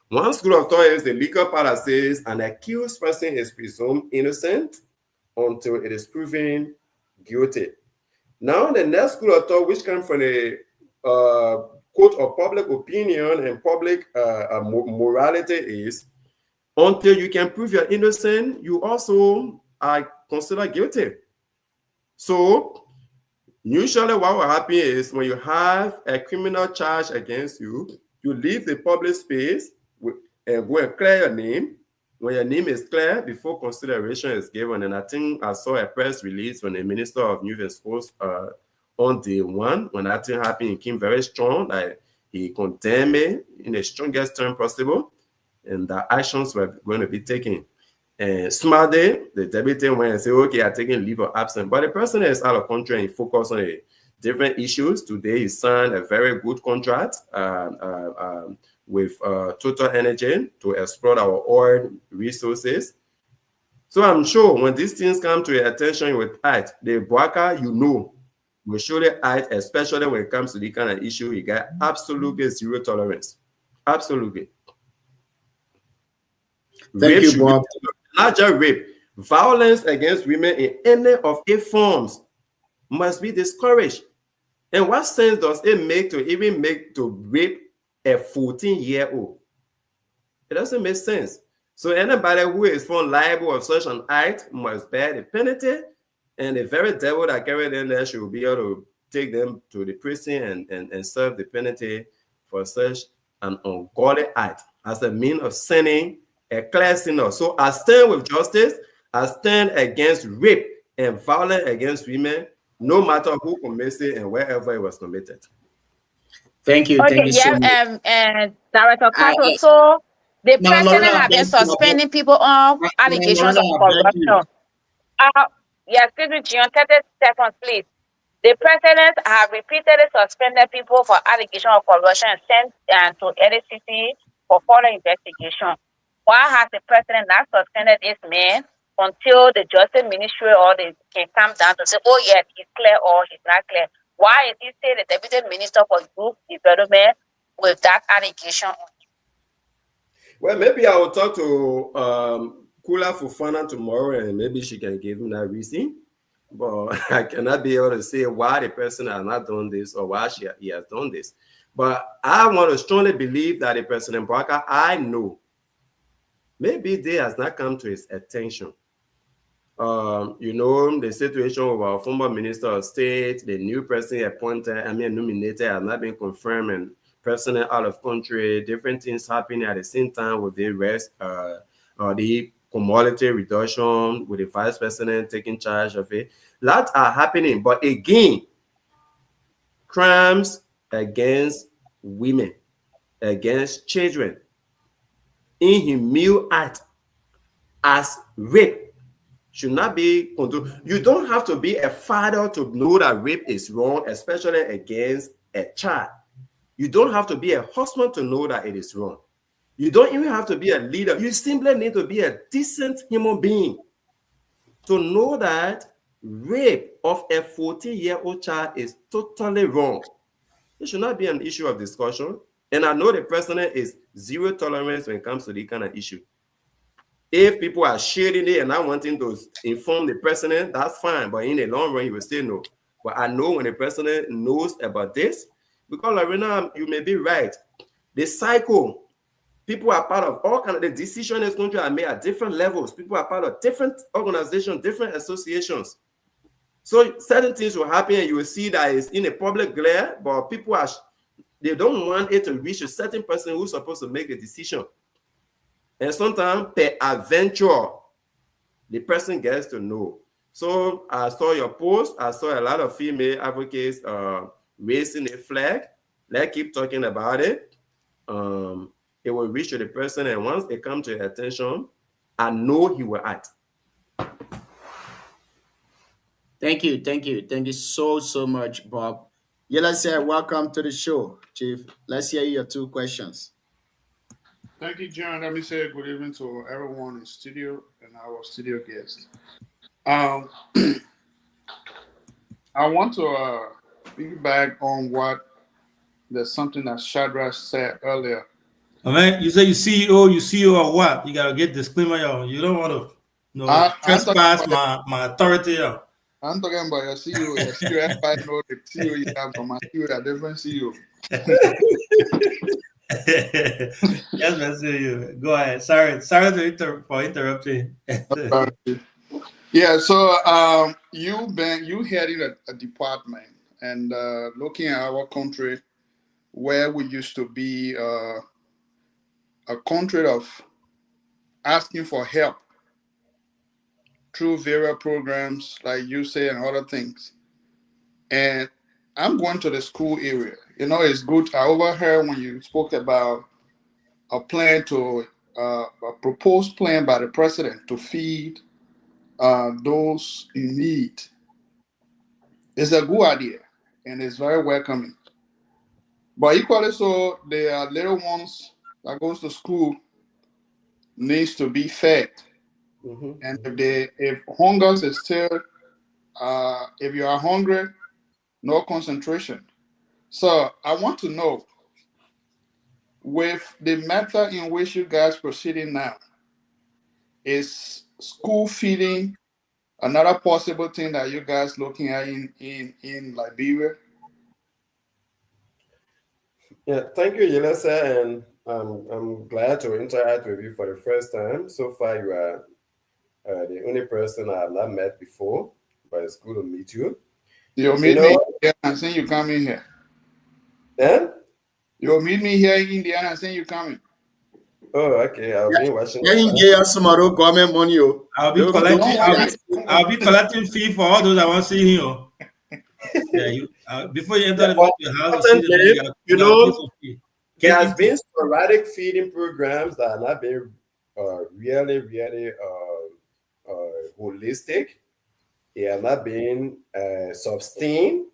One school of thought is the legal part that says an accused person is presumed innocent until it is proven guilty. Now, the next school of thought, which comes from the court of public opinion and public morality, is until you can prove you're innocent, you also are considered guilty. So, usually what will happen is when you have a criminal charge against you, you leave the public space and go and clear your name. When your name is clear, before consideration is given. And I think I saw a press release from the Minister of Youth and Sports on day 1 when that thing happened. He came very strong, like he condemned me in the strongest term possible, and the actions were going to be taken. And smartly, the deputy went and said, okay, I'm taking leave of absence. But the person is out of country and he focused on different issues. Today, he signed a very good contract with Total Energy to explore our oil resources. So I'm sure when these things come to your attention with act, the Boaka, will surely act, especially when it comes to the kind of issue. You got absolutely zero tolerance. Absolutely. Thank you, Bob. Not just rape. Violence against women in any of its forms must be discouraged. And what sense does it make to rape a 14-year-old? It doesn't make sense. So anybody who is found liable of such an act must bear the penalty, and the very devil that carried them there should be able to take them to the prison and serve the penalty for such an ungodly act as a means of sinning a clear sinner. So I stand with justice. I stand against rape and violence against women, no matter who commits it and wherever it was committed. Thank you. Okay, Thank you so much. and Director Cato, so the No, president Loretta, I has been beg you. suspending people on allegations Loretta, of I beg you. corruption. Excuse me, Gian, 30 seconds, please. The president has repeatedly suspended people for allegations of corruption and sent to NCC for further investigation. Why has the president not suspended this man until the Justice Ministry or they can come down to say, oh, yes, he's clear or he's not clear? Why is he still the Deputy Minister for Youth Development with that allegation? Well, maybe I will talk to Kula Fufana tomorrow and maybe she can give me that reason. But I cannot be able to say why the person has not done this or why he has done this. But I want to strongly believe that the President Mbaka, I know, maybe this has not come to his attention. The situation with our former Minister of State, the new president nominated has not been confirmed, and president out of country, different things happening at the same time with the rest, the commodity reduction, with the vice president taking charge of it. Lots are happening, but again, crimes against women, against children, inhuman act as rape should not be controlled. You don't have to be a father to know that rape is wrong, especially against a child. You don't have to be a husband to know that it is wrong. You don't even have to be a leader. You simply need to be a decent human being to know that rape of a 14-year-old child is totally wrong. It should not be an issue of discussion. And I know the president is zero tolerance when it comes to this kind of issue. If people are sharing it and not wanting to inform the president, that's fine. But in the long run, he will still know. But I know when the president knows about this, because Lorena, you may be right. The cycle, people are part of all kinds of the decisions in this country are made at different levels. People are part of different organizations, different associations. So certain things will happen and you will see that it's in a public glare, but people they don't want it to reach a certain person who's supposed to make the decision. And sometimes per adventure, the person gets to know. So I saw your post. I saw a lot of female advocates raising a flag. Let's keep talking about it. It will reach to the person, and once it comes to your attention, I know he will act. Thank you. Thank you so much, Bob. Let's say welcome to the show, Chief. Let's hear your two questions. Thank you, John. Let me say good evening to everyone in studio and our studio guests. I want to piggyback on there's something that Shadrach said earlier. I mean, you say you CEO or what? You gotta get disclaimer, yo. You don't want to trespass my authority, yo. I'm talking about your CEO. Your CEO, everybody know the CEO you have from my CEO, a different CEO. Yes, man, you. Go ahead. Sorry for interrupting. Yeah, so you heading a department and looking at our country where we used to be a country of asking for help through various programs, like you say, and other things. And I'm going to the school area. It's good. I overheard when you spoke about a proposed plan by the president to feed those in need. It's a good idea, and it's very welcoming. But equally so, there are little ones that goes to school needs to be fed. Mm-hmm. And if hunger is still, if you are hungry, no concentration. So I want to know, with the method in which you guys proceeding now, is school feeding another possible thing that you guys looking at in Liberia? Yeah, thank you, Yelesa. And I'm glad to interact with you for the first time. So far, you are the only person I have not met before, but it's good to meet you. You'll meet me here and say you coming here. Then? You'll meet me here in Indiana and say you coming. Oh, okay. I'll be watching. Yeah, he gave us some other government money. I'll be collecting fee for all those I want to see here. Yeah, before you enter the house, there has been sporadic feeding programs that are not being really holistic. They are not being sustained.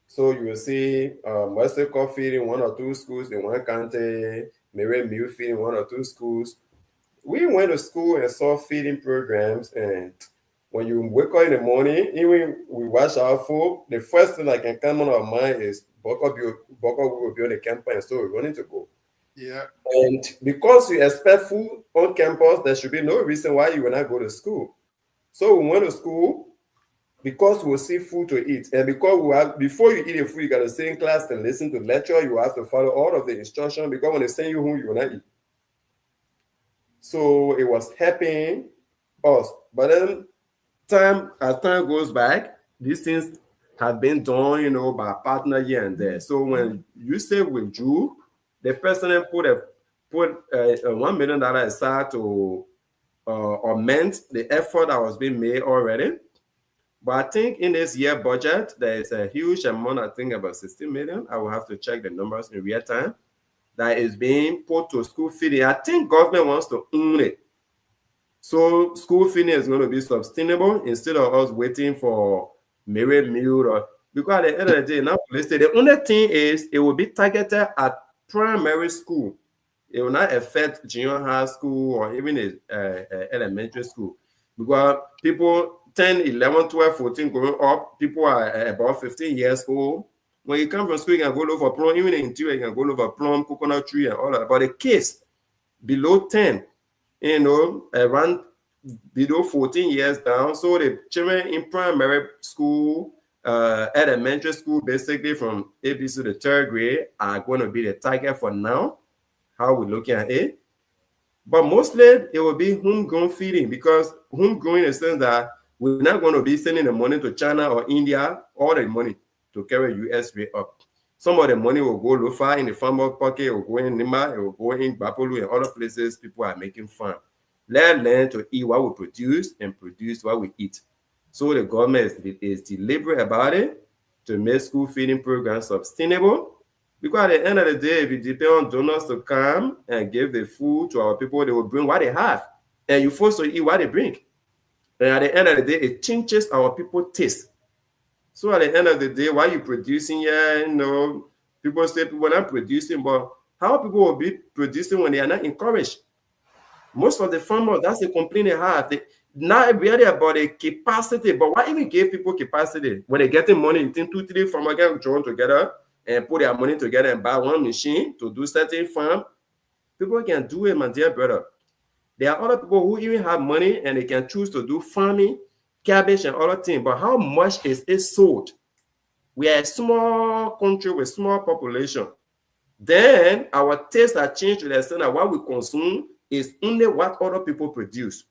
So you will see Western Cup feeding 1 or 2 schools in one county, Mary Mill feeding 1 or 2 schools. We went to school and saw feeding programs, and when you wake up in the morning, even we wash our food, the first thing that can come on our mind is Boko will be on the campus, so we're running to go. Yeah. And because you expect food on campus, there should be no reason why you will not go to school. So we went to school because we'll see food to eat. And because before you eat the food, you got to stay in class and listen to the lecture. You have to follow all of the instructions because when they send you home, you will not eat. So it was helping us. But then as time goes by, these things have been done, by partner here and there. So when you say withdrew, the president put $1 million aside to augment the effort that was being made already. But I think in this year budget, there is a huge amount, I think about 60 million. I will have to check the numbers in real time. That is being put to school feeding. I think government wants to own it. So school feeding is going to be sustainable instead of us waiting for Mary Mill. Because at the end of the day, now the only thing is it will be targeted at primary school. It will not affect junior high school or even elementary school. Because people 10, 11, 12, 14 growing up, people are about 15 years old. When you come from school, you can go look for plum. Even in the interior, you can go look for plum, coconut tree, and all that. But the kids below 10, around below 14 years down. So the children in primary school, elementary school, basically from ABC to the 3rd grade, are going to be the target for now. How we're looking at it. But mostly it will be homegrown feeding, because homegrown in the sense that we're not going to be sending the money to China or India, all the money to carry US rate up. Some of the money will go low far in the farmer pocket, it will go in Nima, it will go in Bapolu and other places people are making farm. Let's learn to eat what we produce and produce what we eat. So the government is deliberate about it to make school feeding programs sustainable. Because at the end of the day, if you depend on donors to come and give the food to our people, they will bring what they have. And you're forced to eat what they bring. And at the end of the day, it changes our people's taste. So at the end of the day, while you're producing here, people say people are not producing, but how people will be producing when they are not encouraged? Most of the farmers, that's the complaint they have. They not really about the capacity, but why even give people capacity? When they're getting money, you think 2, 3 farmers get joined together and put their money together and buy one machine to do certain farm. People can do it, my dear brother. There are other people who even have money and they can choose to do farming, cabbage and other things. But how much is it sold? We are a small country with small population. Then our tastes are changed to the extent that what we consume is only what other people produce.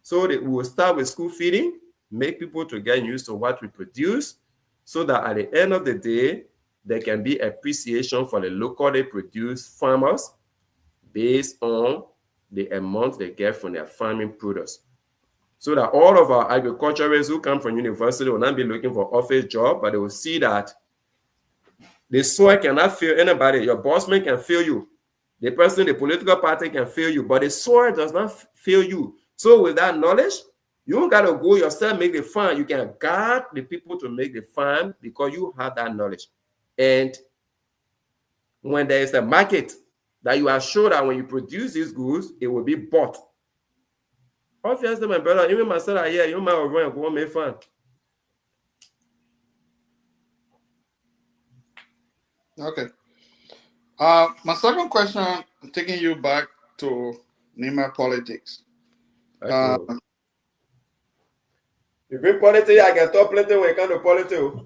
So we will start with school feeding, make people to get used to what we produce, so that at the end of the day, there can be appreciation for the locally produced farmers based on the amount they get from their farming produce. So that all of our agriculturists who come from university will not be looking for office job, but they will see that the soil cannot fail anybody. Your bossman can fail you. The person, the political party can fail you, but the soil does not fail you. So with that knowledge, you don't got to go yourself make the farm. You can guide the people to make the farm because you have that knowledge. And when there is a market that you are sure that when you produce these goods, it will be bought. Obviously, my brother, even myself here, you might run and go and make fun. Okay. My second question, taking you back to Nima politics. You bring politics, I can talk plenty when it comes to politics.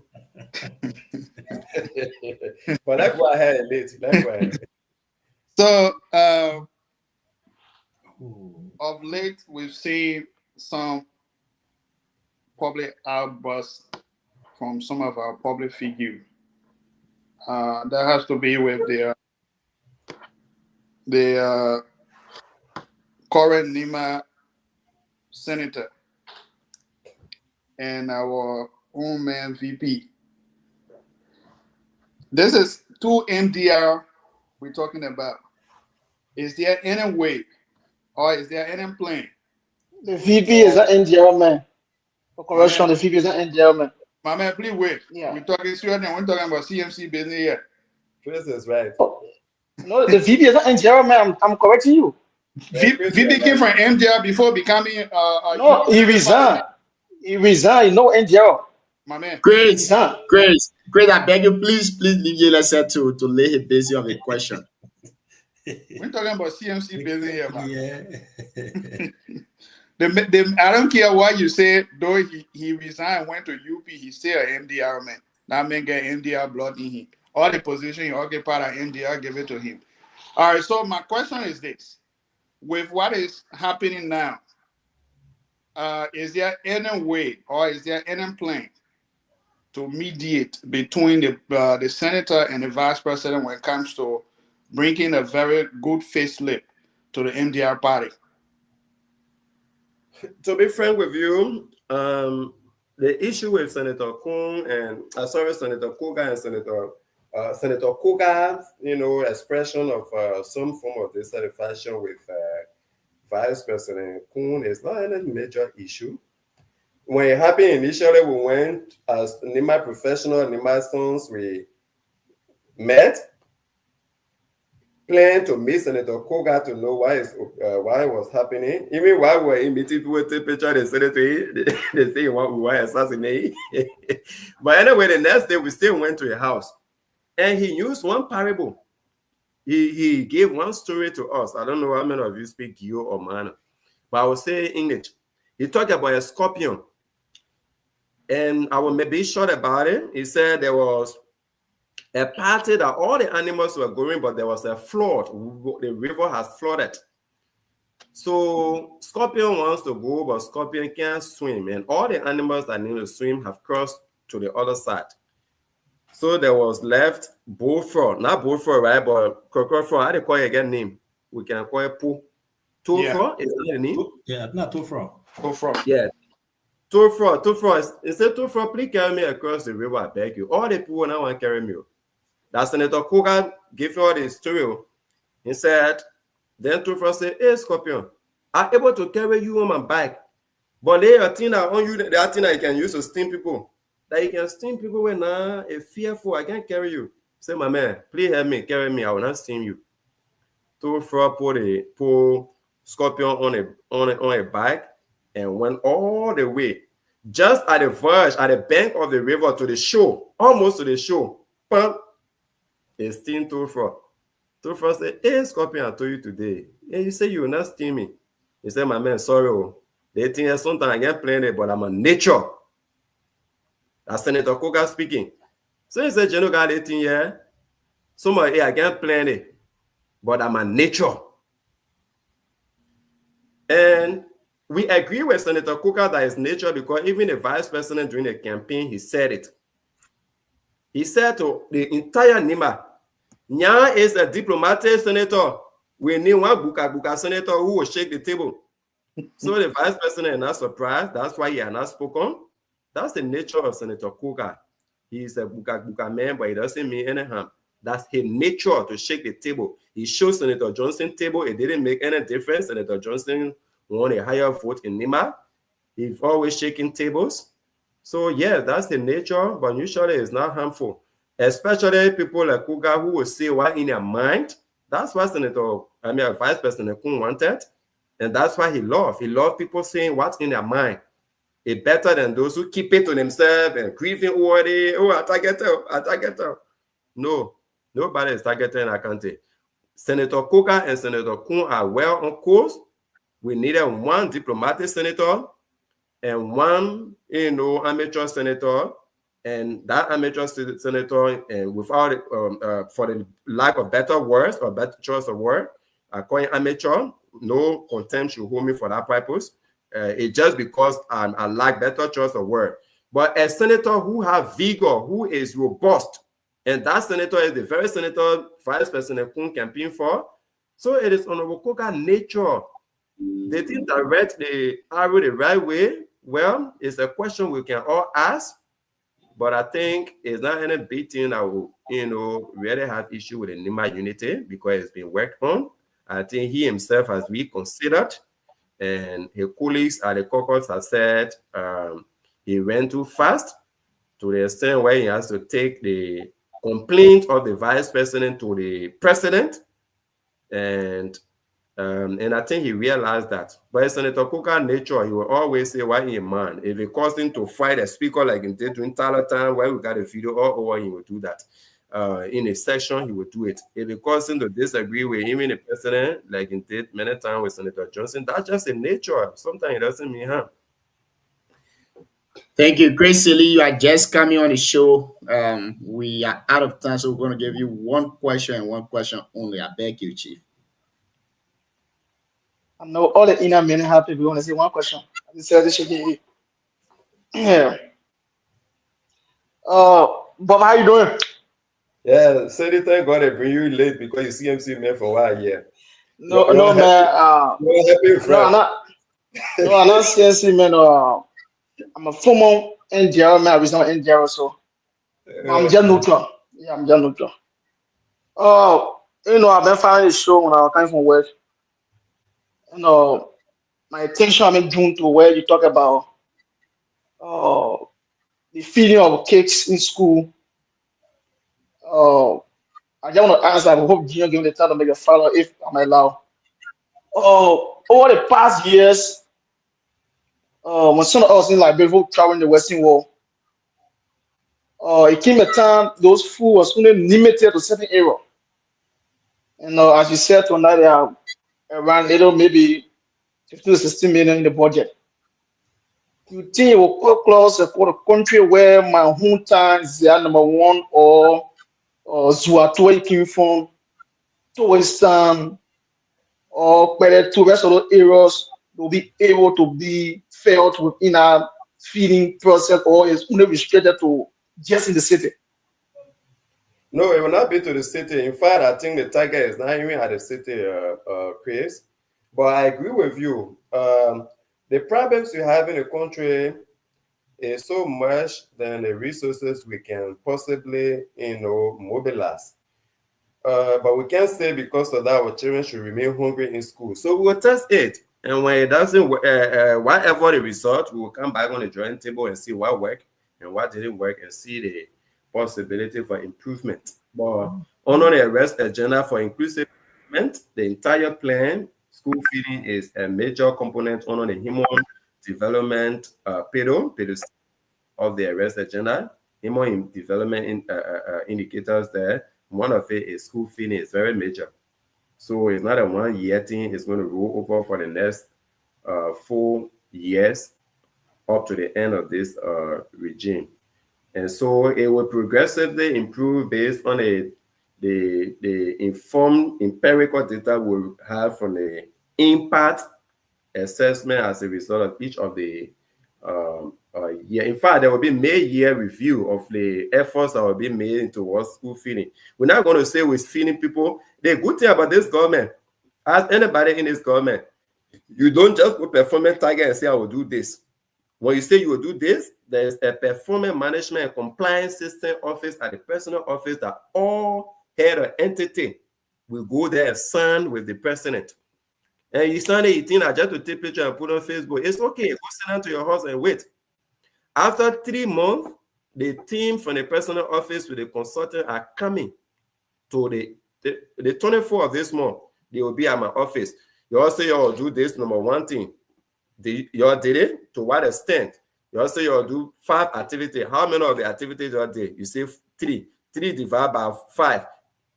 But let's go ahead, let's go ahead. So, of late, we've seen some public outbursts from some of our public figures. That has to be with the current NEMA senator and our own man VP. This is 2 MDR we're talking about. Is there any way, or is there any plan? The VP is an NDR man. For correction, the VP is an NDR man. My man, please wait. Yeah. We're talking serious and we're talking about CMC business here. Chris is right. No, the VP is an NDR man. I'm correcting you. VP came from MDR before becoming no, he resigned. He resigned. No NDR. My man. Grace, I beg you, please leave Yelesa to lay his busy on the question. We're talking about CMC business here, man. Yeah. I don't care what you say, though he resigned, went to UP, he's still an MDR man. That man get MDR blood in him. All the position he occupied at MDR, give it to him. All right, so my question is this. With what is happening now, is there any way or is there any plan to mediate between the senator and the vice president when it comes to bringing a very good facelift to the MDR party? To be frank with you, the issue with Senator Kuhn and Senator Kuga and Senator Kuga's, expression of some form of dissatisfaction with Vice President Kuhn is not any major issue. When it happened initially, we went as NEMA professional, NEMA sons, we met, planned to meet Senator Kuga to know why it was happening. Even while we were in meeting, people take picture, they said it to him, they say we were assassinated. But anyway, the next day we still went to a house and he used one parable. He gave one story to us. I don't know how many of you speak Gio or Mana, but I will say English. He talked about a scorpion. And I will maybe short about it. He said there was a party that all the animals were going, but there was a flood. The river has flooded. So scorpion wants to go, but scorpion can't swim. And all the animals that need to swim have crossed to the other side. So there was left bullfrog, not bullfrog, right? But crocodile. How do you call it again? Name? We can call it poo. Toadfrog is that the name? Yeah, not toadfrog. Toadfrog. Yeah. Toadfrog. He said, Toadfrog, please carry me across the river. I beg you. All the people now want to carry me. That Senator Kuga gave all the story. He said, then Toadfrog said, hey, Scorpion, I'm able to carry you on my back. But they are thing on you, the thing that you can use to sting people. That you can sting people when a fearful, I can't carry you. Say, my man, please help me, carry me. I will not sting you. Toadfrog put Scorpion on a bike and went all the way, just at the verge, at the bank of the river to the shore, almost to the shore. Pump. It's sting Toadfrog. Toadfrog said, hey, Scorpion, I told you today. Yeah, you say you will not sting me. He said, my man, sorry. They think sometimes I can't play it, but I'm a nature. That's Senator Kuga speaking. So he said, General got 18 years. Somebody, I can't plan it, but I'm a nature. And we agree with Senator Kuga that is nature because even the vice president during the campaign, he said it. He said to the entire NEMA, Nya is a diplomatic senator. We need one buka senator who will shake the table. So the vice president is not surprised. That's why he has not spoken. That's the nature of Senator Kuga. He is a buka man, but it doesn't mean any harm. That's his nature to shake the table. He showed Senator Johnson table. It didn't make any difference. Senator Johnson won a higher vote in NEMA. He's always shaking tables. So yeah, that's the nature, but usually it's not harmful. Especially people like Kuga who will say what in their mind. That's what Vice President Kuhn wanted. And that's why he loved. He loved people saying what's in their mind. It's better than those who keep it to themselves and grieving over it. Oh, I target her. No, nobody is targeting our country. Senator Kuga and Senator Kuhn are well on course. We needed one diplomatic senator and one, amateur senator And that amateur senator, and without for the lack of better words or better choice of word, I call him amateur. No contempt should hold me for that purpose. It's just because I lack better choice of word. But a senator who has vigor, who is robust, and that senator is the very senator Vice President Kun campaign for. So it is Honorable Coker's nature. They didn't direct the arrow the right way. Well, it's a question we can all ask, but I think it's not any big thing that will, really have issue with the NIMA unity because it's been worked on. I think he himself has reconsidered, and his colleagues at the caucus have said he went too fast to the extent where he has to take the complaint of the vice president to the president, and I think he realized that. But Senator Coker's nature, he will always say, why he a man? If it caused him to fight a speaker like he did during Tyler time, where we got a video all over, he would do that. In a session, he would do it. If it caused him to disagree with even the president, like he did many times with Senator Johnson, that's just a nature. Sometimes it doesn't mean harm. Thank you, Grace Lee. You are just coming on the show. We are out of time, so we're going to give you one question and one question only. I beg you, Chief. I know all the inner men happy. We want to say one question. Yeah. Bob, how you doing? Yeah, Senator got to bring you late because you CMC man for a while. Yeah. No, man. No, I'm not CMC man. I'm a former NGR man. I was not NGR, so I'm just neutral. Yeah, I'm just neutral. I've been following the show when I was coming from work. My attention I'm drawn to where you talk about the feeding of cakes in school. I just want to ask, I hope Gino give me the time to make a follow if I'm allowed. Over the past years, when some of us in Liberia traveling the Western world, it came a time those food was only limited to certain area. And as you said tonight, they are around little maybe 15 to 16 million in the budget. You think it will go close for the country where my hometown is the number one or Zuato came from, to Western or better to rest of those areas will be able to be felt within a feeding process, or is only restricted to just in the city? No, it will not be to the city. In fact, I think the target is not even at the city, Chris. But I agree with you. The problems you have in the country is so much than the resources we can possibly, mobilize. But we can't say because of that our children should remain hungry in school. So we will test it. And when it doesn't, whatever the result, we will come back on the drawing table and see what worked and what didn't work and see the possibility for improvement. But on the rest agenda for inclusive development, the entire plan, school feeding is a major component on the human development pillar of the arrest agenda. Human development indicators there. One of it is school feeding is very major. So it's not a 1 year thing. It's going to roll over for the next 4 years up to the end of this regime. And so it will progressively improve based on the informed empirical data we'll have from the impact assessment as a result of each of the year. In fact, there will be mid-year review of the efforts that will be made towards school feeding. We're not going to say we're feeding people. The good thing about this government, ask anybody in this government, you don't just put performance target and say, I will do this. When you say you will do this, there's a performance management and compliance system office at the personal office that all head of entity will go there and sign with the president. And you sign it, you think I just to take picture and put on Facebook. It's okay. Go sit down to your house and wait. After 3 months, the team from the personal office with the consultant are coming to the 24th of this month. They will be at my office. You all say you all do this, number one thing. You all did it? To what extent? You all say you all do 5 activities. How many of the activities you all did? You say 3. 3 divided by 5.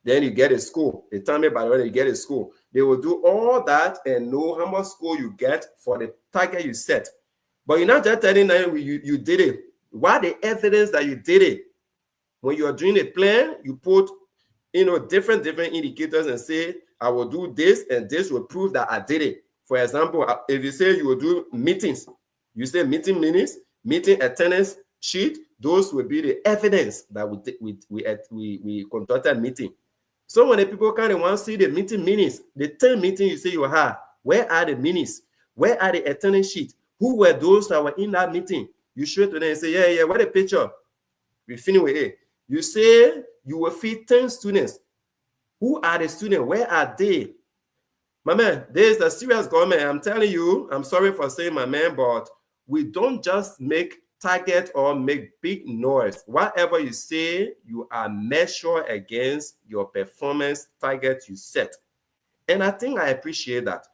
Then you get a score. They tell me by the way you get a score. They will do all that and know how much score you get for the target you set. But you're not just telling them you did it. What the evidence that you did it? When you are doing a plan, you put, different indicators and say, I will do this, and this will prove that I did it. For example, if you say you will do meetings, you say meeting minutes, meeting attendance sheet, those will be the evidence that we conducted meeting. So when the people kind of want to see the meeting minutes, the 10 meetings you say you have, where are the minutes? Where are the attendance sheet? Who were those that were in that meeting? You show it to them and say, yeah, where the picture? We finish with it. You say you will feed 10 students. Who are the students? Where are they? My man, there is a serious government. I'm telling you, I'm sorry for saying, my man, but we don't just make target or make big noise. Whatever you say, you are measured against your performance target you set. And I think I appreciate that.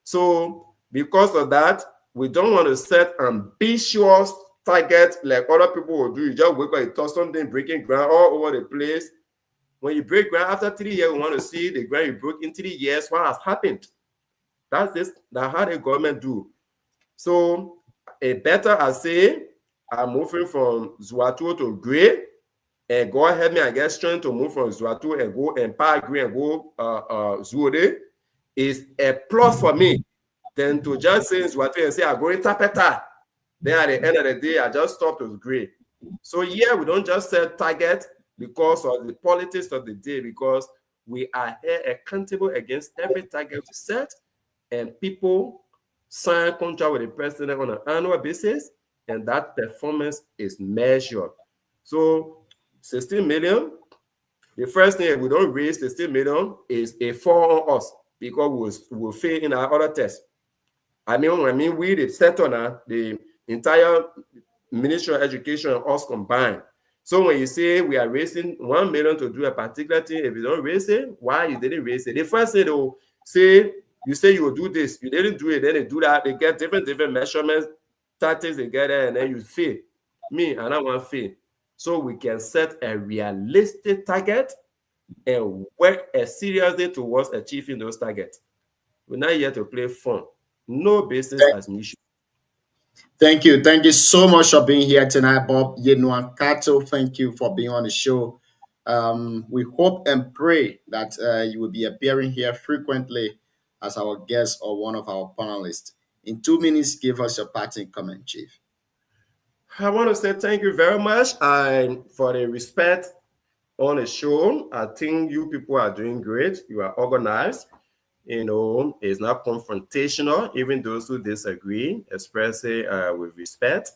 So because of that, we don't want to set ambitious target like other people will do. You just wake up, you touch something, breaking ground all over the place. When you break ground after 3 years, we want to see the ground you broke in 3 years, what has happened. That's how the government do. So it better I say I'm moving from Zwato to Gray, and God help me, I get strength to move from Zwato and go Empire Gray and go Zuode is a plus for me than to just say Zwato and say I'm going Tapeta. Then at the end of the day, I just stopped with Gray. So yeah, we don't just set target because of the politics of the day, because we are here accountable against every target we set, and people sign contract with the president on an annual basis, and that performance is measured. So 16 million, the first thing, we don't raise 16 million is a fall on us because we'll fail in our other tests. I mean, we the settle now, the entire Ministry of Education and us combined. So when you say we are raising 1 million to do a particular thing, if you don't raise it, why you didn't raise it? The first thing they'll say, you say you will do this, you didn't do it, then they do that, they get different measurements, tactics they get there, and then you fail. Me, and I want to fail. So we can set a realistic target and work seriously towards achieving those targets. We're not here to play fun. No business as mission. Thank you. Thank you so much for being here tonight, Bob Yenuan Kato. Thank you for being on the show. We hope and pray that you will be appearing here frequently as our guest or one of our panelists. In 2 minutes, give us your parting comment, Chief. I want to say thank you very much for the respect on the show. I think you people are doing great. You are organized. It's not confrontational. Even those who disagree express it with respect.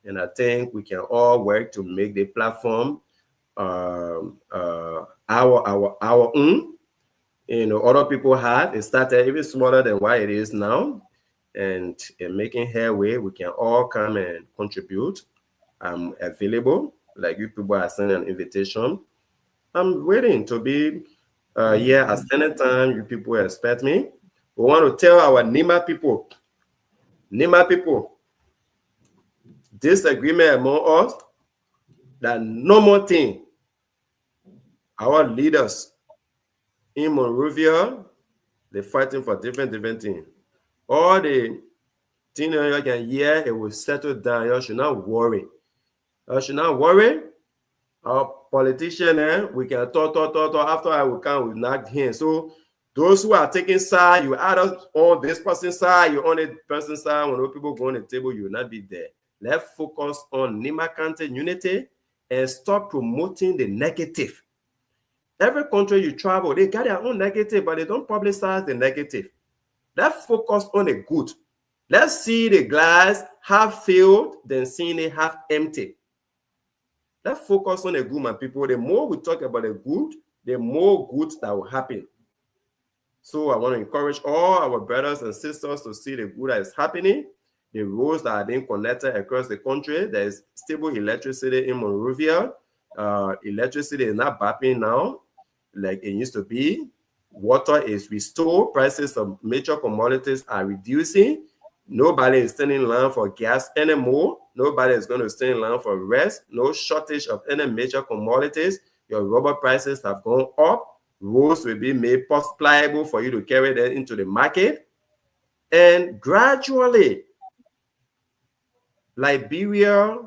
And I think we can all work to make the platform our own. Other people have. It started even smaller than what it is now. And in making headway, we can all come and contribute. I'm available. Like you people are sending an invitation. I'm waiting to be here at any time you people expect me. We want to tell our Nima people, disagreement among us, that no more thing. Our leaders in Monrovia, they're fighting for different things. All the things you can hear, it will settle down. You should not worry. You should not worry. Our politician, we can talk. After I will come, we knock him. So those who are taking side, you either on this person's side, you on the person's side. When people go on the table, you will not be there. Let's focus on Nima County unity and stop promoting the negative. Every country you travel, they got their own negative, but they don't publicize the negative. Let's focus on the good. Let's see the glass half filled than seeing it half empty. Let's focus on the good, my people. The more we talk about the good, the more good that will happen. So I want to encourage all our brothers and sisters to see the good that is happening, the roads that are being connected across the country. There is stable electricity in Monrovia. Electricity is not bapping now like it used to be. Water is restored. Prices of major commodities are reducing. Nobody is standing in line for gas anymore. Nobody is going to stand in line for rest. No shortage of any major commodities. Your rubber prices have gone up. Roads will be made pliable for you to carry them into the market. And gradually, Liberia,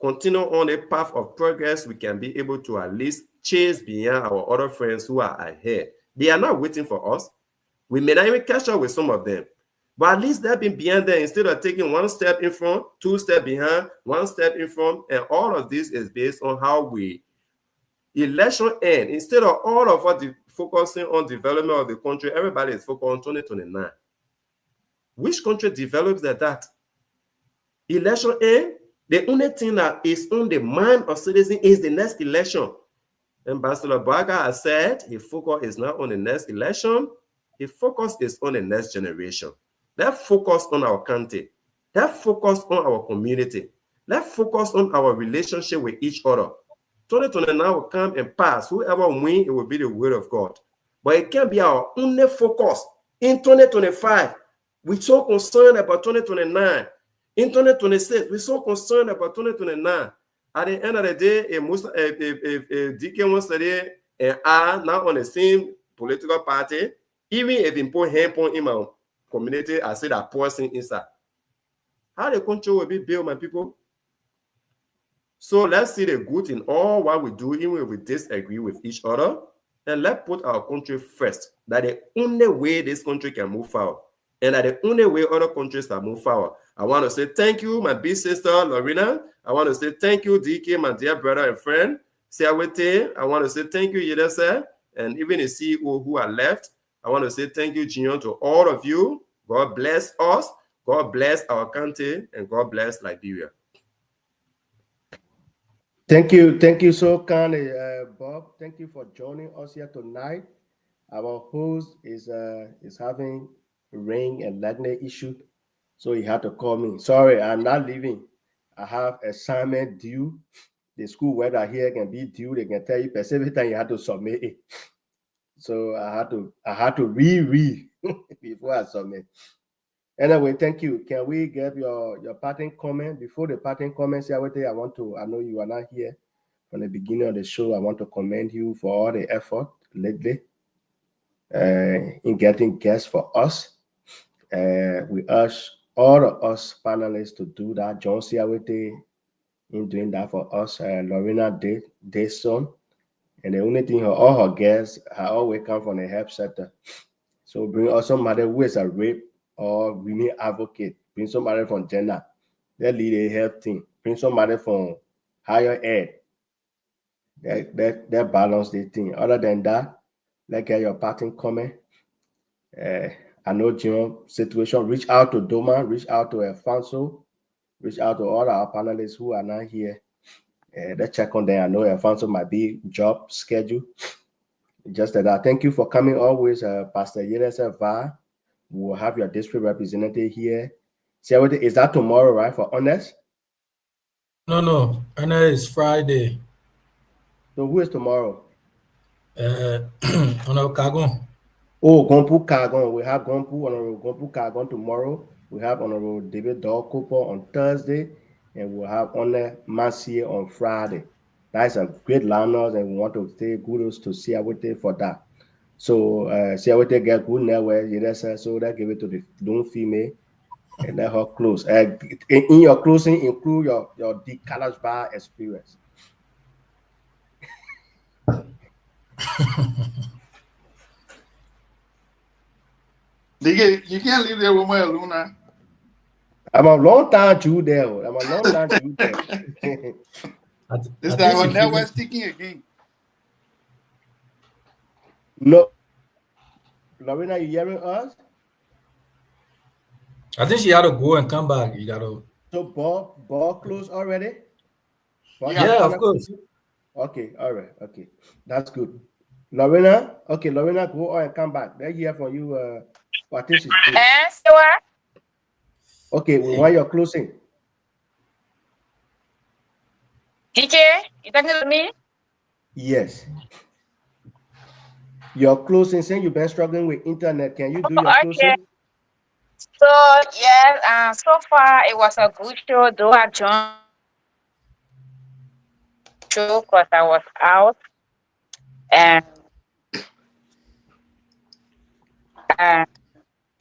continue on a path of progress, we can be able to at least chase beyond our other friends who are ahead. They are not waiting for us. We may not even catch up with some of them, but at least they've been behind them instead of taking one step in front, two steps behind, one step in front. And all of this is based on how we election end. Instead of all of us focusing on development of the country, everybody is focused on 2029. Which country develops that? Election end, the only thing that is on the mind of citizens is the next election. Ambassador Baga has said his focus is not on the next election, his focus is on the next generation. Let's focus on our country. Let's focus on our community. Let's focus on our relationship with each other. 2029 will come and pass. Whoever wins, it will be the will of God. But it can't be our only focus. In 2025, we're so concerned about 2029. In 2026, we're so concerned about 2029. At the end of the day, if DK wants to say and are not on the same political party, even if you put handphone in my community, I say that person inside. How the country will be built, my people? So let's see the good in all what we do, even if we disagree with each other, and let's put our country first. That the only way this country can move forward, and that the only way other countries can move forward. I want to say thank you, my big sister, Lorena. I want to say thank you, DK, my dear brother and friend. Siawete, I want to say thank you, Yedese, and even the CEO who are left. I want to say thank you, Junior, to all of you. God bless us. God bless our country, and God bless Liberia. Thank you so kindly, Bob. Thank you for joining us here tonight. Our host is having ring and leg issue, so he had to call me. Sorry, I'm not leaving. I have assignment due. The school weather here can be due. They can tell you every time you have to submit it. So I had to read before I submit. Anyway, thank you. Can we get your parting comment? Before the parting comments, I know you are not here from the beginning of the show. I want to commend you for all the effort lately in getting guests for us. We urge all of us panelists to do that. John Siawete in doing that for us. Lorena did so. And the only thing, all her guests have always come from the help sector. So bring us somebody who is a rape or women advocate. Bring somebody from gender. They lead a health team. Bring somebody from higher ed. That balance the thing. Other than that, let's get your parting comment. I know Jim situation. Reach out to Doma, reach out to Alfonso, reach out to all our panelists who are not here. Let's check on them. I know Alfonso might be job schedule. Just that. Thank you for coming always, Pastor Yedese Va. We'll have your district representative here. Is that tomorrow, right? For Honest? No. Honest is Friday. So who is tomorrow? Honorable Kagon. Oh, Gompu Kagon. We have Honorable Gompu Kagon tomorrow. We have Honorable David Dorkopo on Thursday. And we'll have Honor Massier on Friday. That's a great lineup, and we want to say kudos to Siawete for that. So Siawete get good network, so that give it to the young female and let her close. In your closing, include your Deep Colors Bar experience. You can't leave there with my Luna. I'm a long time Jew there. This time I'm never sticking again. No. Lorena, you hearing us? I think she had to go and come back. You gotta. So ball closed already? Yeah, of course. Okay, all right, okay. That's good. Lorena, go on and come back. Let's hear from you, Patricia. Okay, we want your closing. DJ, you talking to me? Yes. Your closing, saying you've been struggling with internet. Can you do your closing? So, yes, so far it was a good show, though I joined the show because I was out. And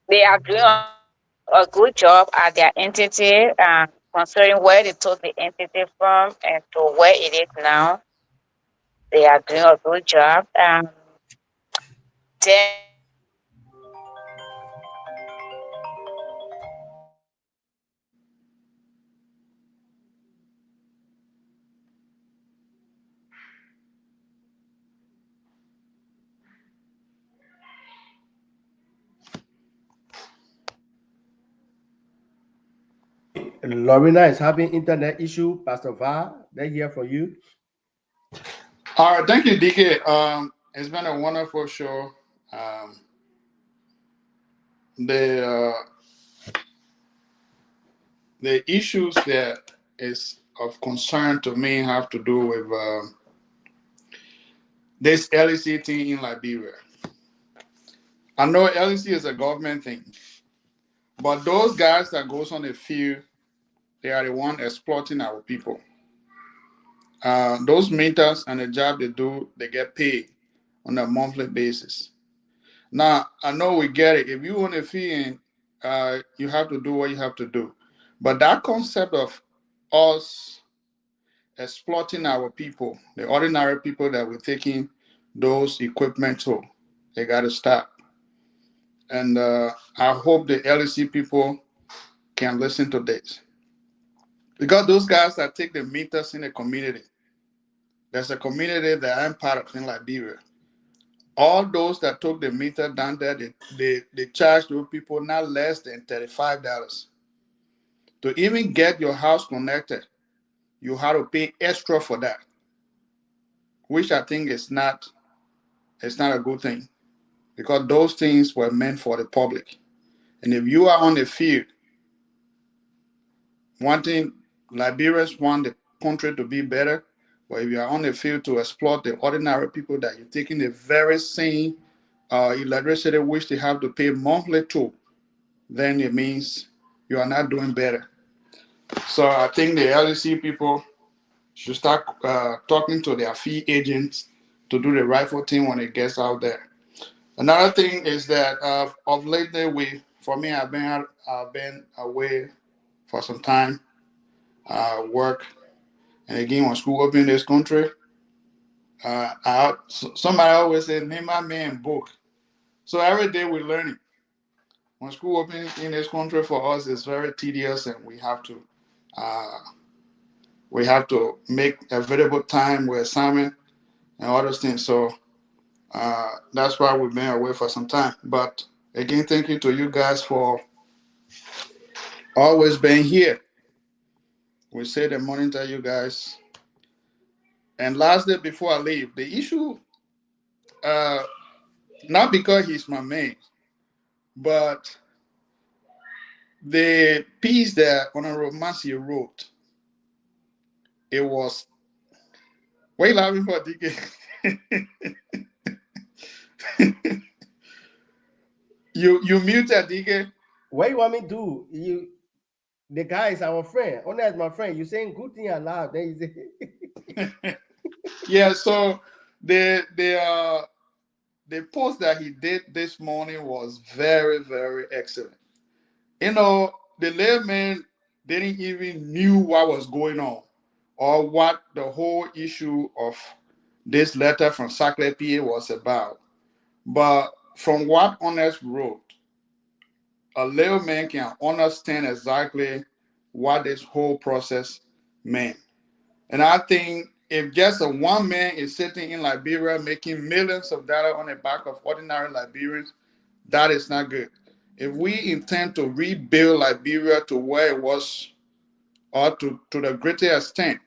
they are doing a good job at their entity. considering where they took the entity from and to where it is now. They are doing a good job. Then Lorena is having internet issue. Pastor Va, they're here for you. All right, thank you, DK. It's been a wonderful show. The issues that is of concern to me have to do with this LEC thing in Liberia. I know LEC is a government thing, but those guys that goes on the field, they are the one exploiting our people. Those mentors and the job they do, they get paid on a monthly basis. Now, I know we get it. If you want a fee, you have to do what you have to do. But that concept of us exploiting our people, the ordinary people that we're taking those equipment to, they got to stop. And I hope the LEC people can listen to this. Because those guys that take the meters in the community, there's a community that I'm part of in Liberia. All those that took the meter down there, they charge those people not less than $35. To even get your house connected, you have to pay extra for that, which I think is not a good thing, because those things were meant for the public. And if you are on the field, Liberians want the country to be better, but if you are on the field to exploit the ordinary people that you're taking the very same electricity which they have to pay monthly to, then it means you are not doing better. So I think the LEC people should start talking to their fee agents to do the rightful thing when it gets out there. Another thing is that of lately, I've been away for some time, work, and again when school opened in this country, somebody always said, "Name my man book." So every day we're learning. When school opening in this country for us is very tedious, and we have to make available time with assignment and all those things. So that's why we've been away for some time. But again, thank you to you guys for always being here. We say the morning to you guys. And lastly, before I leave, the issue, not because he's my man, but the piece that Honorable Massey wrote, it was, what are you laughing for, DK? You muted, DK. What you want me to do? The guy is our friend. Only as my friend. You saying good thing aloud. Then you say yeah, so the post that he did this morning was very, very excellent. You know, the layman didn't even knew what was going on or what the whole issue of this letter from Saclay PA was about. But from what Honest wrote, a layman can understand exactly what this whole process meant. And I think if just a one man is sitting in Liberia making millions of dollars on the back of ordinary Liberians, that is not good. If we intend to rebuild Liberia to where it was, or to the greater extent,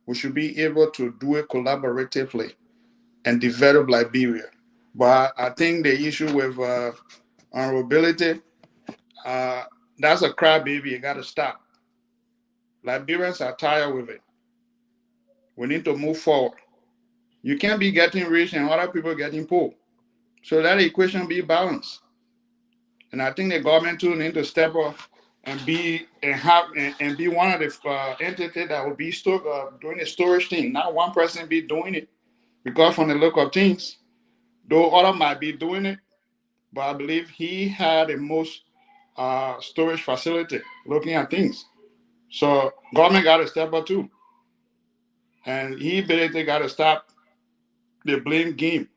we should be able to do it collaboratively and develop Liberia. But I think the issue with honorability, that's a crybaby. You got to stop. Liberians are tired with it. We need to move forward. You can't be getting rich and other people getting poor. So that equation be balanced. And I think the government too need to step up and be one of the entities that will be doing the storage thing. Not one person be doing it, because from the look of things, though other might be doing it, but I believe he had the most storage facility looking at things. So government got to step up too. And he basically got to stop the blame game.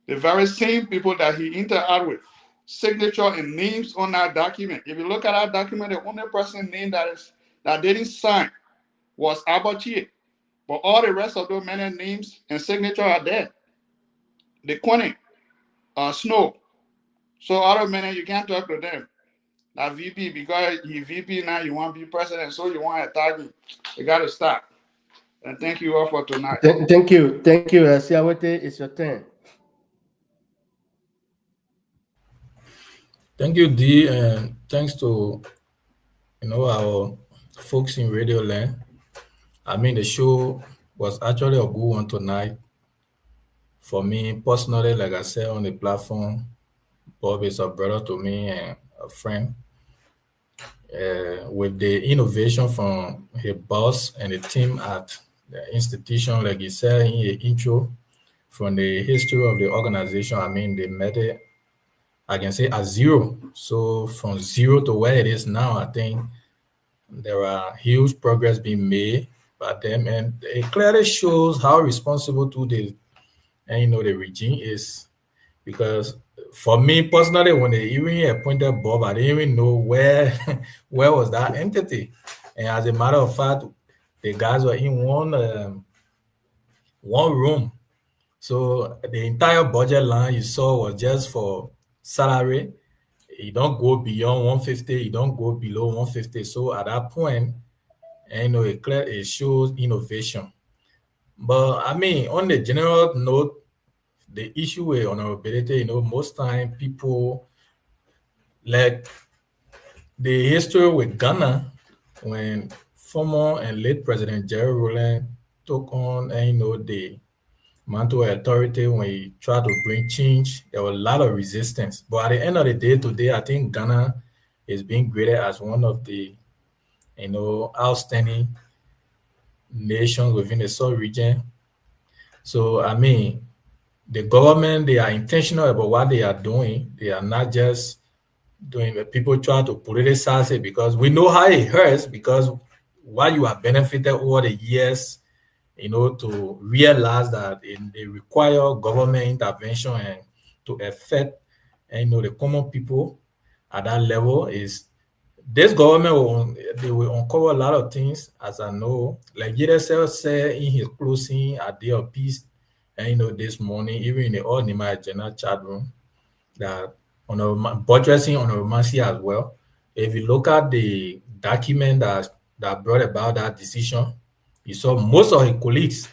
The very same people that he interact with, signature and names on that document. If you look at that document, the only person name that didn't sign was Abachi. But all the rest of those many names and signature are there. The Quinny, Snow. So other men, you can't talk to them. That VP, because you VP now, you want to be president, so you want to attack me. You got to stop. And thank you all for tonight. Thank you. Siawete, it's your turn. Thank you, D, and thanks to our folks in Radio Land. I mean, the show was actually a good one tonight. For me personally, like I said on the platform, Bob is a brother to me and a friend. With the innovation from his boss and the team at the institution, like he said in the intro, from the history of the organization, I mean, they made it, I can say, at zero. So from zero to where it is now, I think there are huge progress being made by them, and it clearly shows how responsible to the regime is. Because for me personally, when they even appointed Bob, I didn't even know where was that entity. And as a matter of fact, the guys were in one room. So the entire budget line you saw was just for salary. You don't go beyond 150, you don't go below 150. So at that point, it shows innovation. But I mean, on the general note, the issue with honorability, most time people, like the history with Ghana, when former and late President Jerry Rawlings took on, the mantle of authority, when he tried to bring change, there was a lot of resistance. But at the end of the day, today, I think Ghana is being graded as one of the, outstanding nations within the South region. So, I mean, the government, they are intentional about what they are doing. They are not just doing it. People try to politicize it because we know how it hurts, because while you have benefited over the years, to realize that they require government intervention and to affect, the common people at that level is this government they will uncover a lot of things, as I know. Like Yedesel said in his closing at Day of Peace, and this morning, even in the All Nima General chat room, that buttressing on romancy as well. If you look at the document that brought about that decision, you saw most of his colleagues,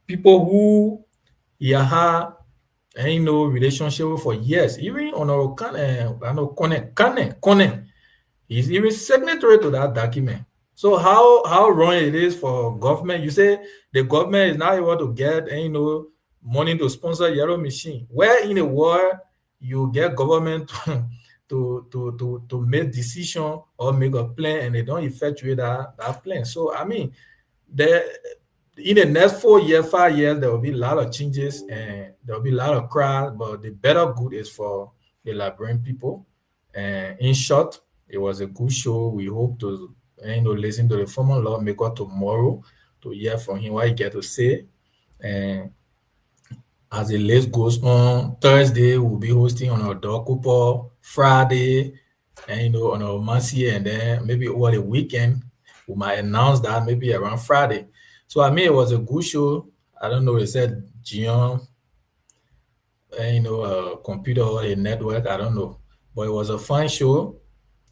people who he had relationship with for years, even on Kone, he's even signatory to that document. So how wrong it is for government? You say the government is not able to get money to sponsor Yellow Machine. Where in the world you get government to make decision or make a plan and they don't effectuate that plan? So I mean, in the next 4 years, 5 years, there will be a lot of changes and there will be a lot of crowds, but the better good is for the Liberian people. And in short, it was a good show. We hope to listen to the former lawmaker tomorrow to hear from him what he get to say. And as the list goes on, Thursday we'll be hosting on our Dokupo, Friday, and on our Mercy, and then maybe over the weekend we might announce that maybe around Friday. So I mean, it was a good show. I don't know. They said Gion, computer or a network. I don't know, but it was a fun show,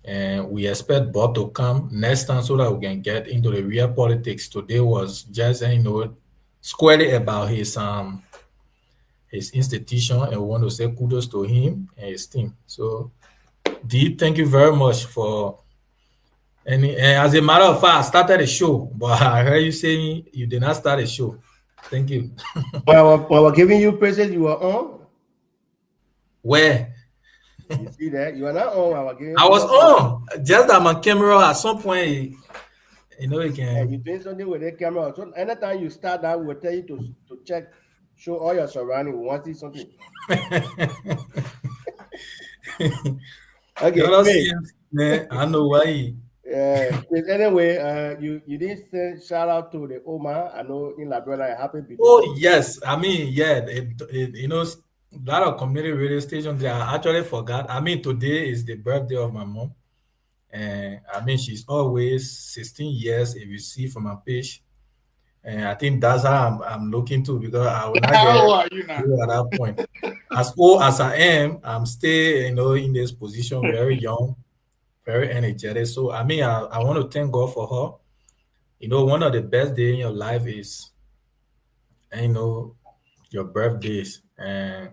and we expect Bob to come next time so that we can get into the real politics. Today was just squarely about his institution, and we want to say kudos to him and his team. So, D, thank you very much for. And as a matter of fact, I started a show, but I heard you saying you did not start a show. Thank you. Well, we're giving you praises. You are on. Where? You see that? You are not on. I was on. Just that my camera at some point, you can. And you're doing something with the camera. So anytime you start that, we'll tell you to check, show all your surroundings. We want to see something. Okay. Man, I know why. Anyway, you didn't say shout out to the Omar. I know in Liberia, happy birthday. Oh yes, I mean yeah, you know, a lot of community radio stations. I actually forgot. I mean today is the birthday of my mom, and I mean she's always 16 years. If you see from my page, and I think that's how I'm looking to, because I will not How get old are you now? at that point. As old as I am, I'm still in this position, very young, very energetic. So I mean I want to thank God for her. One of the best days in your life is your birthdays, and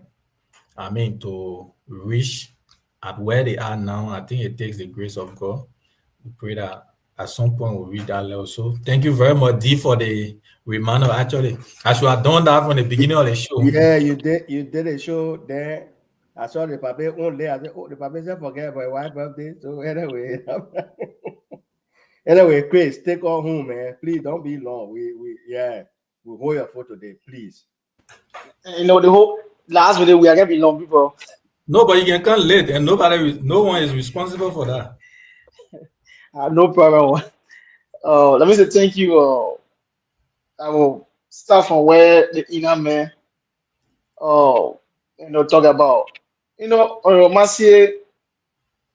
I mean to reach at where they are now. I think it takes the grace of God. We pray that at some point we'll reach that level. So thank you very much, D, for the reminder. Actually, I should have done that from the beginning of the show. Yeah, you did a show there. I saw the Pape only. I said, oh, the Pape said forget my wife's birthday. So anyway, Chris, take all home, man. Please don't be long. We hold your photo today, please. The whole last video we are gonna be long, people. Nobody can come late, and no one is responsible for that. No problem. Let me say thank you. I will start from where the inner man talk about. Marcier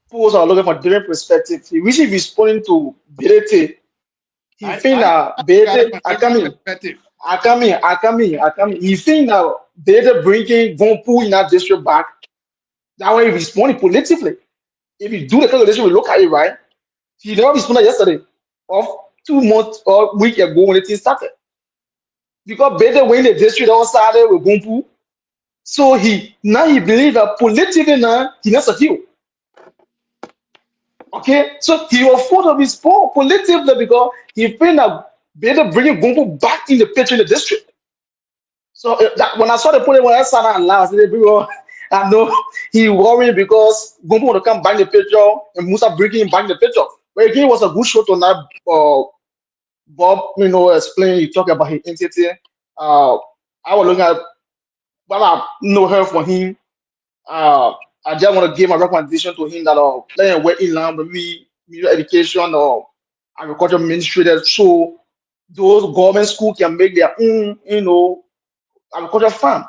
pools are looking for different perspectives. He wish he responding to Berete. He think that Berete I come in. He think that Berete bringing Gompu in that district back. That way he responding politically. If you do the calculation, we look at it right. He never responded yesterday, of 2 months or week ago when the thing started. Because Berete win the district on Saturday with Gompu. So he believes that politically now he not secure. Okay, so he will afford to respond politically because he feel that better bringing Gompo back in the picture in the district. So that when I saw the point when I saw that last, I know he worried because Gompo want to come back in the picture and Musa bringing him back in the picture. But again, it was a good show tonight. Bob, explain. He talked about his entity. I was looking at what I know her from him. I just want to give my recommendation to him that let him work in line with me, education or agriculture ministry that so those government schools can make their own, agriculture farm.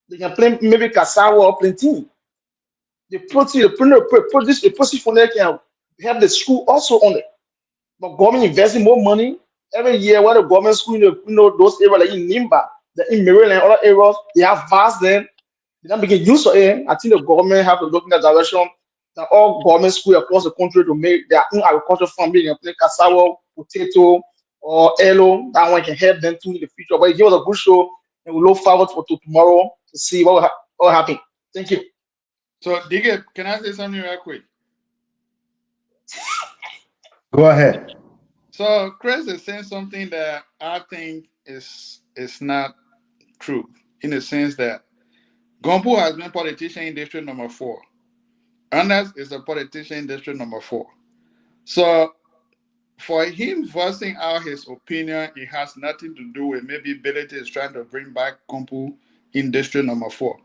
They can plant maybe cassava or plantain. The produce from there can help the school also on it. But government investing more money every year. Where the government school, those areas like in Nimba, in Maryland, other areas, they have vast then. They don't begin use of it. I think the government have to look in that direction. That all government schools across the country to make their own agriculture farm. They can plant cassava, potato, or elo. That one can help them too in the future. But it gives us a good show, and we look forward to tomorrow to see what will happen. Thank you. So, Digga, can I say something real quick? Go ahead. So, Chris is saying something that I think is not true, in the sense that Gompo has been politician in district number 4. Ernest is a politician in district number 4. So, for him voicing out his opinion, it has nothing to do with maybe Berete is trying to bring back Gompo in district number 4.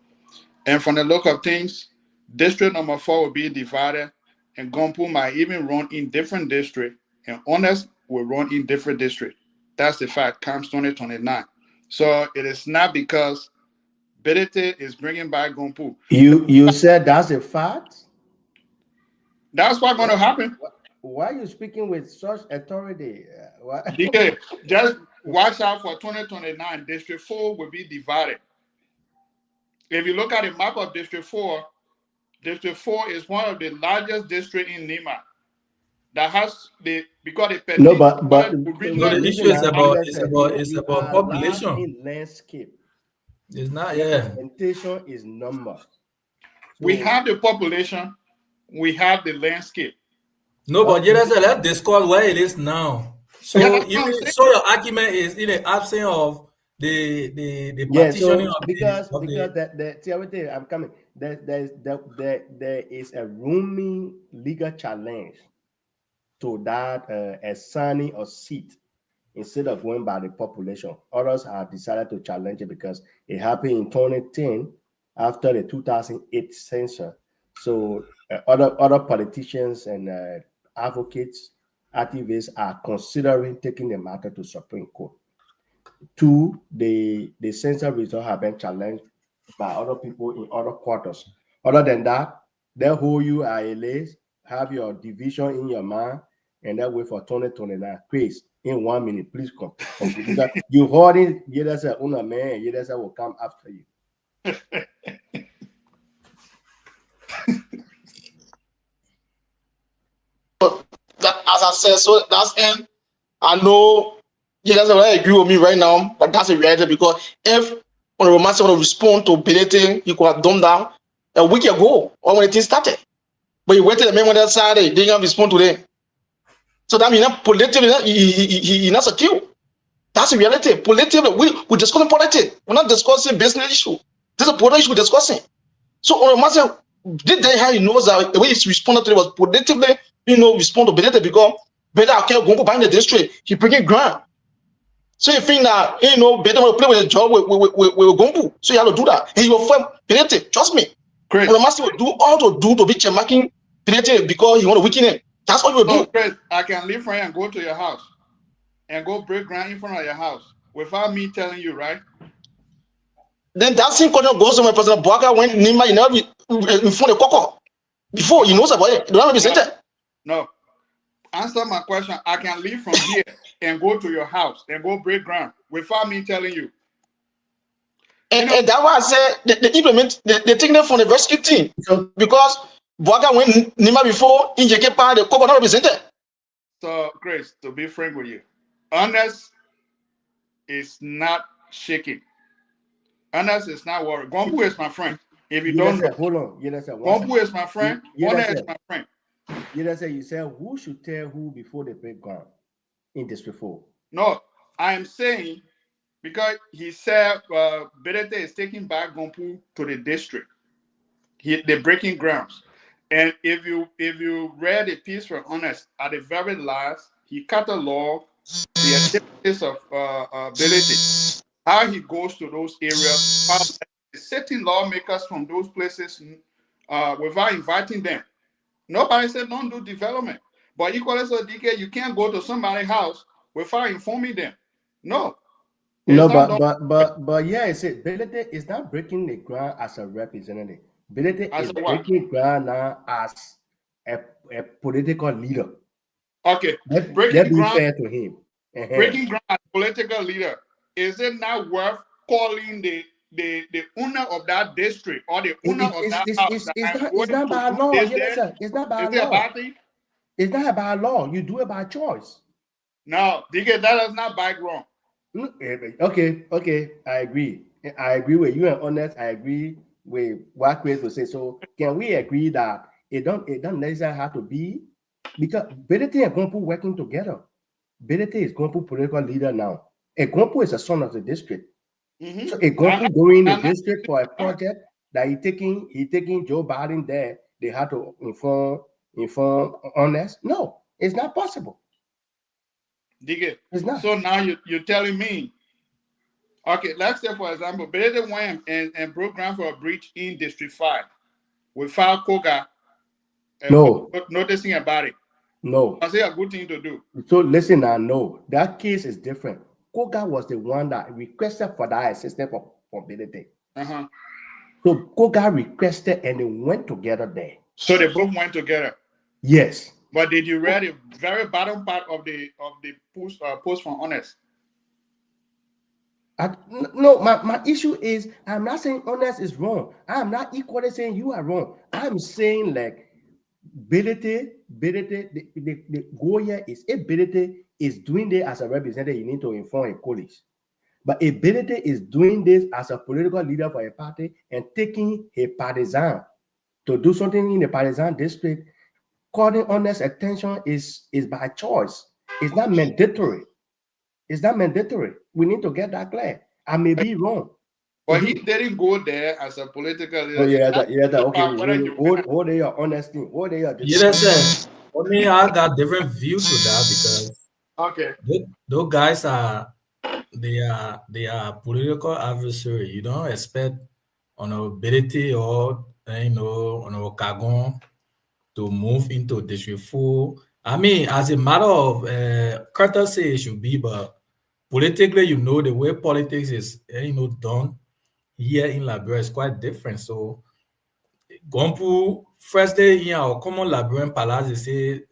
And from the look of things, district number 4 will be divided, and Gompo might even run in different districts, and Ernest will run in different districts. That's the fact, comes 2029. So it is not because Berete is bringing back Gompo. You said that's a fact? That's what's going to happen. Why are you speaking with such authority? DK, just watch out for 2029. District 4 will be divided. If you look at the map of District 4 is one of the largest districts in Nima. That has because the the issue is about population. In landscape. It's not, Representation is number. So, we have the population, we have the landscape. No, but let's discuss where it is now. So, your argument is in the absence of the partitioning of because I'm coming. There is a roaming legal challenge to that assigning a seat instead of going by the population. Others have decided to challenge it because it happened in 2010 after the 2008 census. So other politicians and advocates activists are considering taking the matter to Supreme Court. 2, the census results have been challenged by other people in other quarters. Other than that, they'll hold you at a list, have your division in your mind, and then wait for 2029. Chris, in 1 minute, please come. Because you holding, you just say, "Oh man," you just say will come after you. As I said, so that's end. I know you guys will agree with me right now, but that's a reality because if Honorable Massey want to respond to Benete, he could have done that a week ago or when the thing started. But he waited a minute on that side, he didn't respond today. So that means that politically, he not secure. That's a reality. Politically, we're discussing politics. We're not discussing business issue. This is a political issue we're discussing. So Honorable Massey did that how he knows that the way he responded to it was politically, respond to Benete because Better I can't go behind the district. He bring it ground. So you think that Better will play with a job with Gombu. So you have to do that. And he will fight Benete. Trust me. Great. The master will do all to do to be marking Benete because he want to weaken him. That's all you will do. Chris, I can leave from here and go to your house and go break ground in front of your house without me telling you, right? Then that same question goes to my President Boaka when Nima in front of Coco. Before he knows about it. Don't represent it. No. Answer my question. I can leave from here and go to your house and go break ground without me telling you. And that's why I said they implement, they take them from the rescue team. Because Boaga went Nima before, in Jekepa, the Coco not represented. So, Grace, to be frank with you, Honest is not shaking. Honest is not worried. Gombu is my friend. If you don't know, hold on. Gombu is my friend. Honest is my friend. You said who should tell who before they break ground in District 4? No, I am saying because he said Benete is taking back Gombu to the district. They're breaking grounds. And if you read a piece from Honest, at the very last, he cataloged the activities of Benete, how he goes to those areas, how he's setting lawmakers from those places without inviting them. Nobody said don't do development. But equally so, DK, you can't go to somebody's house without informing them. No. But yeah, I said Benete is not breaking the ground as a representative. Benete is breaking ground now as a political leader. Okay. Let's be fair to him. Breaking ground as a political leader. Is it not worth calling the owner of that district or the owner of that house? It's not by law. It's not by law. Is it a bad thing? It's not by law. You do it by choice. No, DK, that is not by wrong. Okay. I agree. I agree with you and Honest. I agree with what Chris will say. So can we agree that it don't necessarily have to be because Benete and Gombu working together. Benete is Gombu political leader now. And Gombu is a son of the district. Mm-hmm. So a Gombu going in the district for a project that he taking Joe Biden there, they have to inform Honest. No, it's not possible. DK, it's not. So now you're telling me, okay, let's say for example, Benete went and broke ground for a breach in District 5 without Koga noticing about it. No. I say a good thing to do. So listen, I know that case is different. Koga was the one that requested for that assistance for Benete. Uh-huh. So Koga requested and they went together there. So they both went together. Yes. But did you read the very bottom part of the post from Honest? No, my issue is I'm not saying Honest is wrong. I'm not equally saying you are wrong. I'm saying like Benete, the goal here is if Benete is doing this as a representative, you need to inform a colleagues. But if Benete is doing this as a political leader for a party and taking a partisan to do something in the partisan district, calling Honest attention is by choice. It's not mandatory. It's not mandatory. We need to get that clear. I may be wrong. But he didn't go there as a political leader. Oh, okay. Hold your honesty. Hold your for me, I got different view to that because those guys are political adversary. You don't expect honorability or Kagon to move into District 4 I mean, as a matter of courtesy, it should be, but politically, you know, the way politics is, done here in Liberia is quite different. So, Gompu, first day in our common Liberian palace, they say,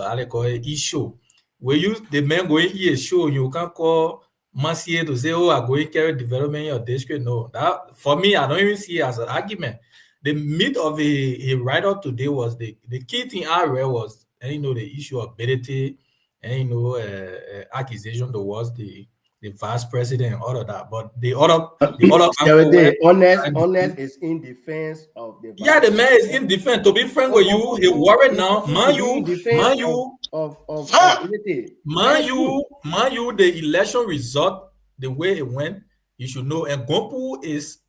how they call it, issue. Where you, the men going here show, you can't call Mercier to say, oh, I'm going to carry development in your district. No, that for me, I don't even see it as an argument. The meat of a write-up today was the key thing I read was, the issue of ability and, accusation towards the vice president and all of that. But the other honest is in defense of the the man is in defense. To be frank with you, he worried now. Man, you, the election result, the way it went, you should know. And Gompu is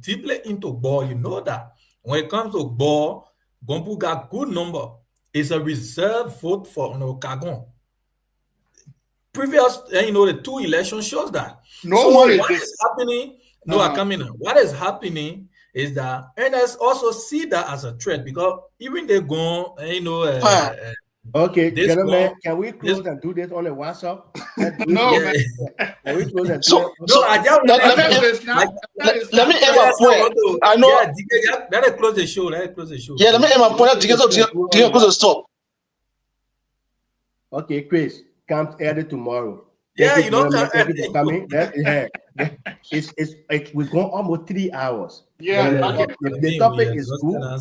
deeply into ball. You know that. When it comes to ball, Gompu got good number. It's a reserve vote for Kagon. Previous, the 2 elections shows that. What is happening? I come in. What is happening is that Ernest also see that as a threat because even they go, okay, gentlemen, can we close and do this on a WhatsApp? No, man. Can we close and So, I just let me end my point. I know. Let it close the show. Yeah, let me end my point. Do you close the stop? Okay, Chris, comes early tomorrow. Thank you for coming. We're going almost 3 hours. Yeah. The topic is good.